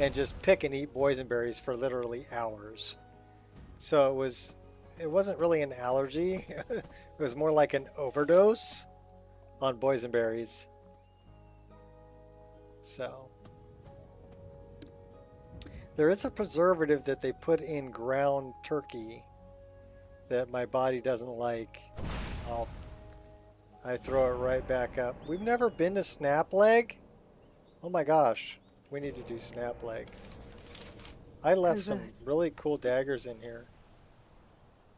and just pick and eat boysenberries for literally hours. So it wasn't really an allergy. It was more like an overdose on boysenberries. So there is a preservative that they put in ground turkey that my body doesn't like. I throw it right back up. We've never been to Snap Leg? Oh my gosh, we need to do Snap Leg. I left some really cool daggers in here.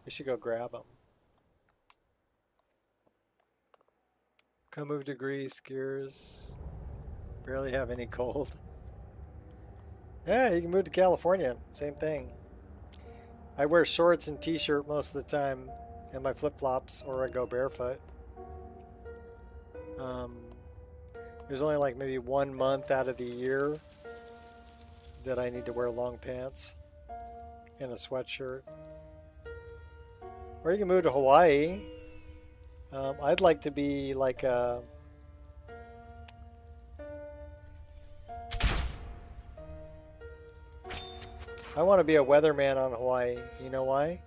We should go grab them. Come move degrees, skiers. Barely have any cold. Yeah, you can move to California. Same thing. I wear shorts and t-shirt most of the time and my flip-flops, or I go barefoot. There's only like maybe 1 month out of the year that I need to wear long pants and a sweatshirt. Or you can move to Hawaii. I'd like to be like a... I want to be a weatherman on Hawaii. You know why?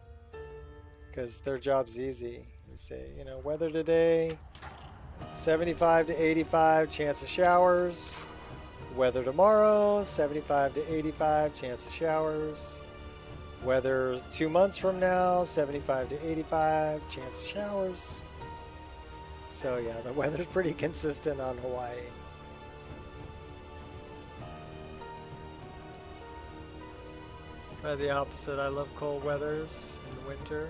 Because their job's easy. You say, you know, weather today, 75 to 85, chance of showers. Weather tomorrow, 75 to 85, chance of showers. Weather 2 months from now, 75 to 85, chance of showers. So yeah, the weather's pretty consistent on Hawaii. By the opposite, I love cold weathers in the winter,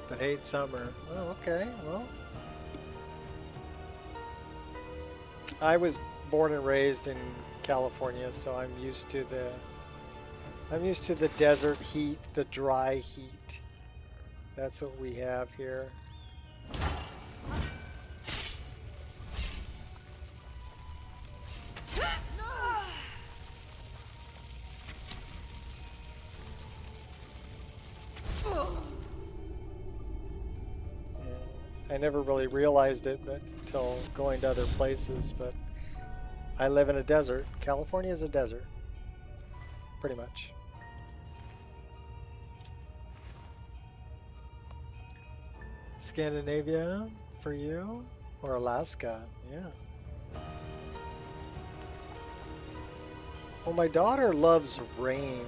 but hate summer. Oh, okay, well. I was born and raised in California, so I'm used to the desert heat, the dry heat. That's what we have here. I never really realized it until going to other places, but I live in a desert. California is a desert, pretty much. Scandinavia for you? Or Alaska, yeah. Well, my daughter loves rain,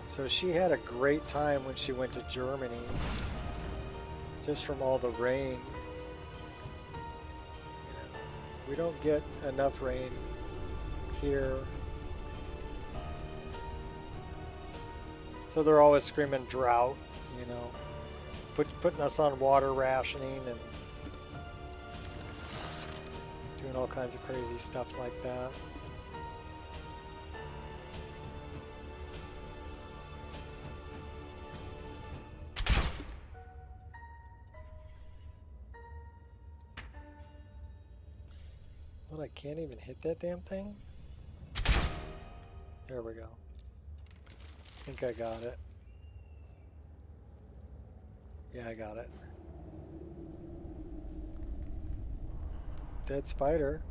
so she had a great time when she went to Germany, just from all the rain. You know, we don't get enough rain here. So they're always screaming drought, you know, putting us on water rationing and doing all kinds of crazy stuff like that. What, I can't even hit that damn thing? There we go. I think I got it. Yeah, I got it. Dead spider.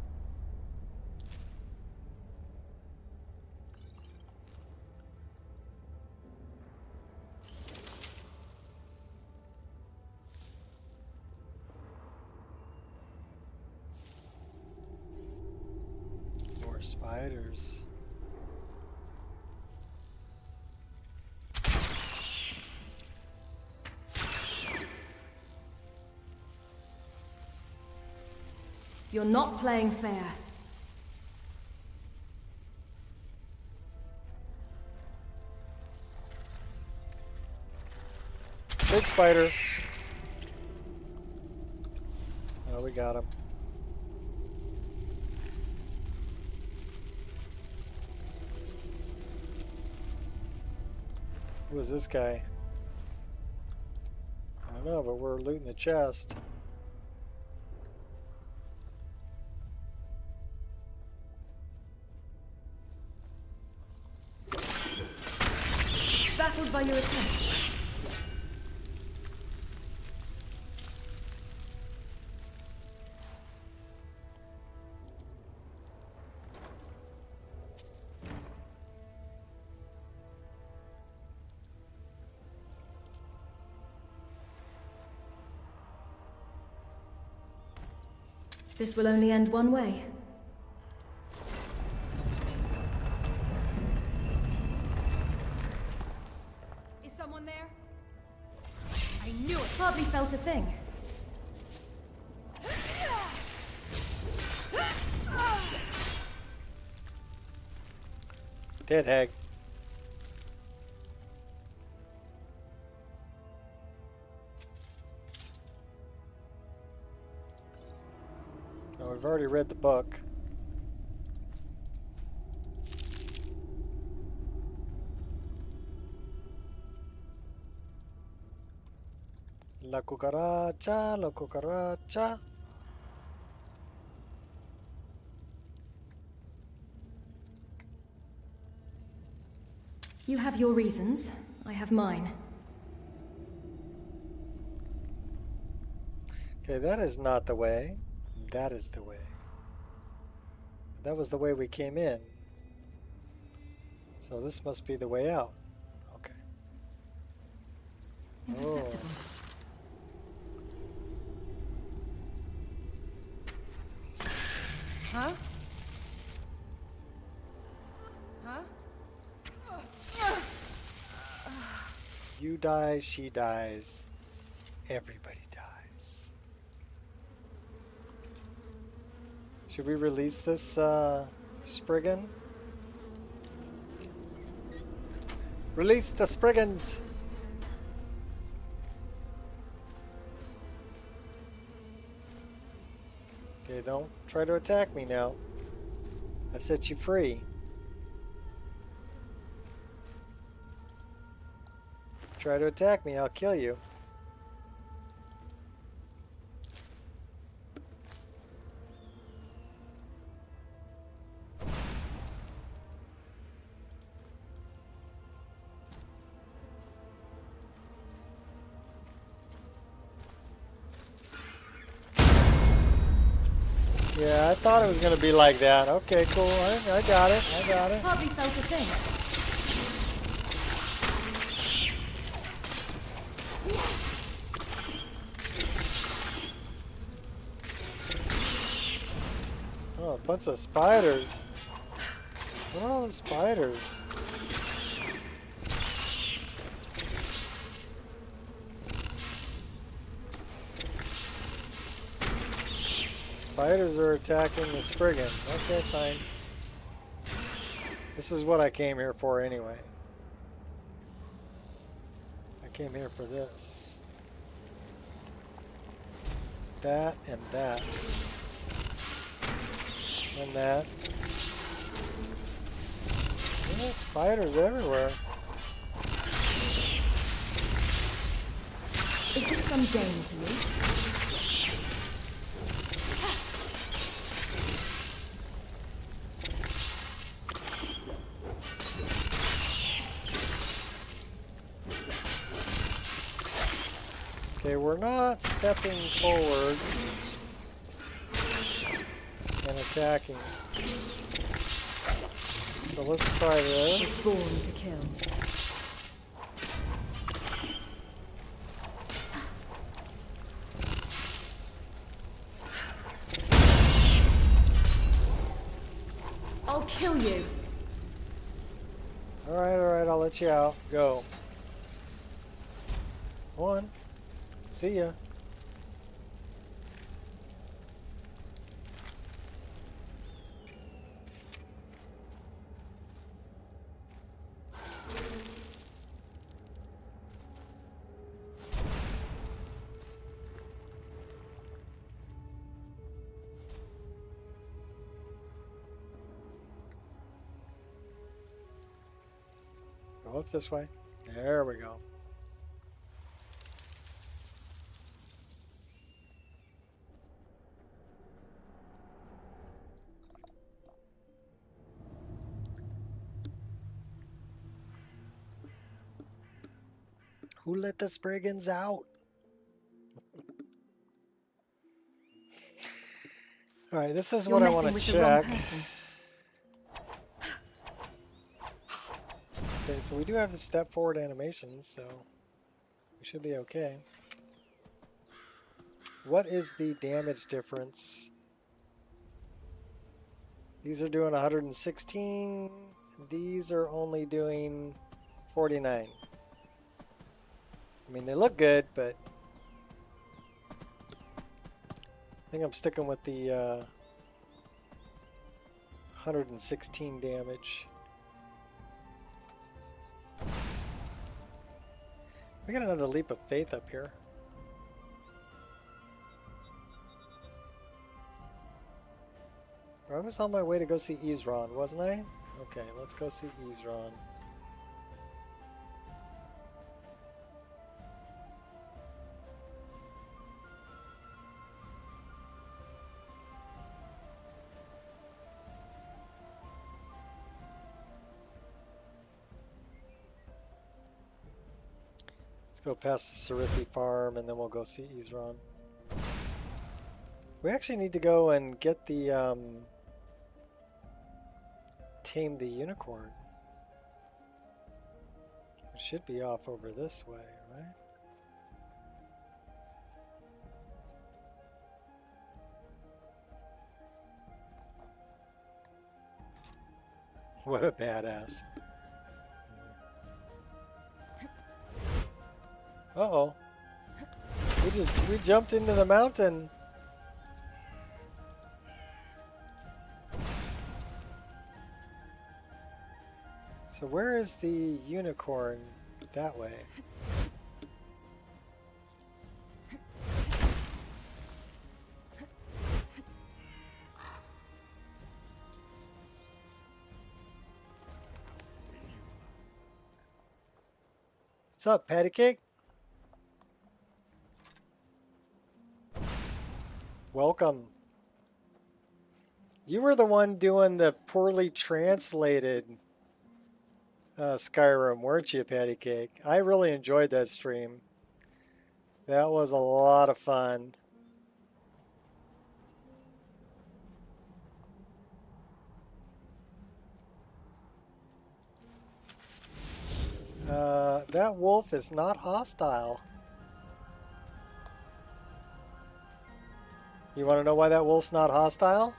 More spiders. You're not playing fair. Big spider. Oh, we got him. Who is this guy? I don't know, but we're looting the chest. Baffled by your attempts. This will only end one way. Is someone there? I knew it! Hardly felt a thing. Dead hag. Oh, we've already read the book. La cucaracha, la cucaracha. You have your reasons. I have mine. Okay, that is not the way. That is the way. That was the way we came in. So this must be the way out. Okay. Imperceptible. Huh? Huh? You die, she dies. Everybody dies. Should we release this Spriggan? Release the Spriggans! Okay, don't try to attack me now. I set you free. Try to attack me, I'll kill you. Yeah, I thought it was gonna be like that. Okay, cool. I got it. I got it. Hardly felt a thing. Oh, a bunch of spiders. What are all the spiders? Spiders are attacking the Spriggan. Okay, fine. This is what I came here for anyway. I came here for this. That and that. And that. There's spiders everywhere. Is this some game to me? Okay, we're not stepping forward and attacking. So let's try this. It's born to kill. I'll kill you. Alright, I'll let you out. Go. One. See ya. Go up this way. There we go. Who let the Spriggans out? Alright, this is what I want to check. Okay, so we do have the step forward animations, so we should be okay. What is the damage difference? These are doing 116. These are only doing 49. I mean, they look good, but I think I'm sticking with the 116 damage. We got another leap of faith up here. I was on my way to go see Ezron, wasn't I? Okay, let's go see Ezron. Go past the Sarithi farm and then we'll go see Ezron. We actually need to go and get the tame the unicorn. It should be off over this way, right? What a badass. Uh-oh. We jumped into the mountain. So where is the unicorn? That way. What's up, patty cake? Welcome. You were the one doing the poorly translated Skyrim, weren't you, patty cake? I really enjoyed that stream. That was a lot of fun. That wolf is not hostile. You want to know why that wolf's not hostile?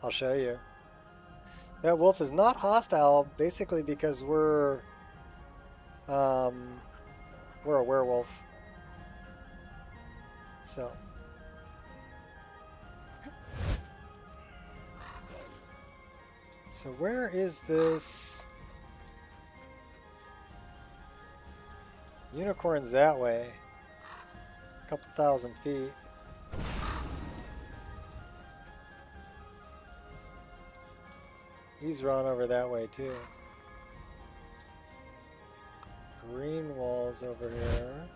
I'll show you. That wolf is not hostile basically because we're a werewolf. So where is this? Unicorn's that way. A couple thousand feet. He's run over that way too. Green wall's over here.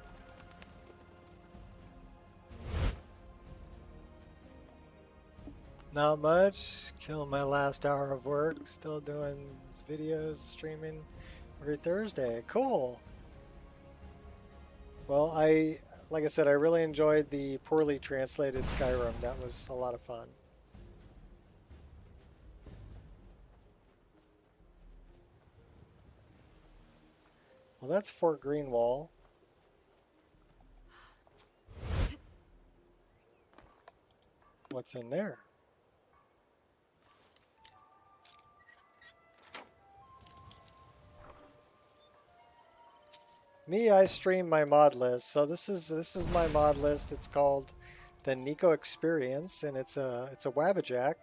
Not much. Killing my last hour of work. Still doing videos, streaming every Thursday. Cool. Well, like I said, I really enjoyed the poorly translated Skyrim. That was a lot of fun. Well, that's Fort Greenwall. What's in there? Me, I stream my mod list. So this is my mod list. It's called the Nico Experience, and it's a Wabbajack.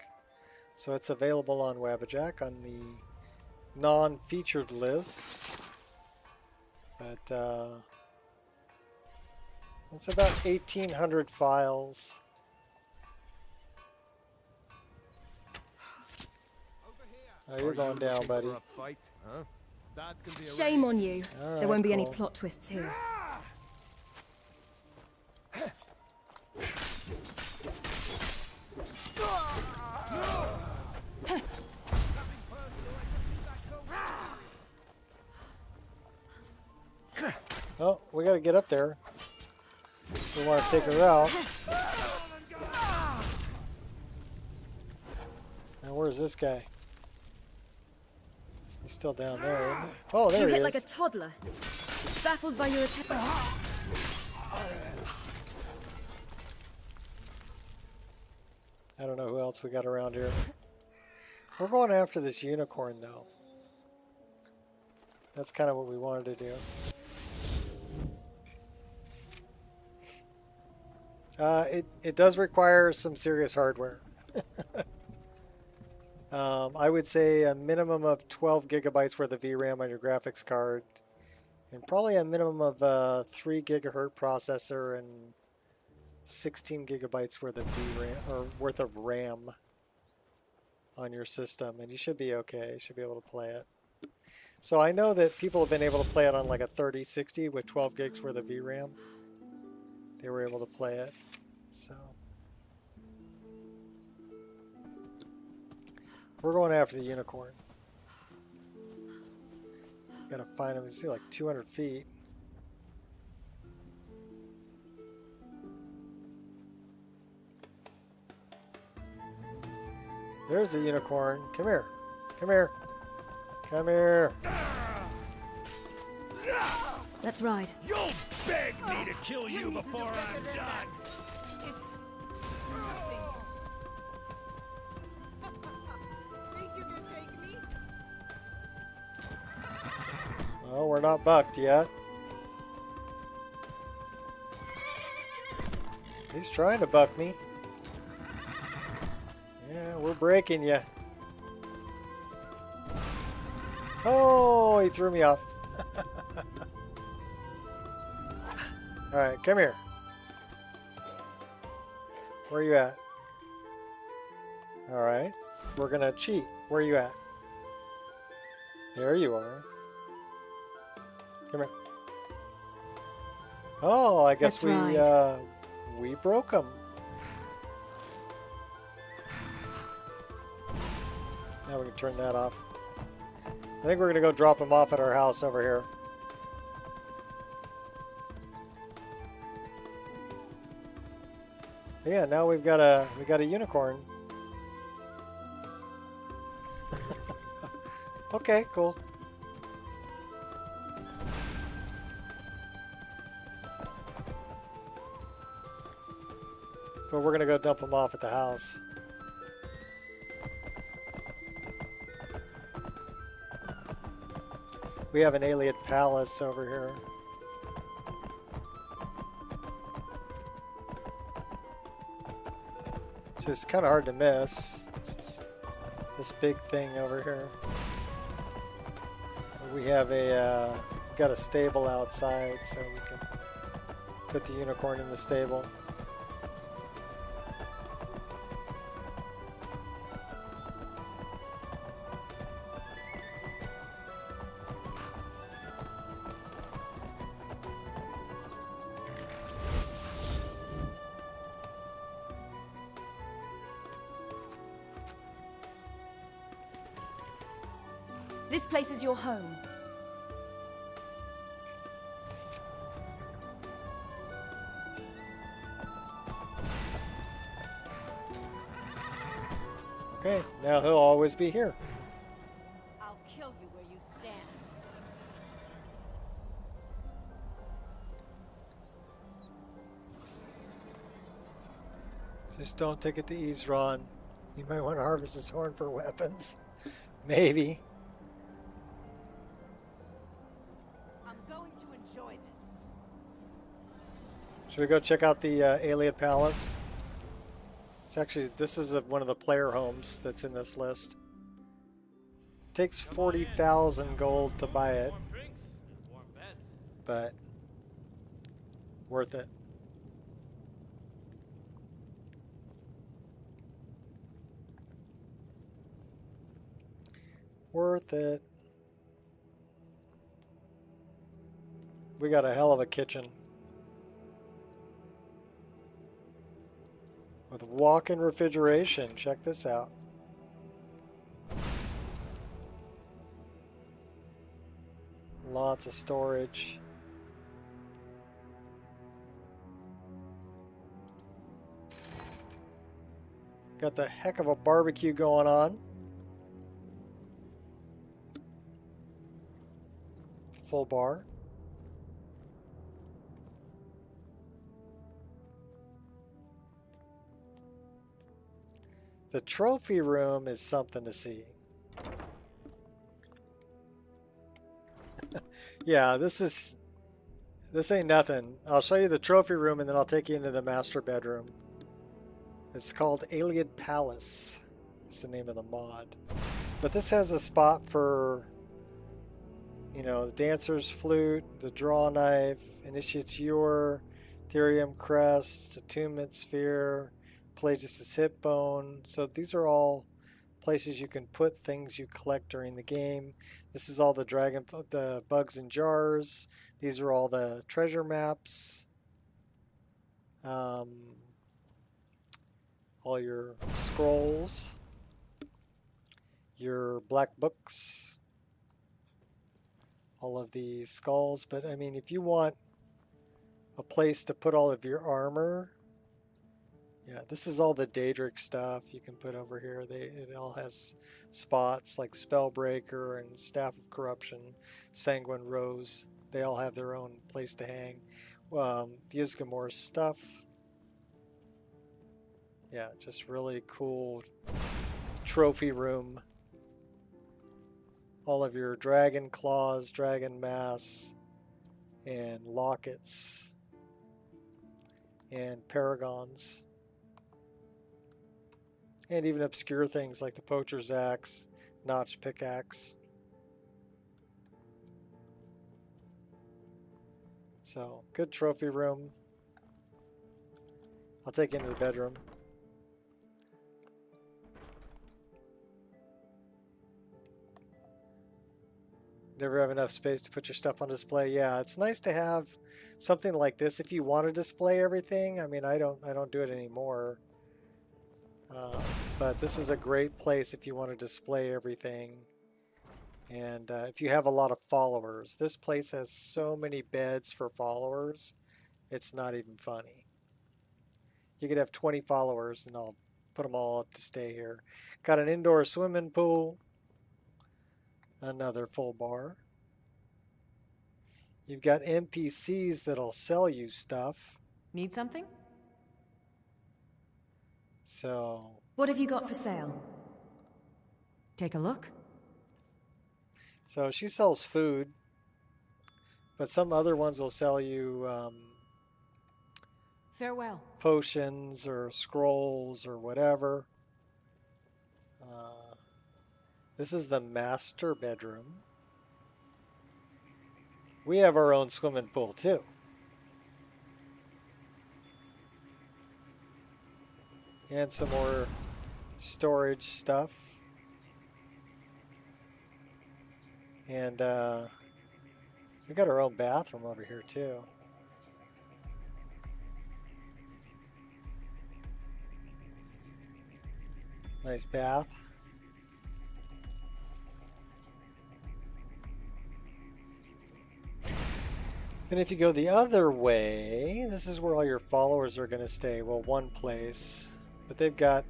So it's available on Wabbajack on the non-featured lists. But it's about 1,800 files. Oh, you're going down, buddy. Shame on you. Right, there won't be cool. any plot twists here. Oh, we gotta get up there. We want to take her out. Now, where's this guy? He's still down there, isn't he? Oh, there You he hit is. like a toddler. Baffled by your attack. I don't know who else we got around here. We're going after this unicorn, though. That's kind of what we wanted to do. It does require some serious hardware. I would say a minimum of 12 gigabytes worth of VRAM on your graphics card, and probably a minimum of 3 gigahertz processor and 16 gigabytes worth of VRAM or worth of RAM on your system, and you should be okay. You should be able to play it. So I know that people have been able to play it on like a 3060 with 12 gigs worth of VRAM. They were able to play it. So we're going after the unicorn. Gotta find him. It's like 200 feet. There's the unicorn. Come here. Come here. Come here. That's right. You'll beg me to kill you before I'm done. It's nothing. Think you can take me? Well, we're not bucked yet. He's trying to buck me. Yeah, we're breaking you. Oh, he threw me off. All right, come here. Where are you at? All right, we're gonna cheat. Where are you at? There you are. Come here. Oh, I guess That's we broke him. Now we can turn that off. I think we're gonna go drop him off at our house over here. Yeah, now we got a unicorn. Okay, cool. But we're gonna go dump them off at the house. We have an alien palace over here. Just kind of hard to miss. This big thing over here. We have got a stable outside, so we can put the unicorn in the stable. This place is your home. Okay, now he'll always be here. I'll kill you where you stand. Just don't take it to ease, Ron. You might want to harvest his horn for weapons. Maybe. I'm going to enjoy this. Should we go check out the alien palace? It's actually, this is one of the player homes that's in this list. Takes 40,000 gold to buy it, but worth it. Worth it. We got a hell of a kitchen. With walk-in refrigeration. Check this out. Lots of storage. Got the heck of a barbecue going on. Full bar. The trophy room is something to see. Yeah, this ain't nothing. I'll show you the trophy room and then I'll take you into the master bedroom. It's called Alien Palace. It's the name of the mod. But this has a spot for, you know, the dancer's flute, the draw knife, initiate's ewer, Therium crest, attunement sphere, Pelagius' hip bone. So these are all places you can put things you collect during the game. This is all the bugs in jars. These are all the treasure maps. All your scrolls, your black books, all of the skulls. But I mean, if you want a place to put all of your armor, yeah, this is all the Daedric stuff you can put over here. It all has spots like Spellbreaker and Staff of Corruption, Sanguine Rose. They all have their own place to hang. Yizgamor's stuff. Yeah, just really cool trophy room. All of your dragon claws, dragon masks, and lockets, and paragons. And even obscure things like the Poacher's Axe, Notch Pickaxe. So, good trophy room. I'll take you into the bedroom. Never have enough space to put your stuff on display. Yeah, it's nice to have something like this if you want to display everything. I mean, I don't do it anymore. But this is a great place if you want to display everything. And if you have a lot of followers. This place has so many beds for followers. It's not even funny. You could have 20 followers and I'll put them all up to stay here. Got an indoor swimming pool. Another full bar. You've got NPCs that'll sell you stuff. Need something? So... What have you got for sale? Take a look. So she sells food, but some other ones will sell you Farewell. potions or scrolls or whatever. This is the master bedroom. We have our own swimming pool too. And some more storage stuff. And we got our own bathroom over here too. Nice bath. And if you go the other way, this is where all your followers are going to stay. Well, one place. But they've got,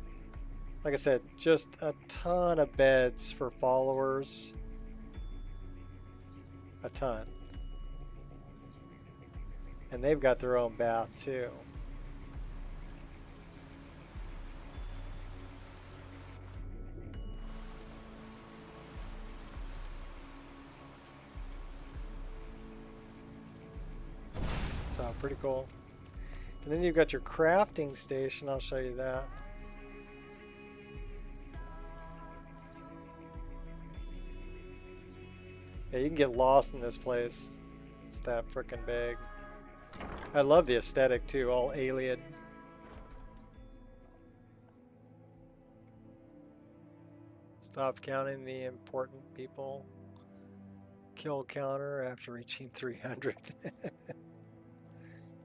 like I said, just a ton of beds for followers. A ton. And they've got their own bath too. So pretty cool. And then you've got your crafting station. I'll show you that. Yeah, you can get lost in this place. It's that frickin' big. I love the aesthetic too, all alien. Stop counting the important people. Kill counter after reaching 300.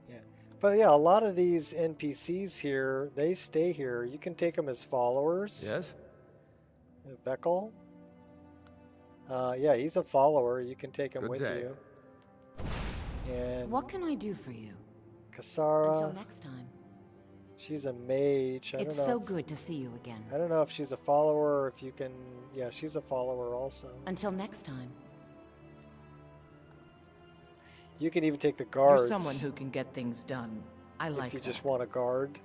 Yeah. But yeah, a lot of these NPCs here, they stay here. You can take them as followers. Yes? Beckel. Yeah, he's a follower. You can take him Good with day. you. And What can I do for you? Kasara. Until next time. She's a mage. I It's don't know so good to see you again. I don't know if she's a follower or if you can... Yeah, she's a follower also. Until next time. You can even take the guards. You're someone who can get things done. I like If you that. just want a guard.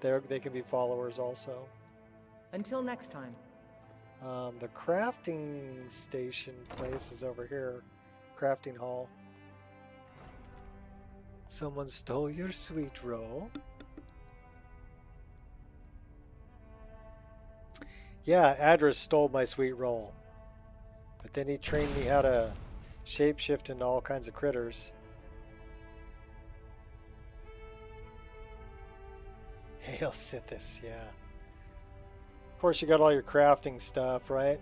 They can be followers also. Until next time. The crafting station place is over here. Crafting hall. Someone stole your sweet roll. Yeah, Adris stole my sweet roll. But then he trained me how to shapeshift into all kinds of critters. Hail Sithis, yeah. Of course, you got all your crafting stuff, right?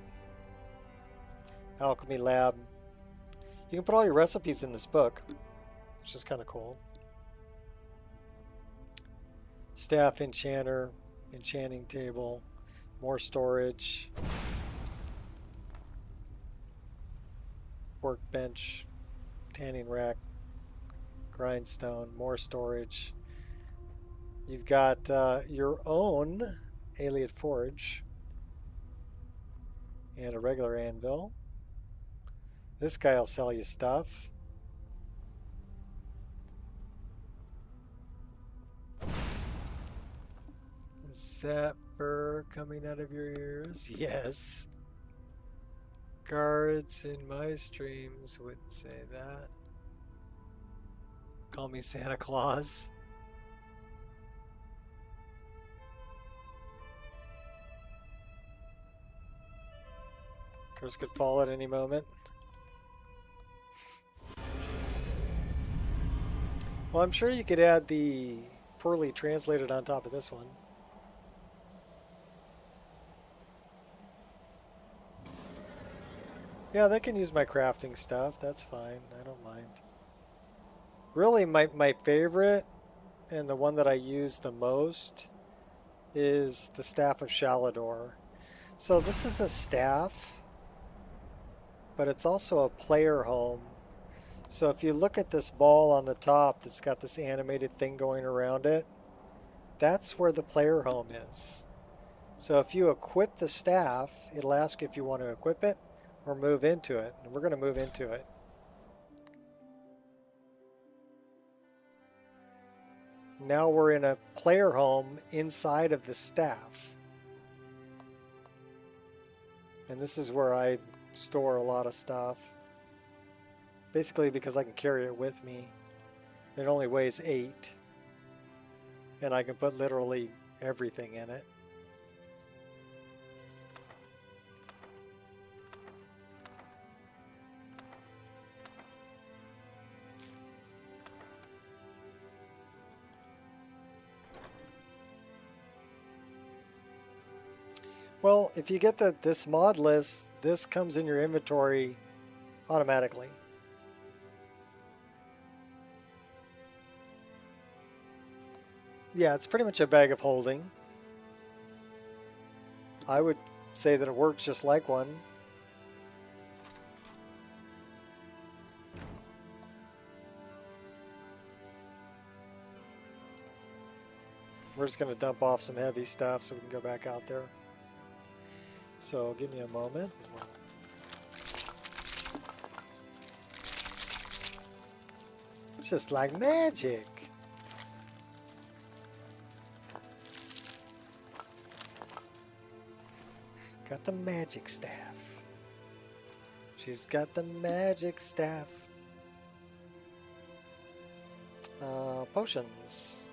Alchemy lab. You can put all your recipes in this book, which is kind of cool. Staff enchanter, enchanting table, more storage, workbench, tanning rack, grindstone, more storage. You've got your own Alien Forge and a regular anvil. This guy will sell you stuff. Is that fur coming out of your ears? Yes. Guards in my streams would say that. Call me Santa Claus. Curse could fall at any moment. Well, I'm sure you could add the poorly translated on top of this one. Yeah, they can use my crafting stuff. That's fine. I don't mind. Really, my favorite and the one that I use the most is the Staff of Shalador. So this is a staff, but it's also a player home. So if you look at this ball on the top that's got this animated thing going around it, that's where the player home is. So if you equip the staff, it'll ask if you want to equip it or move into it. And we're going to move into it. Now we're in a player home inside of the staff. And this is where I store a lot of stuff. Basically because I can carry it with me. It only weighs 8. And I can put literally everything in it. Well, if you get this mod list, this comes in your inventory automatically. Yeah, it's pretty much a bag of holding. I would say that it works just like one. We're just going to dump off some heavy stuff so we can go back out there. So give me a moment. It's just like magic. Got the magic staff. She's got the magic staff. Potions.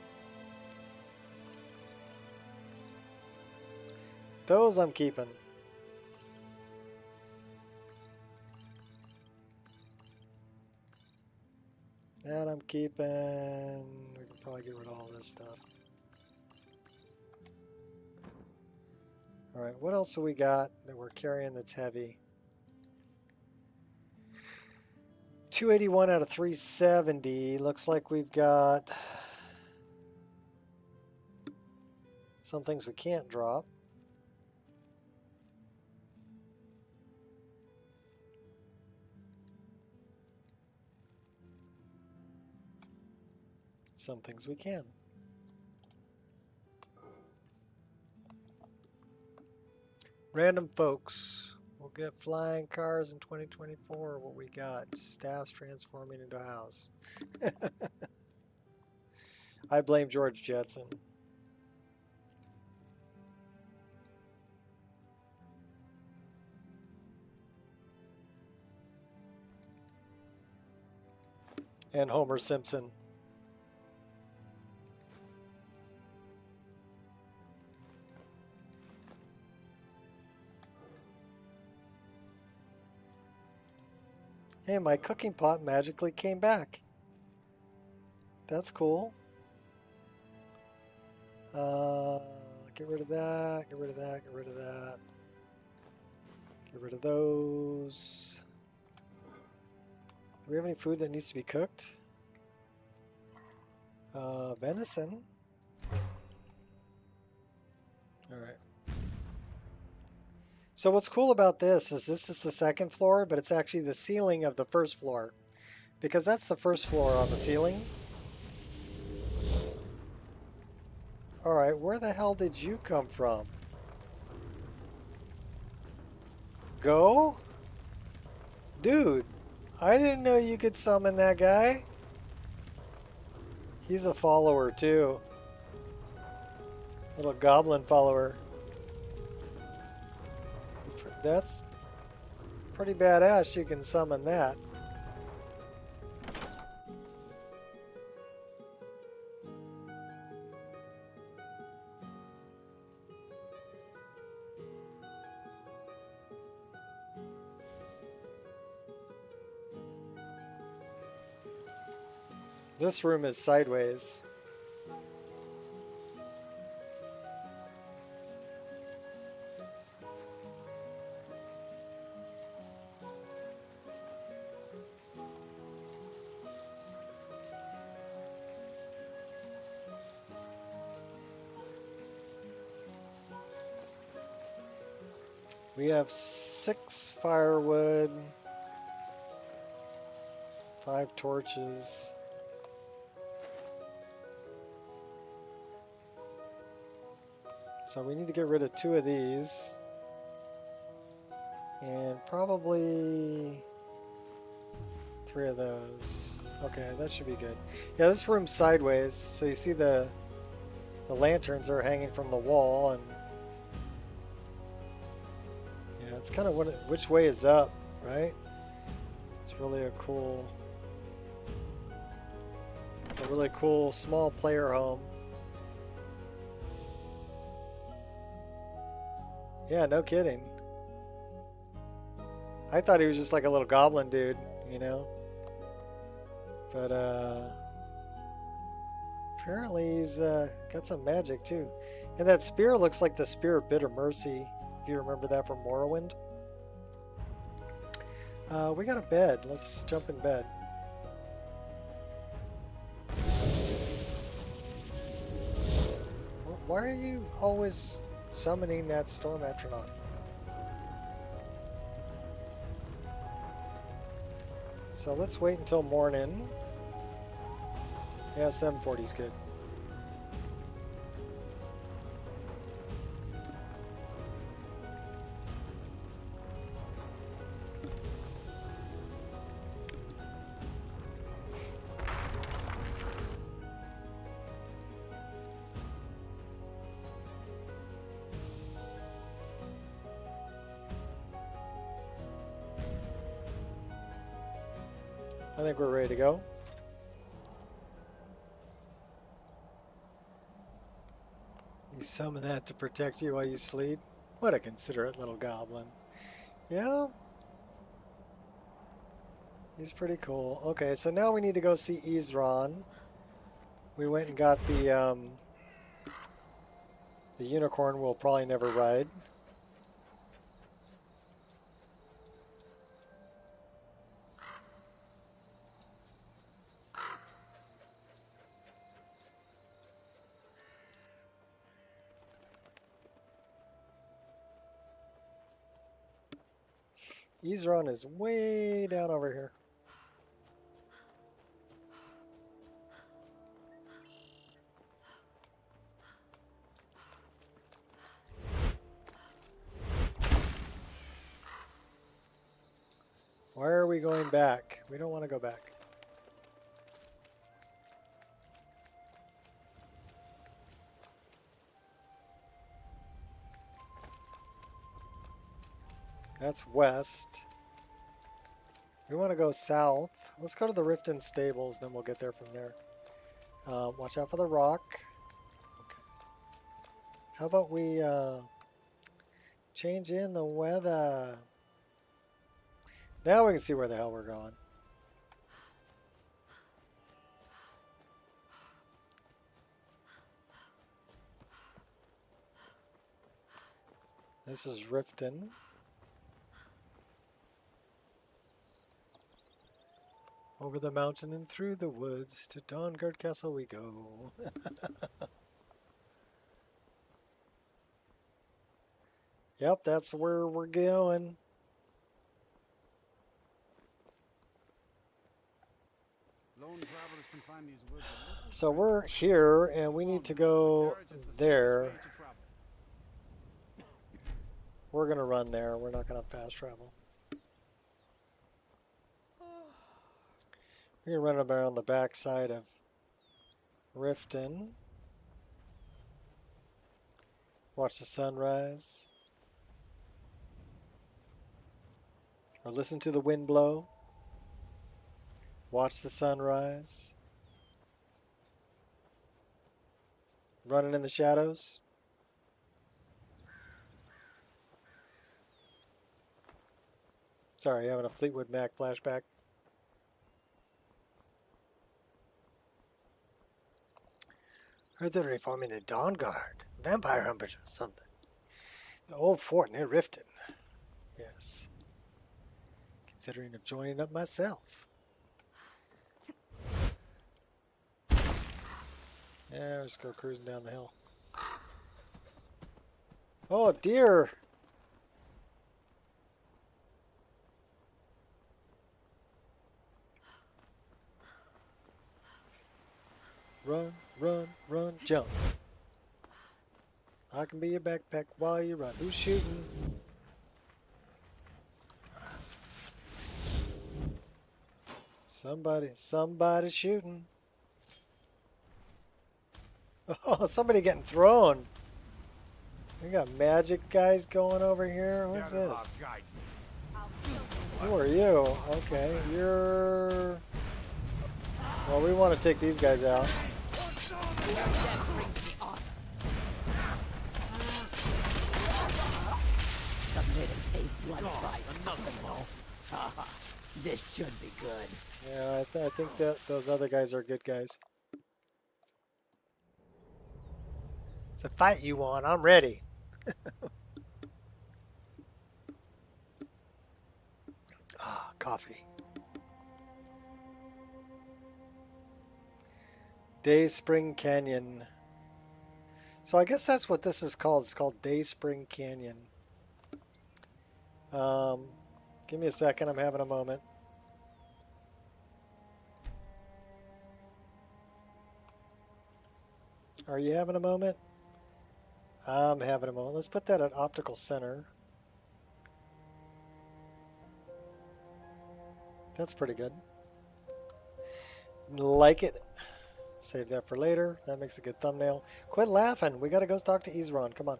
Those I'm keeping. That I'm keeping. We can probably get rid of all this stuff. Alright, what else have we got that we're carrying that's heavy? 281 out of 370. Looks like we've got some things we can't drop. Some things we can. Random folks. We'll get flying cars in 2024. What we got? Staffs transforming into a house. I blame George Jetson. And Homer Simpson. Hey, my cooking pot magically came back. That's cool. Get rid of that, get rid of that, get rid of that. Get rid of those. Do we have any food that needs to be cooked? Venison. Alright. So what's cool about this is the second floor, but it's actually the ceiling of the first floor. Because that's the first floor on the ceiling. Alright, where the hell did you come from? Go? Dude, I didn't know you could summon that guy. He's a follower too. Little goblin follower. That's pretty badass, you can summon that. This room is sideways. We have 6 firewood, 5 torches. So we need to get rid of 2 of these. And probably 3 of those. Okay, that should be good. Yeah, this room's sideways, so you see the lanterns are hanging from the wall, and yeah, it's kind of which way is up, right? It's really a really cool small player home. Yeah, no kidding. I thought he was just like a little goblin dude, you know? But apparently he's got some magic too. And that spear looks like the Spear of Bitter Mercy, if you remember that from Morrowind. We got a bed. Let's jump in bed. Why are you always summoning that storm astronaut? So let's wait until morning. Yeah, 740 is good. I think we're ready to go. You summon that to protect you while you sleep? What a considerate little goblin. Yeah. He's pretty cool. Okay, so now we need to go see Izran. We went and got the unicorn we'll probably never ride. Izran is way down over here. Why are we going back? We don't want to go back. That's west. We want to go south. Let's go to the Riften Stables, then we'll get there from there. Watch out for the rock. Okay. How about we change in the weather? Now we can see where the hell we're going. This is Riften. Over the mountain and through the woods to Dawnguard Castle we go. Yep, that's where we're going. So we're here and we need to go there. We're going to run there. We're not going to fast travel. We're going to run around the back side of Riften. Watch the sunrise. Or listen to the wind blow. Watch the sunrise. Running in the shadows. Sorry, having a Fleetwood Mac flashback. Heard they're reforming the Dawn Guard. Vampire Hunters or something. The old fort near Riften. Yes. Considering of joining up myself. Yeah, let's go cruising down the hill. Oh, deer! Run, run, run, jump. I can be your backpack while you run. Who's shooting? Somebody shooting. Oh, somebody getting thrown. We got magic guys going over here. Who's this? Who are you? Okay, you're... Well, we want to take these guys out. Submit and pay blood price, criminal. This should be good. Yeah, I think that those other guys are good guys. It's a fight you want. I'm ready. Ah, coffee. Day Spring Canyon. So I guess that's what this is called. It's called Day Spring Canyon. Give me a second. I'm having a moment. Are you having a moment? I'm having a moment. Let's put that at optical center. That's pretty good. Like it. Save that for later. That makes a good thumbnail. Quit laughing. We gotta go talk to Ezron. Come on.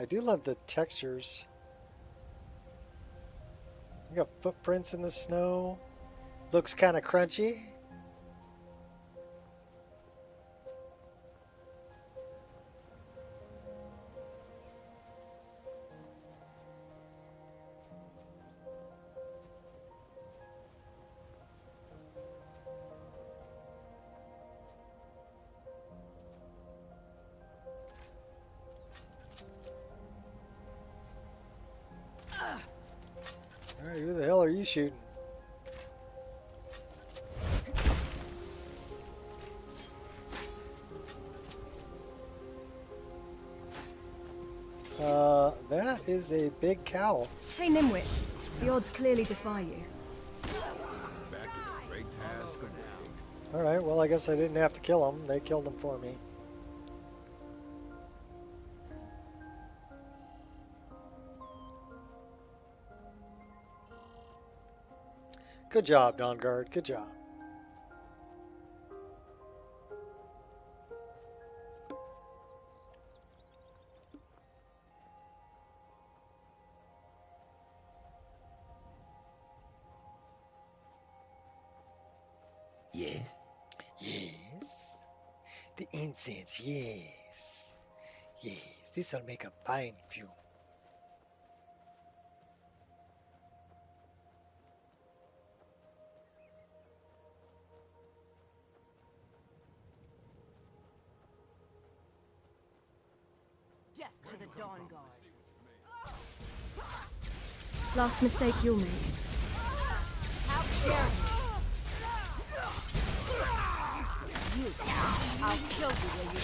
I do love the textures. We got footprints in the snow. Looks kind of crunchy. Alright, who the hell are you shooting? That is a big cow. Hey, Nimwit. The odds clearly defy you. Back to the great task of waiting. Alright, well I guess I didn't have to kill them. They killed them for me. Good job, Dawnguard. Good job. Yes? Yes. The incense, yes. Yes, this will make a fine fuel. Death to the Dawn Guard. Last mistake you'll make. How dare you! I'll kill you when you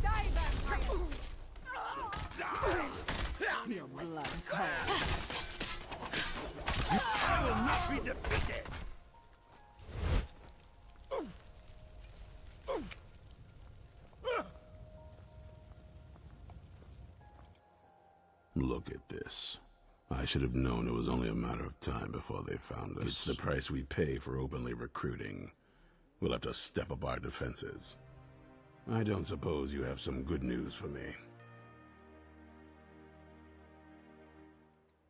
die, vampire! Your blood cold. I will not be defeated! Look at this. I should have known it was only a matter of time before they found us. It's the price we pay for openly recruiting. We'll have to step up our defenses. I don't suppose you have some good news for me.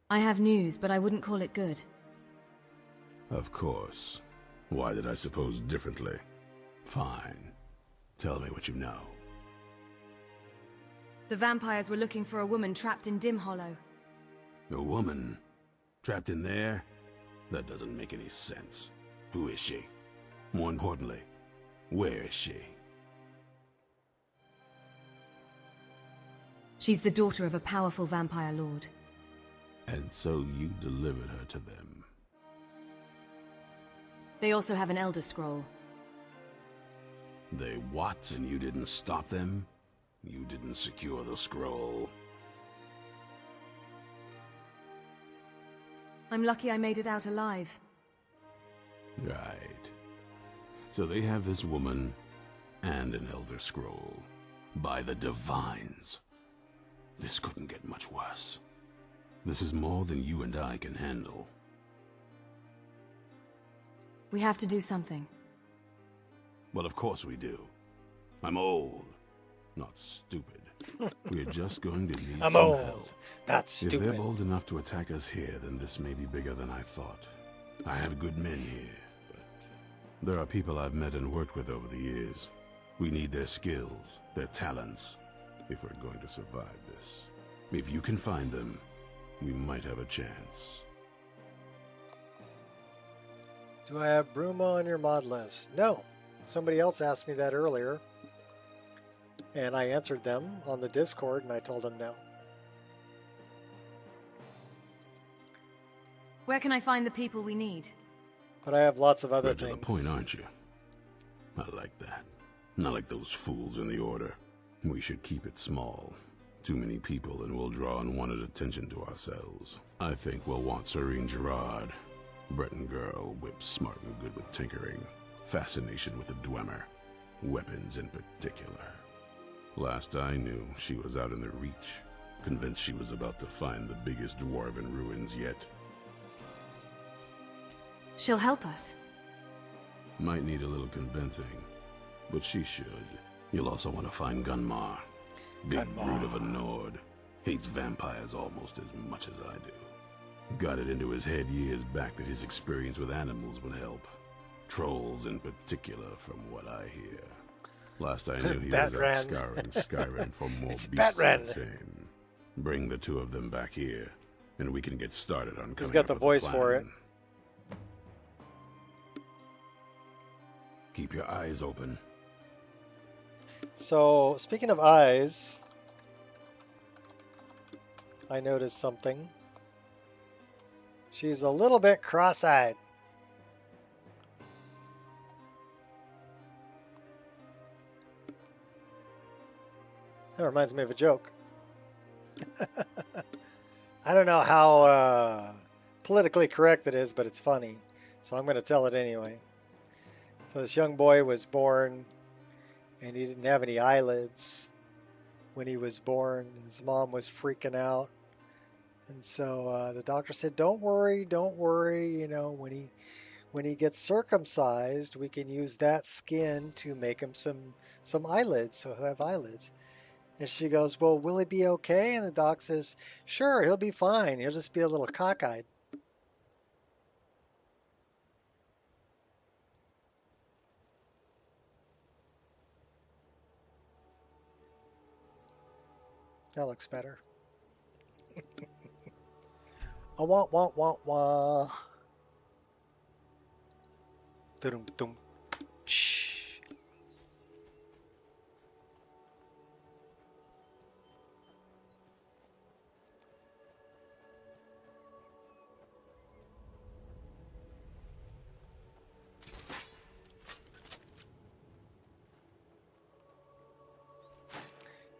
I have news, but I wouldn't call it good. Of course. Why did I suppose differently? Fine. Tell me what you know. The vampires were looking for a woman trapped in Dim Hollow. A woman? Trapped in there? That doesn't make any sense. Who is she? More importantly, where is she? She's the daughter of a powerful vampire lord. And so you delivered her to them. They also have an Elder Scroll. They what? And you didn't stop them? You didn't secure the scroll? I'm lucky I made it out alive. Right. So they have this woman and an Elder Scroll. By the Divines. This couldn't get much worse. This is more than you and I can handle. We have to do something. Well, of course we do. I'm old, not stupid. We're just going to need I'm some old, help. not If stupid. they're bold enough to attack us here, then this may be bigger than I thought. I have good men here, but there are people I've met and worked with over the years. We need their skills, their talents, if we're going to survive this. If you can find them, we might have a chance. Do I have Bruma on your mod list? No. Somebody else asked me that earlier. And I answered them on the Discord, and I told them no. Where can I find the people we need? But I have lots of other Right to things. the point, aren't you? I like that. Not like those fools in the Order. We should keep it small. Too many people and we'll draw unwanted attention to ourselves. I think we'll want Serene Gerard. Breton girl, whip smart and good with tinkering. Fascination with the Dwemer. Weapons in particular. Last I knew, she was out in the Reach. Convinced she was about to find the biggest dwarven ruins yet. She'll help us. Might need a little convincing, but she should. You'll also want to find Gunmar. Big brute of a Nord. Hates vampires almost as much as I do. Got it into his head years back that his experience with animals would help. Trolls in particular, from what I hear. Last I knew he was out scouring Skyrim for more beasts of fame. Bring the two of them back here, and we can get started on coming He's got up the with a voice for plan. it. Keep your eyes open. So, speaking of eyes, I noticed something. She's a little bit cross-eyed. That reminds me of a joke. I don't know how politically correct it is, but it's funny. So I'm going to tell it anyway. So this young boy was born, and he didn't have any eyelids when he was born. His mom was freaking out. And so the doctor said, don't worry, don't worry. You know, when he gets circumcised, we can use that skin to make him some eyelids, so he'll have eyelids. And she goes, well, will he be okay? And the doc says, sure, he'll be fine. He'll just be a little cockeyed. That looks better. I want. Dum. Shh.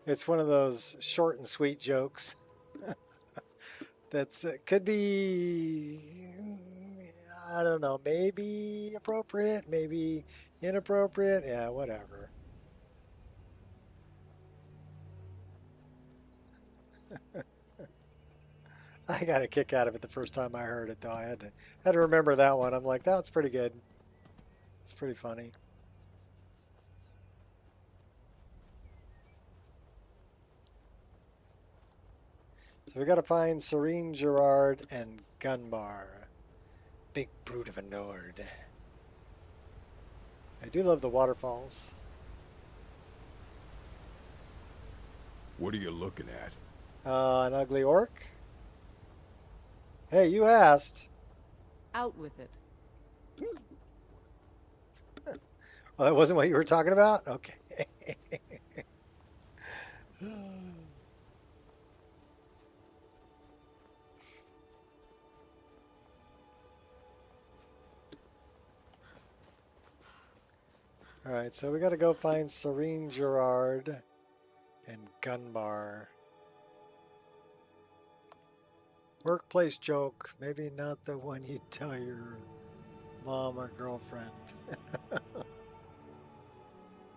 It's one of those short and sweet jokes. That's could be, I don't know, maybe appropriate, maybe inappropriate. Yeah, whatever. I got a kick out of it the first time I heard it, though. I had to remember that one. I'm like, that's pretty good. It's pretty funny. So we got to find Serene Gerard and Gunmar. Big brute of a Nord. I do love the waterfalls. What are you looking at? An ugly orc? Hey, you asked. Out with it. Oh, that wasn't what you were talking about? Okay. Alright, so we gotta go find Serene Gerard and Gunmar. Workplace joke, maybe not the one you tell your mom or girlfriend.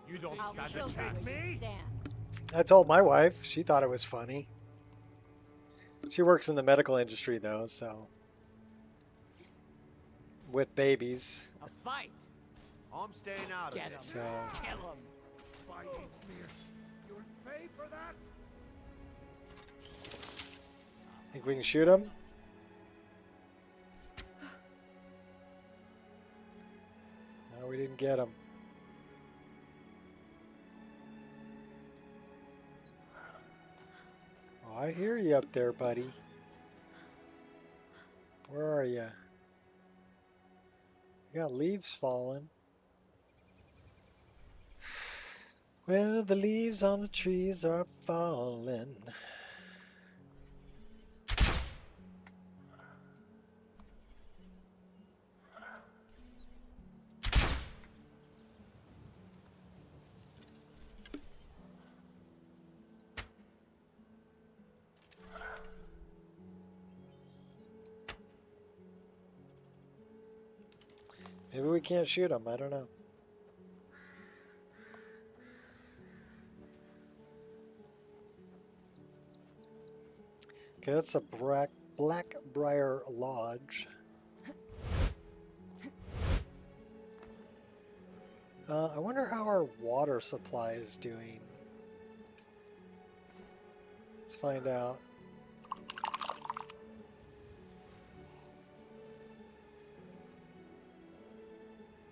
You don't stand a chance. Me? I told my wife, she thought it was funny. She works in the medical industry though, so with babies. A fight. I'm staying out of Get him. this. So Kill him. Why you smear? You would pay for that? think we can shoot him? No, we didn't get him. Oh, I hear you up there, buddy. Where are you? You got leaves falling. Well, the leaves on the trees are falling. Maybe we can't shoot them. I don't know. Okay, that's a Blackbriar Lodge. I wonder how our water supply is doing. Let's find out.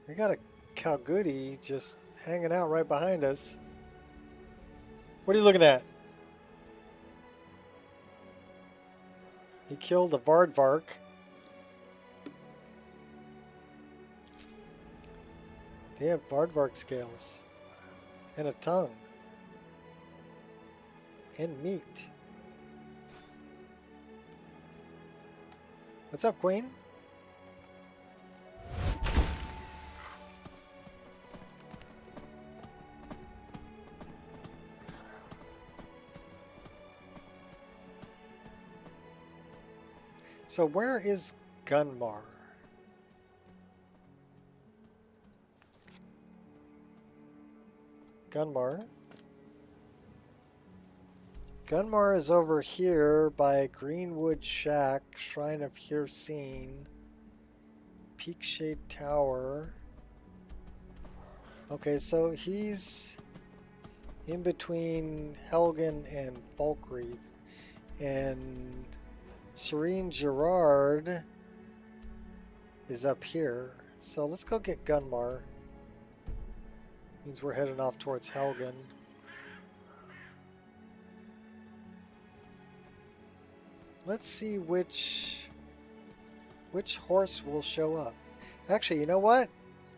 We got a Calgoody just hanging out right behind us. What are you looking at? He killed a Vardvark. They have Vardvark scales. And a tongue. And meat. What's up, Queen? So where is Gunmar? Gunmar? Gunmar is over here by Greenwood Shack, Shrine of Hirsine, Peakshade Tower. Okay, so he's in between Helgen and Falkreath. And Serene Gerard is up here. So let's go get Gunmar. Means we're heading off towards Helgen. Let's see which horse will show up. Actually, you know what?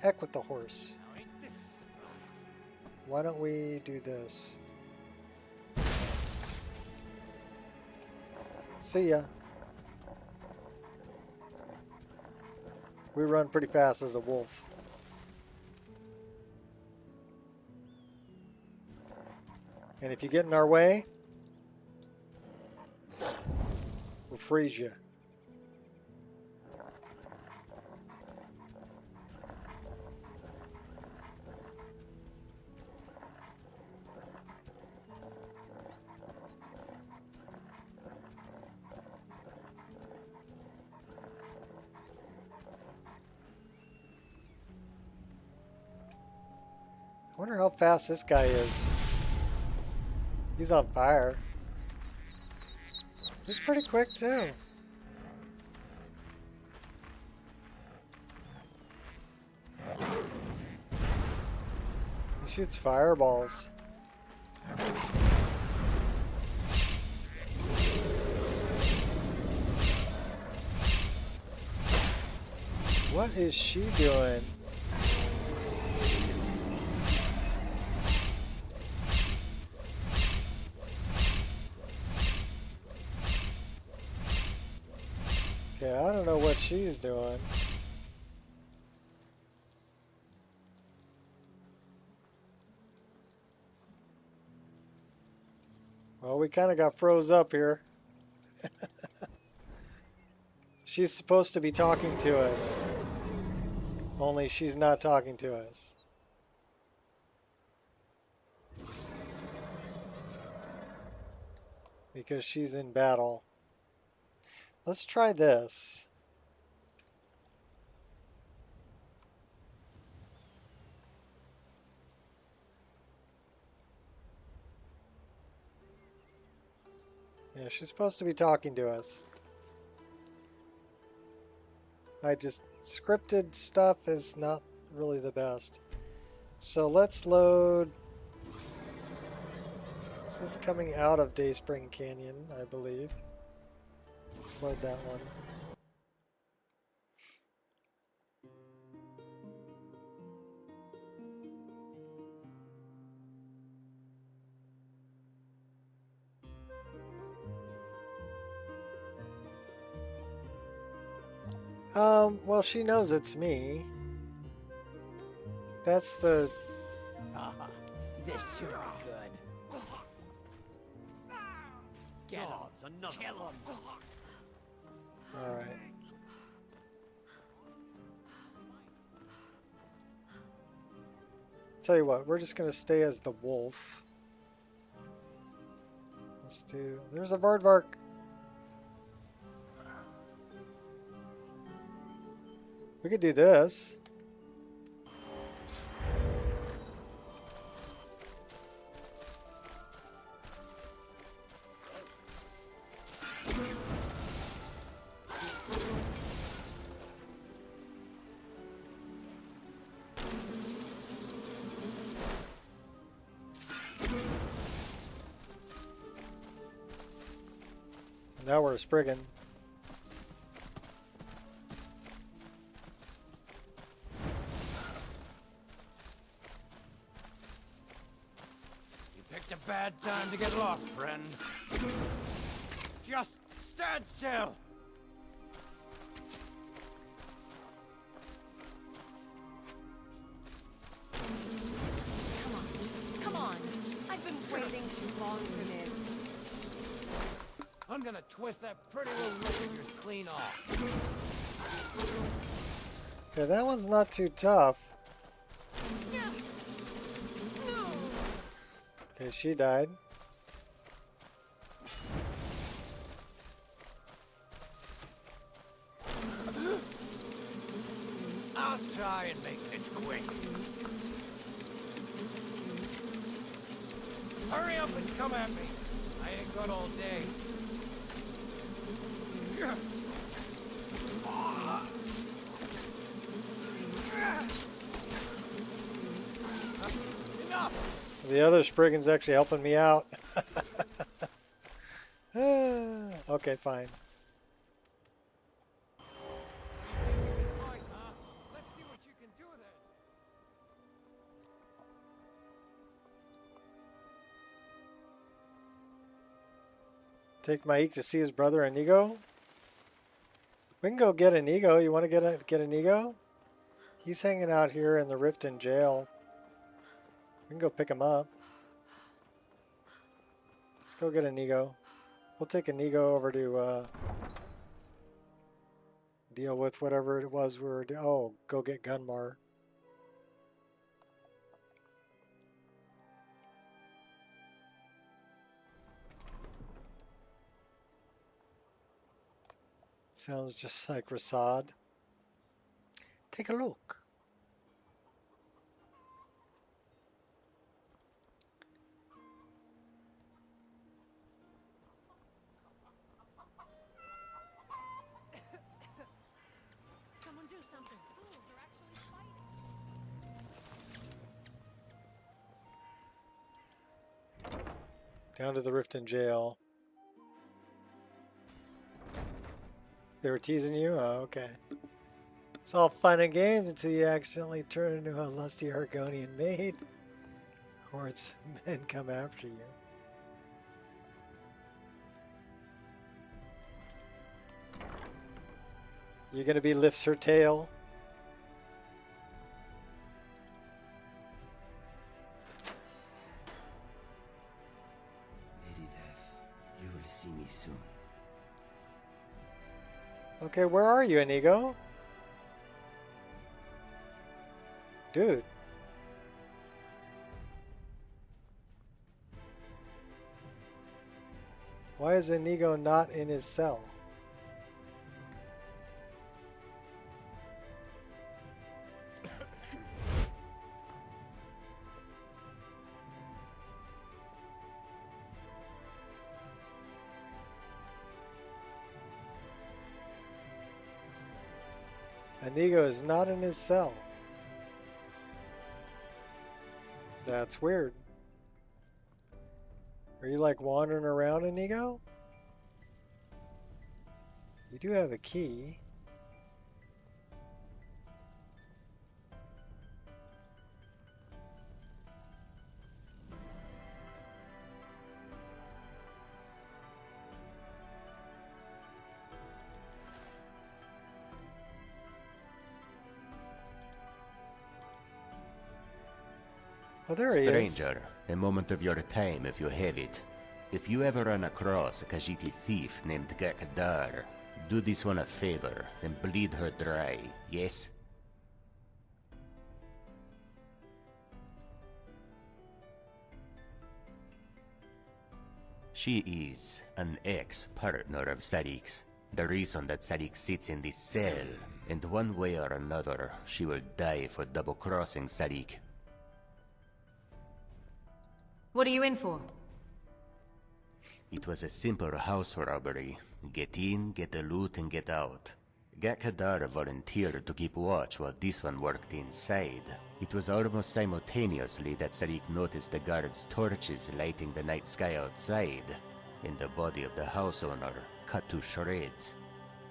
Heck with the horse. Why don't we do this? See ya. We run pretty fast as a wolf. And if you get in our way, we'll freeze you. I wonder how fast this guy is. He's on fire. He's pretty quick too. He shoots fireballs. What is she doing? Okay, I don't know what she's doing. Well, we kind of got froze up here. She's supposed to be talking to us. Only she's not talking to us. Because she's in battle. Let's try this. Yeah, she's supposed to be talking to us. Scripted stuff is not really the best. So let's load. This is coming out of Dayspring Canyon, I believe. Let's load that one. Well, she knows it's me. That's the... This should be good. Get him. Kill him. Alright. Tell you what, we're just gonna stay as the wolf. Let's do... There's a Vardvark. We could do this. Now we're a Spriggan. You picked a bad time to get lost, friend. Just stand still! Come on. I've been waiting too long for this. I'm gonna twist that pretty little lip of yours clean off. Okay, that one's not too tough. Okay, she died. I'll try and make this quick. Hurry up and come at me. I ain't got all day. Enough! The other Spriggan's actually helping me out. Okay, fine. Take Maik to see his brother Inigo. We can go get Inigo. You want to get Inigo? He's hanging out here in the Riften jail. We can go pick him up. Let's go get Inigo. We'll take Inigo over to deal with whatever it was we were doing. Oh, go get Gunmar. Sounds just like Rasad. Take a look. Someone do something. Fools are actually fighting. Down to the Riften jail. They were teasing you? Oh, okay. It's all fun and games until you accidentally turn into a lusty Argonian maid. Or its men come after you. You're gonna be lifts her tail. Lady Death, you will see me soon. Okay, where are you, Inigo? Dude. Why is Inigo not in his cell? Inigo is not in his cell. That's weird. Are you like wandering around, Inigo? You do have a key. Oh, there he is. Stranger, a moment of your time if you have it. If you ever run across a Khajiiti thief named Gakdar, do this one a favor and bleed her dry, yes? She is an ex-partner of Sarik's. The reason that Sarik sits in this cell, and one way or another, she will die for double-crossing Sarik. What are you in for? It was a simple house robbery. Get in, get the loot, and get out. Gakadar volunteered to keep watch while this one worked inside. It was almost simultaneously that Sarik noticed the guards' torches lighting the night sky outside, and the body of the house owner cut to shreds.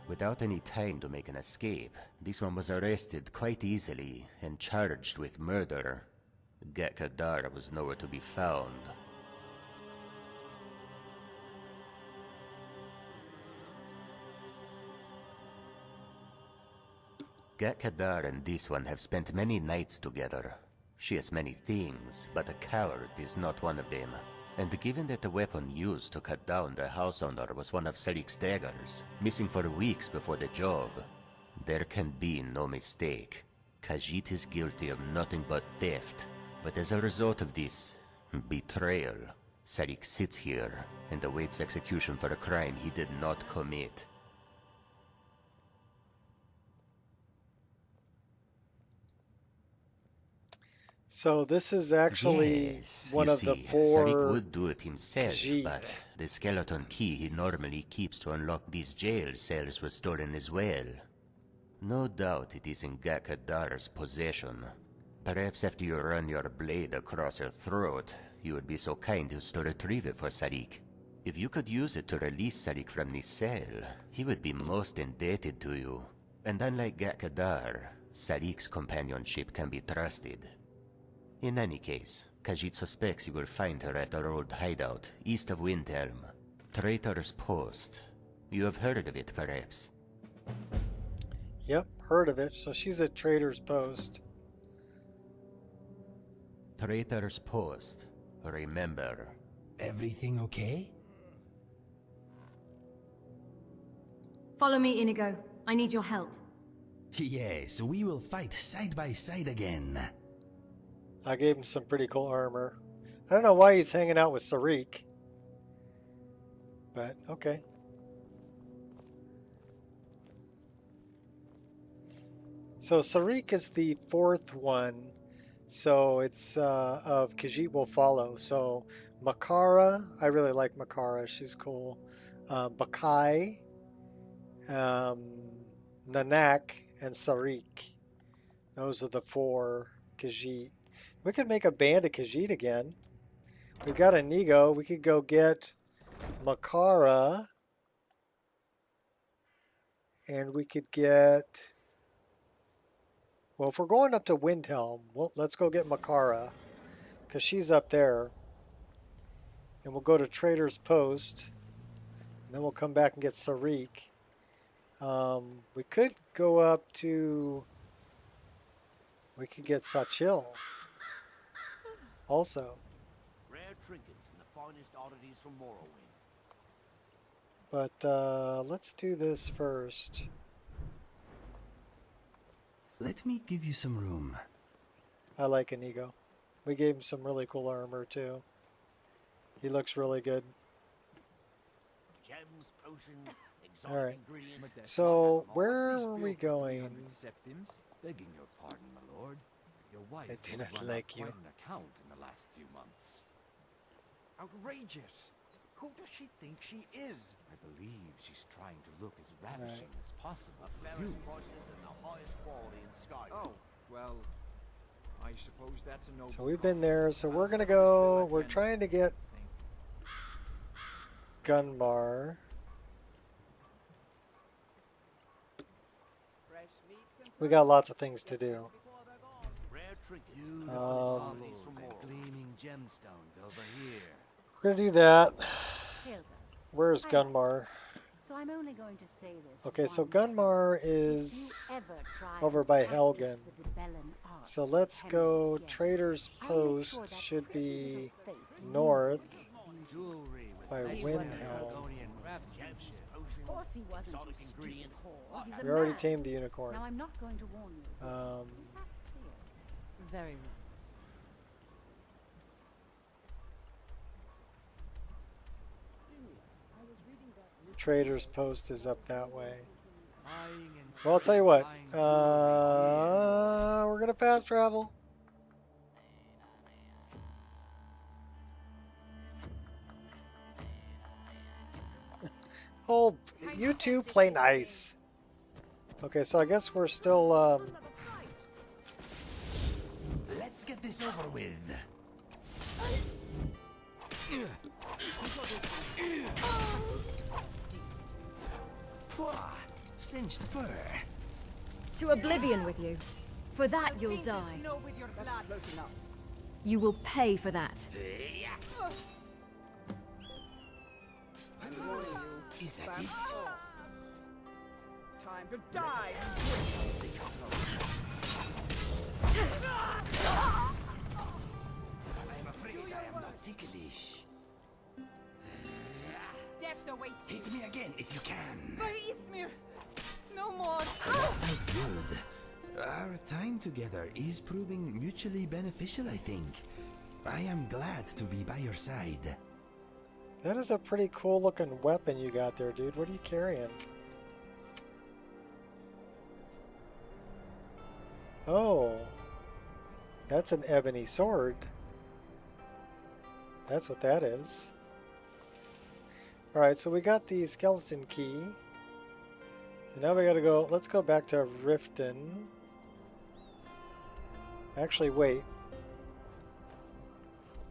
Without any time to make an escape, this one was arrested quite easily and charged with murder. Gakadar was nowhere to be found. Gakadar and this one have spent many nights together. She has many things, but a coward is not one of them. And given that the weapon used to cut down the house owner was one of Sarik's daggers, missing for weeks before the job, there can be no mistake. Khajiit is guilty of nothing but theft. But as a result of this betrayal, Sarik sits here and awaits execution for a crime he did not commit. So this is actually Yes, one you of see, the four Sarik would do it himself, Khajiit. but the skeleton key he normally keeps to unlock these jail cells was stolen as well. No doubt it is in Gakadar's possession. Perhaps after you run your blade across her throat, you would be so kind as to retrieve it for Sarik. If you could use it to release Sarik from this cell, he would be most indebted to you. And unlike Gakadar, Sarik's companionship can be trusted. In any case, Khajiit suspects you will find her at her old hideout, east of Windhelm. Traitor's Post. You have heard of it, perhaps? Yep, heard of it. So she's at Trader's Post. Traitor's Post. Remember. Everything okay? Follow me, Inigo. I need your help. Yes, we will fight side by side again. I gave him some pretty cool armor. I don't know why he's hanging out with Sarik. But, okay. So Sarik is the fourth one. So it's of Khajiit will follow. So Makara, I really like Makara. She's cool. Bakai, Nanak, and Sarik. Those are the four Khajiit. We could make a band of Khajiit again. We've got Inigo. We could go get Makara. And we could get... Well, if we're going up to Windhelm, well, let's go get Makara. Because she's up there. And we'll go to Trader's Post. And then we'll come back and get Sarik. We could go up to... We could get Sachil. Also. Rare trinkets and the finest oddities from Morrowind. But let's do this first. Let me give you some room. I like Inigo. We gave him some really cool armor too. He looks really good. Gems, potions, All right. ingredients. So where are we going? Acceptance? Begging your pardon, my lord. Your wife I do has not run like up you. quite an account in the last few months. Outrageous. Who does she think she is? I believe she's trying to look as ravishing as possible. The fairest prices and the highest quality in Skyrim. Oh, well, I suppose that's a no. So we've been there, so we're gonna go, we're trying to get Gunmar. We got lots of things to do. Gleaming gemstones over here. We're gonna do that. Where's Gunmar? So I'm only going to say this. Okay, so Gunmar is over by Helgen. So let's go. Trader's Post should be north by Windhelm. We already tamed the unicorn. Now I'm not going to warn you. Very well. Trader's Post is up that way. Well, I'll tell you what. We're gonna fast travel. Oh, you two play nice. Okay, so I guess we're still. Let's get this over with. Cinched fur. To oblivion with you. For that you'll die. You will pay for that. Is that it? Time to die! I'm afraid I am not ticklish. Death awaits you. Hit me again if you can. By Ismir! No more! That felt good. Our time together is proving mutually beneficial, I think. I am glad to be by your side. That is a pretty cool looking weapon you got there, dude. What are you carrying? Oh. That's an ebony sword. That's what that is. Alright, so we got the skeleton key. So now we gotta go, let's go back to Riften. Actually, wait.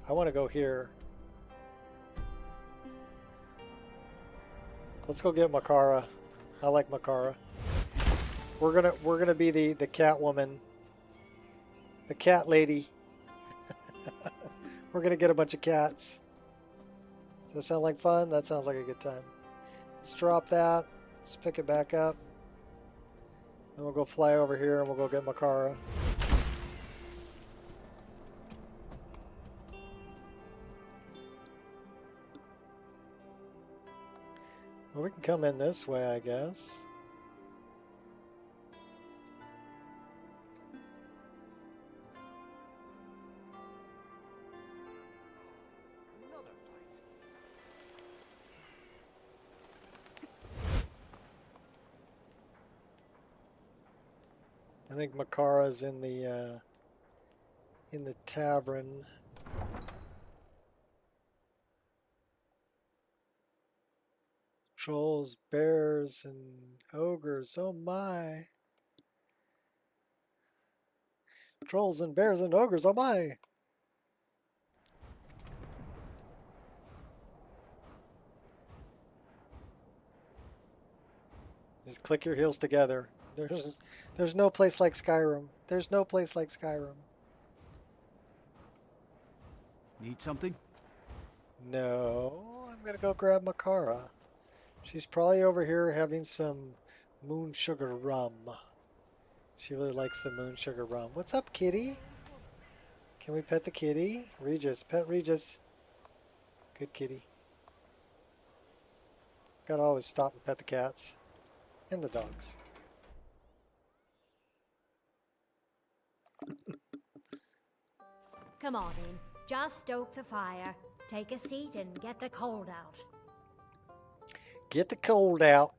I want to go here. Let's go get Makara. I like Makara. We're gonna be the cat woman. The cat lady. We're gonna get a bunch of cats. Does that sound like fun? That sounds like a good time. Let's drop that. Let's pick it back up. Then we'll go fly over here and we'll go get Makara. Well, we can come in this way, I guess. I think Makara's in the tavern. Trolls, bears, and ogres. Oh my. Trolls and bears and ogres. Oh my. Just click your heels together. There's no place like Skyrim. There's no place like Skyrim. Need something? No, I'm gonna go grab Makara. She's probably over here having some moon sugar rum. She really likes the moon sugar rum. What's up, kitty? Can we pet the kitty? Regis, pet Regis. Good kitty. Gotta always stop and pet the cats. And the dogs. Come on in. Just stoke the fire. Take a seat and get the cold out. Get the cold out.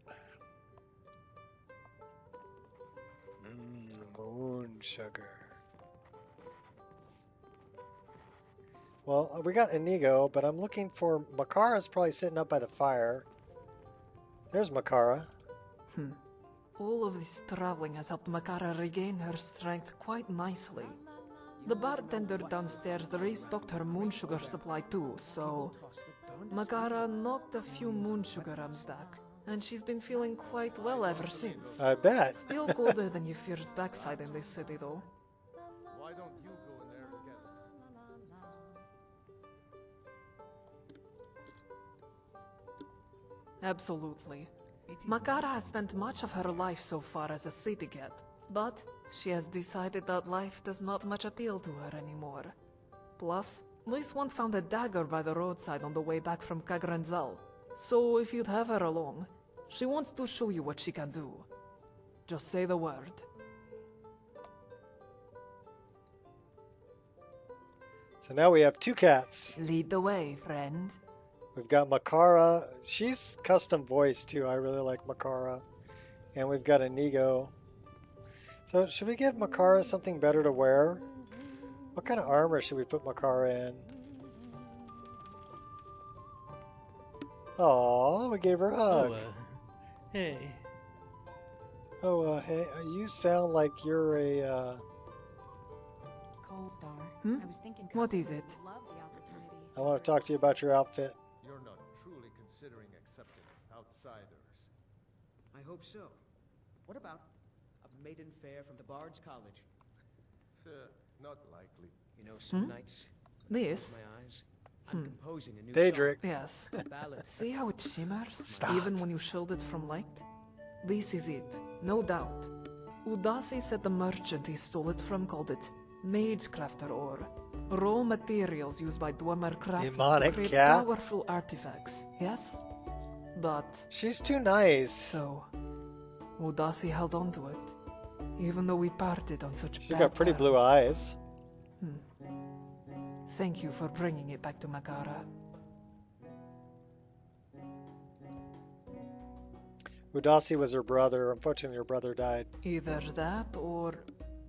Moon sugar. Well, we got Inigo, but I'm looking for... Makara's probably sitting up by the fire. There's Makara. All of this traveling has helped Makara regain her strength quite nicely. The bartender downstairs restocked her moon sugar supply too, so... Makara knocked a few moon sugar rams back, and she's been feeling quite well ever since. I bet. Still colder than your fear's backside in this city, though. Why don't you go in there and get it? Absolutely. Makara has spent much of her life so far as a city cat, but she has decided that life does not much appeal to her anymore. Plus, this one found a dagger by the roadside on the way back from Kagranzal, so if you'd have her along, she wants to show you what she can do. Just say the word. So now we have two cats. Lead the way, friend. We've got Makara. She's custom voiced too. I really like Makara. And we've got Inigo. So should we give Makara something better to wear? What kind of armor should we put Makara in? Aw, we gave her a hug. Hey. Oh, hey, you sound like you're a, Star. Hmm? I was thinking What is it? love the opportunity. I want to talk to you about your outfit. You're not truly considering accepting outsiders. I hope so. What about a maiden fair from the Bard's College? Not likely. You know, some nights, This? my eyes, I'm composing a new Daedric. song. Yes. A ballad. See how it shimmers, Stop. even when you shield it from light? This is it, no doubt. Udasi said the merchant he stole it from called it Magecrafter ore. Raw materials used by Dwemer craftsmen to Demonic create cat. powerful artifacts, yes? But... She's too nice. So, Udasi held on to it, even though we parted on such She's bad got pretty blue terms. eyes. Thank you for bringing it back to Makara. Udasi was her brother. Unfortunately, her brother died. Either that, or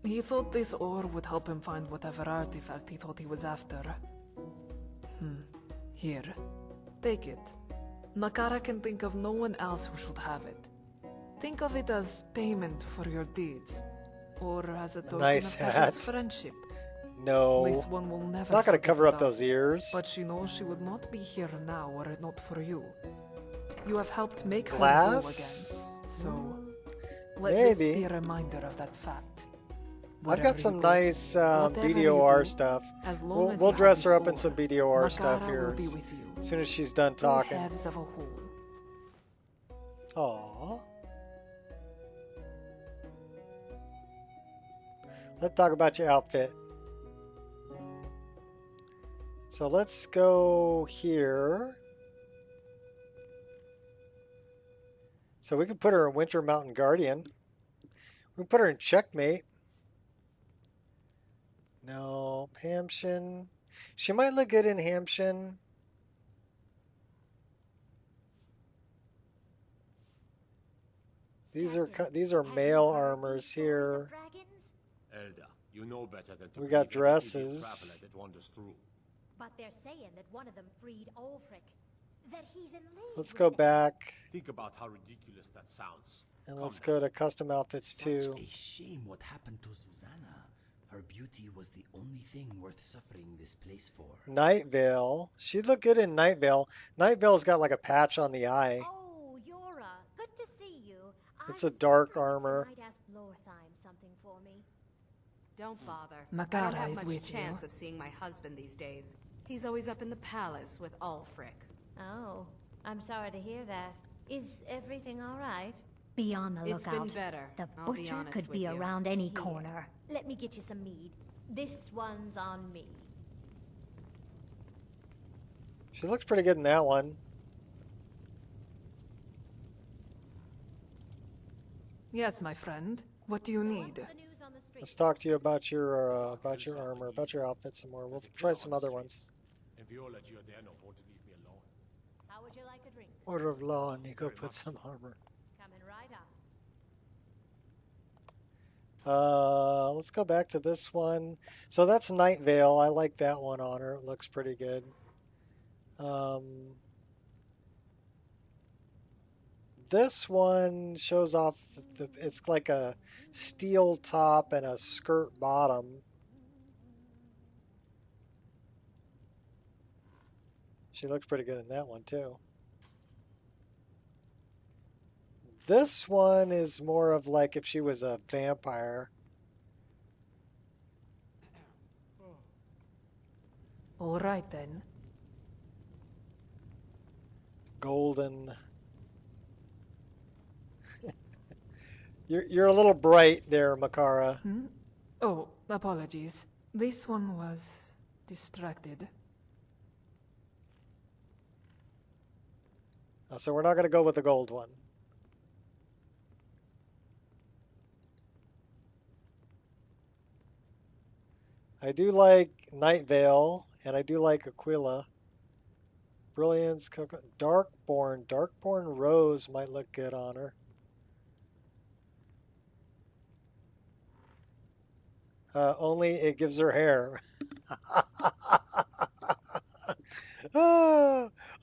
he thought this ore would help him find whatever artifact he thought he was after. Here, take it. Makara can think of no one else who should have it. Think of it as payment for your deeds, or as a token nice of hat. Kajat's friendship. No. This one will never Not going to forget cover up us, those ears. But she knows she would not be here now were it not for you. You have helped make her Glass? whole again. So, let Maybe. this be a reminder of that fact. I've Wherever got some you go, nice whatever you BDOR do, stuff. as long We'll, as we'll you dress have her up this in some ore, BDOR stuff Makara here will be with you. as soon as she's done Two talking. halves of a whole. Aww. Let's talk about your outfit. So let's go here. So we can put her in Winter Mountain Guardian. We can put her in Checkmate. No, Hampshin. She might look good in Hampshin. These are male armors here. Elder, you know better than to We got believe every idiot dresses. traveler that wanders through. But they're saying that one of them freed Ulfric. That he's in league Let's with go them. back Think about how ridiculous that sounds. and let's go to custom outfits too. Such a shame what happened to Susanna. Her beauty was the only thing worth suffering this place for. Night Vale. She'd look good in Night Vale. Night Vale's got like a patch on the eye. Oh, Yora, good to see you. It's a dark armor. Might ask Lortheim something for me. Don't bother. Makara I don't have is much with you. chance of seeing my husband these days. He's always up in the palace with Ulfric. Oh, I'm sorry to hear that. Is everything all right? Be on the It's lookout. been better. The I'll be butcher honest could with be you. around any Here. corner. Let me get you some mead. This one's on me. She looks pretty good in that one. Yes, my friend. What do you need? Let's talk to you about your armor, about your outfit some more. We'll try some other ones. And Viola Giordano won't leave me alone. How would you like a drink? Order of Law, Nico put some armor. Coming right up. Let's go back to this one. So that's Night Vale. I like that one on her. It looks pretty good. This one shows off, it's like a steel top and a skirt bottom. She looks pretty good in that one too. This one is more of like if she was a vampire. All right then. Golden. You're a little bright there, Makara. Hmm? Oh, apologies. This one was distracted. Oh, so we're not going to go with the gold one. I do like Night Vale, and I do like Aquila. Brilliance, Darkborn. Darkborn Rose might look good on her. Only it gives her hair.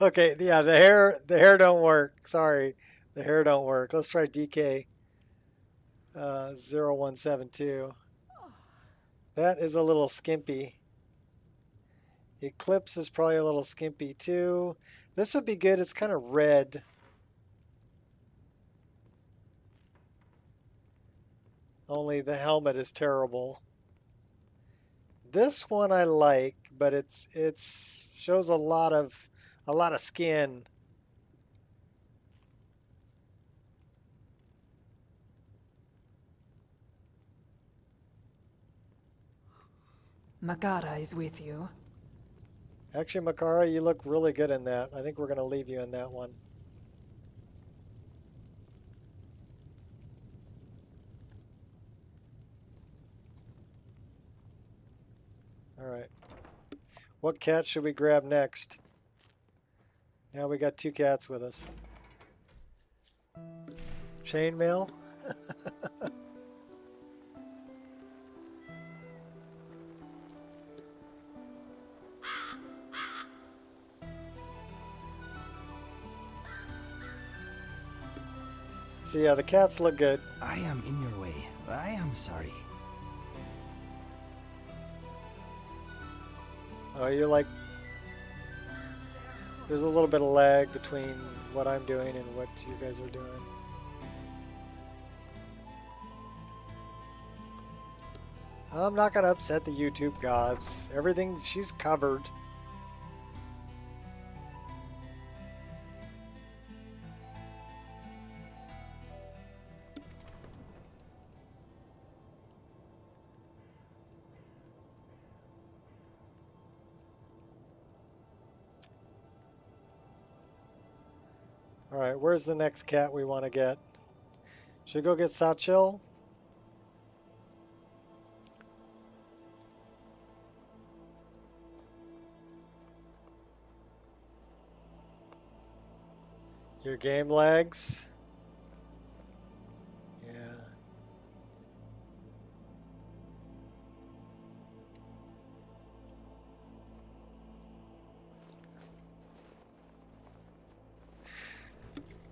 Okay, yeah, the hair don't work. Sorry, the hair don't work. Let's try DK 0172. That is a little skimpy. Eclipse is probably a little skimpy too. This would be good. It's kind of red. Only the helmet is terrible. This one I like, but it's shows a lot of skin. Makara is with you. Actually, Makara, you look really good in that. I think we're going to leave you in that one. All right. What cat should we grab next? Now we got 2 cats with us. Chainmail? So yeah, the cats look good. I am in your way. I am sorry. Oh, you're like... There's a little bit of lag between what I'm doing and what you guys are doing. I'm not going to upset the YouTube gods. Everything, she's covered. Alright, where's the next cat we want to get? Should we go get Satchel? Your game lags? Yeah.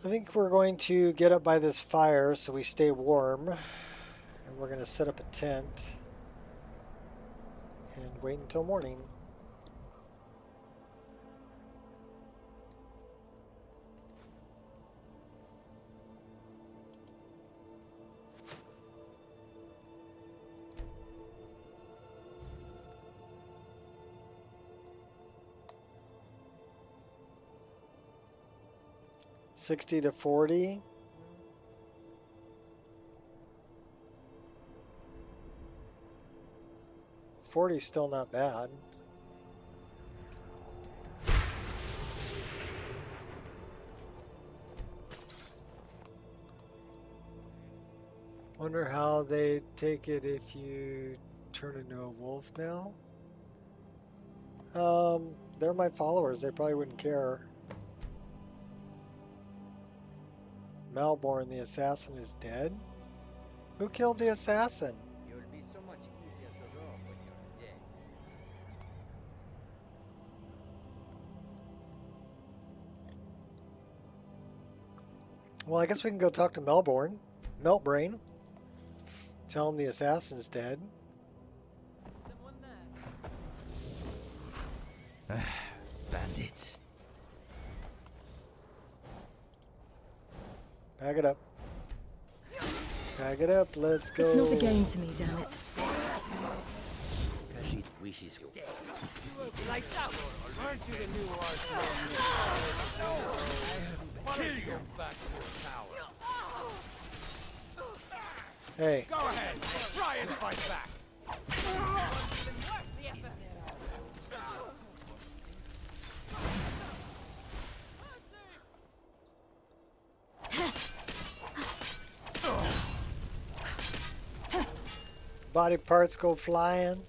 I think we're going to get up by this fire so we stay warm. And we're going to set up a tent and wait until morning. $60 to $40. $40's still not bad. Wonder how they take it if you turn into a wolf now. They're my followers. They probably wouldn't care. Malborn, the assassin, is dead. Who killed the assassin? You'll be so much easier to rob when you're dead. Well, I guess we can go talk to Meltbrain. Tell him the assassin's dead. Bandits. Back it up. Back it up, let's go. It's not a game to me, damn it. She wishes you. Lights out! Aren't you the new arsenal? Why don't you go back to your tower? Hey. Go ahead, try and fight back. Body parts go flying.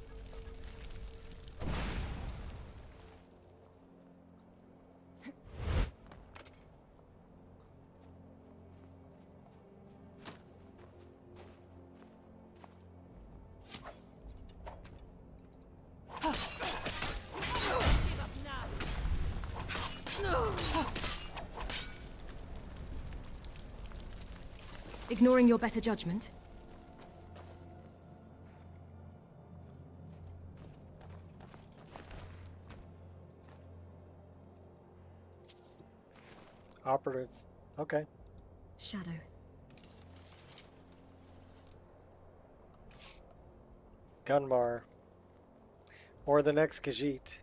Ignoring your better judgment? Operative. Okay. Shadow. Gunmar. Or the next Khajiit.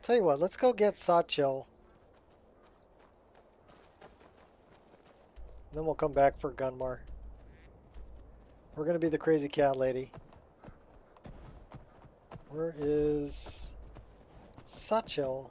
Tell you what, let's go get Satchel. Then we'll come back for Gunmar. We're going to be the crazy cat lady. Where is Satchel?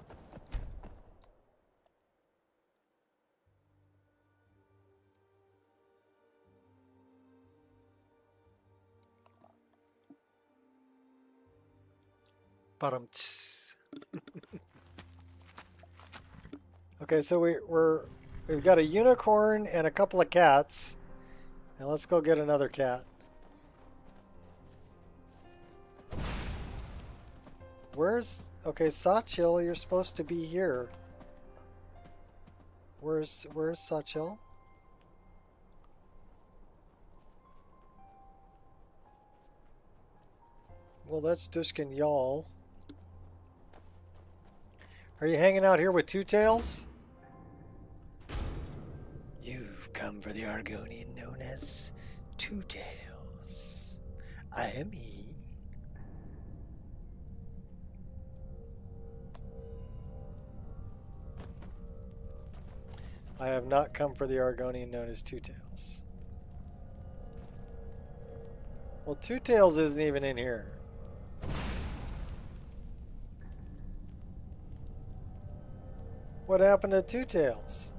Okay, so we've got a unicorn and a couple of cats, and let's go get another cat. Okay, Satchel, you're supposed to be here. Where's Satchel? Well, that's Dushkin Y'all. Are you hanging out here with Two Tails? You've come for the Argonian known as Two Tails. I am he. I have not come for the Argonian known as Two Tails. Well, Two Tails isn't even in here. What happened to Two Tails?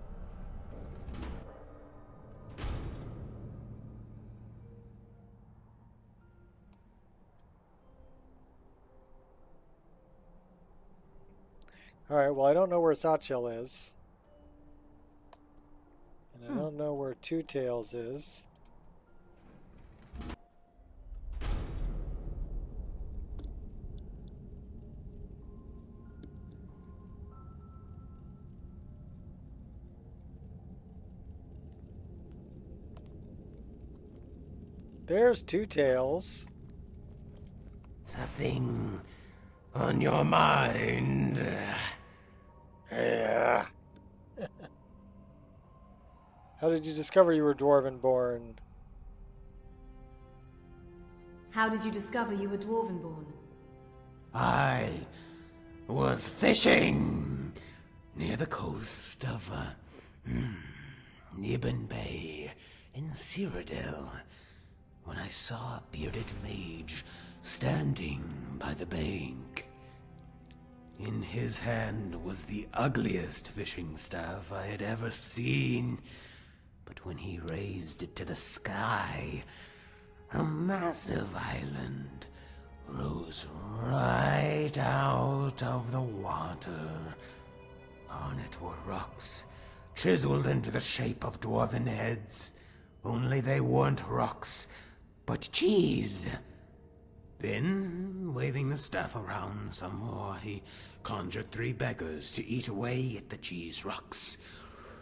Alright, well I don't know where Satchel is. And I don't know where Two Tails is. There's Two Tails. Something on your mind? Yeah. How did you discover you were dwarven born? How did you discover you were dwarven born? I was fishing near the coast of Nibben Bay in Cyrodiil when I saw a bearded mage standing by the bank. In his hand was the ugliest fishing staff I had ever seen, but when he raised it to the sky, a massive island rose right out of the water. On it were rocks, chiseled into the shape of dwarven heads, only they weren't rocks, but cheese. Then, waving the staff around some more, he conjured 3 beggars to eat away at the cheese rocks,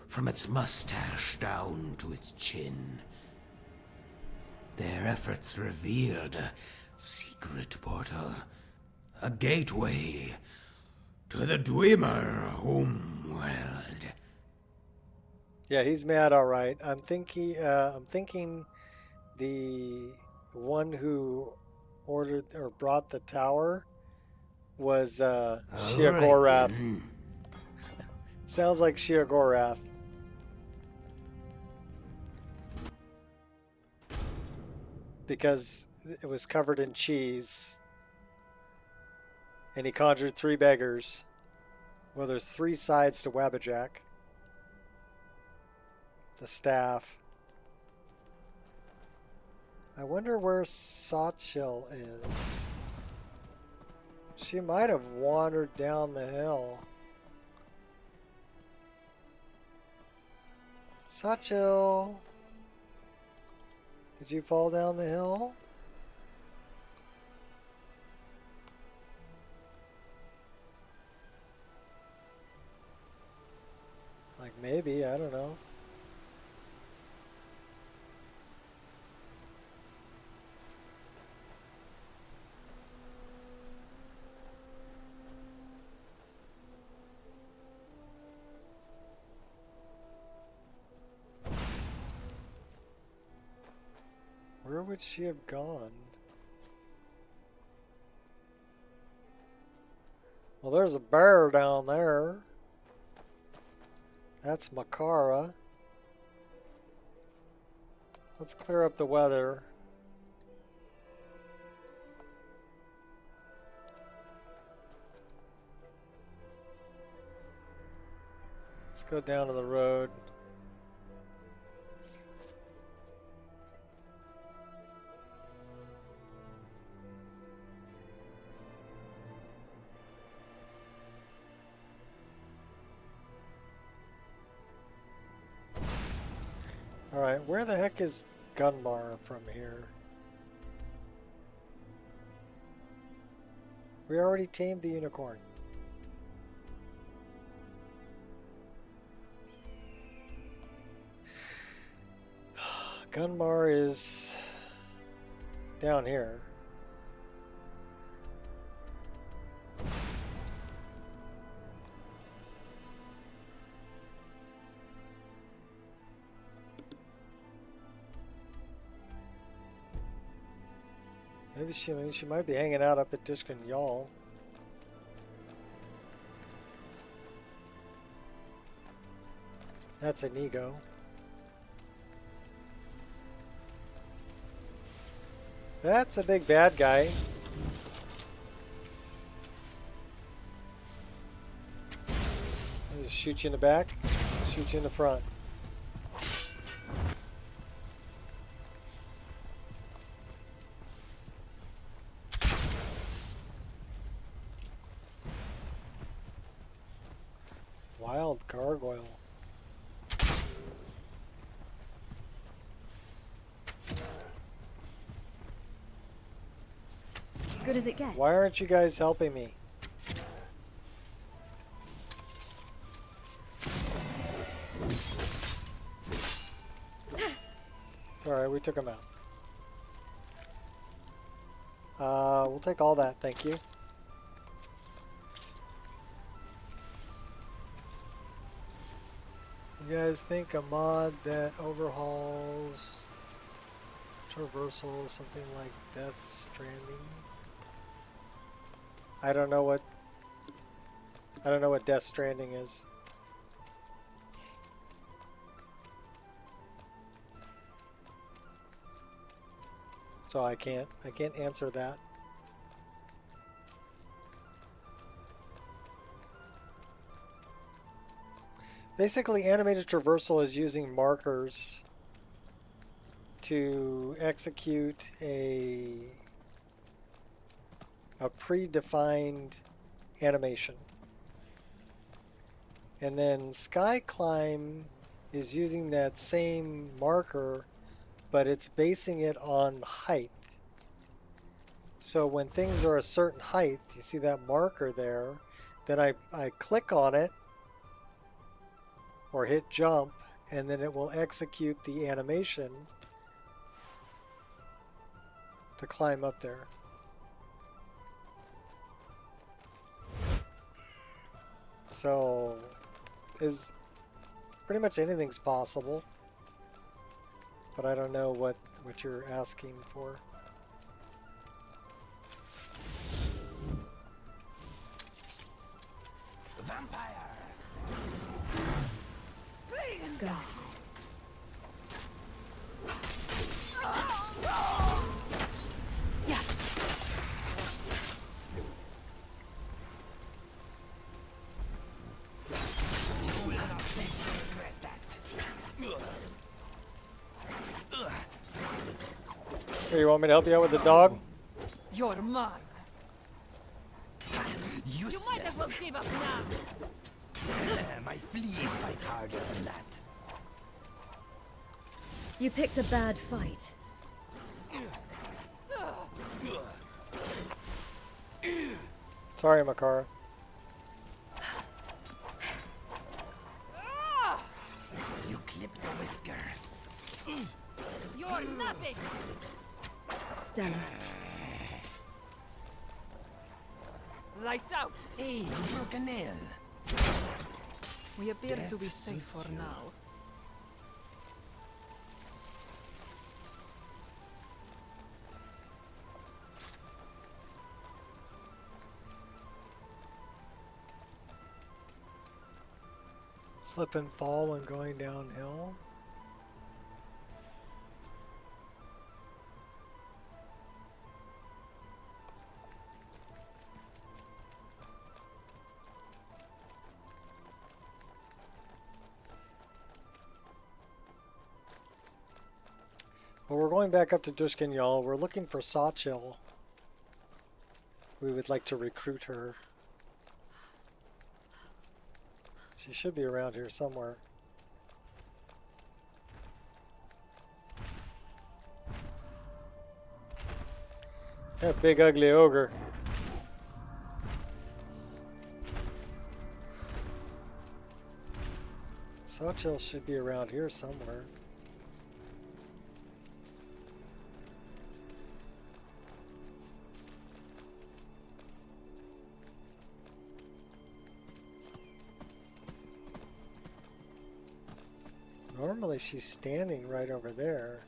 from its mustache down to its chin. Their efforts revealed a secret portal, a gateway to the Dwemer homeworld. Yeah, he's mad, all right. I'm thinking the one who ordered or brought the tower was Sheogorath. Right. Sounds like Sheogorath. Because it was covered in cheese. And he conjured 3 beggars. Well, there's 3 sides to Wabbajack. The staff. I wonder where Sawchill is. She might have wandered down the hill. Sawchill. Did you fall down the hill? Like maybe, I don't know. Where would she have gone? Well, there's a bear down there. That's Makara. Let's clear up the weather. Let's go down to the road. Alright, where the heck is Gunmar from here? We already tamed the unicorn. Gunmar is down here. Maybe she might be hanging out up at Dishkin Y'all. That's a Nico. That's a big bad guy. I'll just shoot you in the back, shoot you in the front. Wild gargoyle. Good as it gets. Why aren't you guys helping me? It's alright, we took him out. We'll take all that, thank you. You guys think a mod that overhauls traversal, something like Death Stranding? I don't know what Death Stranding is. So I can't answer that. Basically, animated traversal is using markers to execute a predefined animation. And then Sky Climb is using that same marker, but it's basing it on height. So when things are a certain height, you see that marker there, then I click on it or hit jump, and then it will execute the animation to climb up there. So is pretty much anything's possible, but I don't know what you're asking for. Vampire! Ghost. Yeah. Here, you want me to help you out with the dog? You're mine. Useless. You might as well give up now. My fleas bite harder than that. You picked a bad fight. Sorry, Makara. You clipped a whisker. You're nothing. Stella. Lights out. Hey, you broke a nail. We appear to be safe for now. Slip and fall when going downhill. Well, we're going back up to Dushkin, y'all. We're looking for Sawchill. We would like to recruit her. She should be around here somewhere. That big ugly ogre. Sawchill should be around here somewhere. Normally she's standing right over there.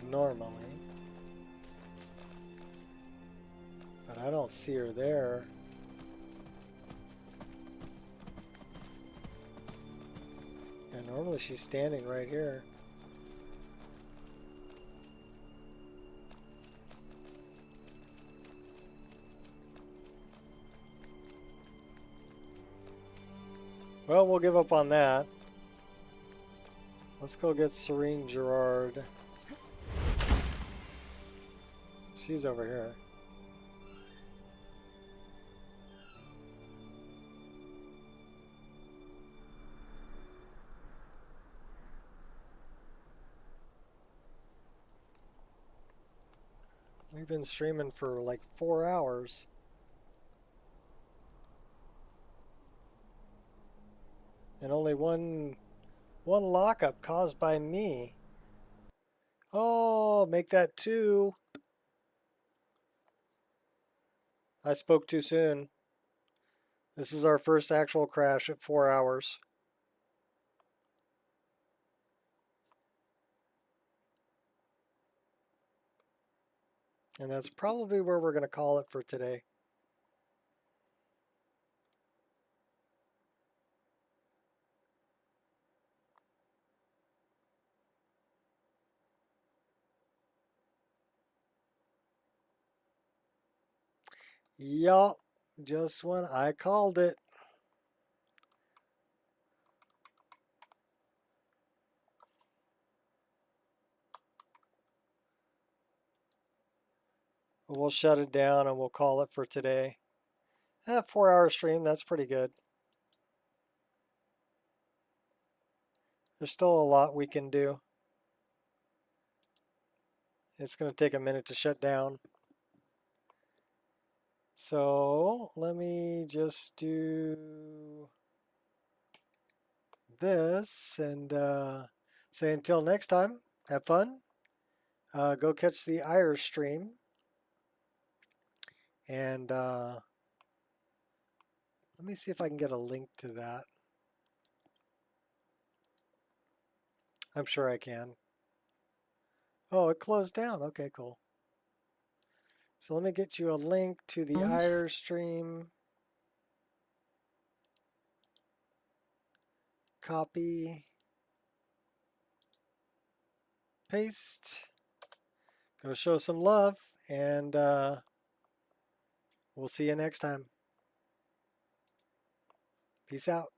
Normally. But I don't see her there. And normally she's standing right here. Well, we'll give up on that. Let's go get Serene Gerard. She's over here. We've been streaming for like 4 hours. And only one lockup caused by me. Oh, make that 2. I spoke too soon. This is our first actual crash at 4 hours. And that's probably where we're going to call it for today. Yup, just when I called it. We'll shut it down and we'll call it for today. 4 hour stream, that's pretty good. There's still a lot we can do. It's going to take a minute to shut down. So let me just do this and say until next time, have fun. Go catch the Irish stream. And let me see if I can get a link to that. I'm sure I can. Oh, it closed down. Okay, cool. So let me get you a link to the Irish stream. Copy. Paste. Go show some love, and we'll see you next time. Peace out.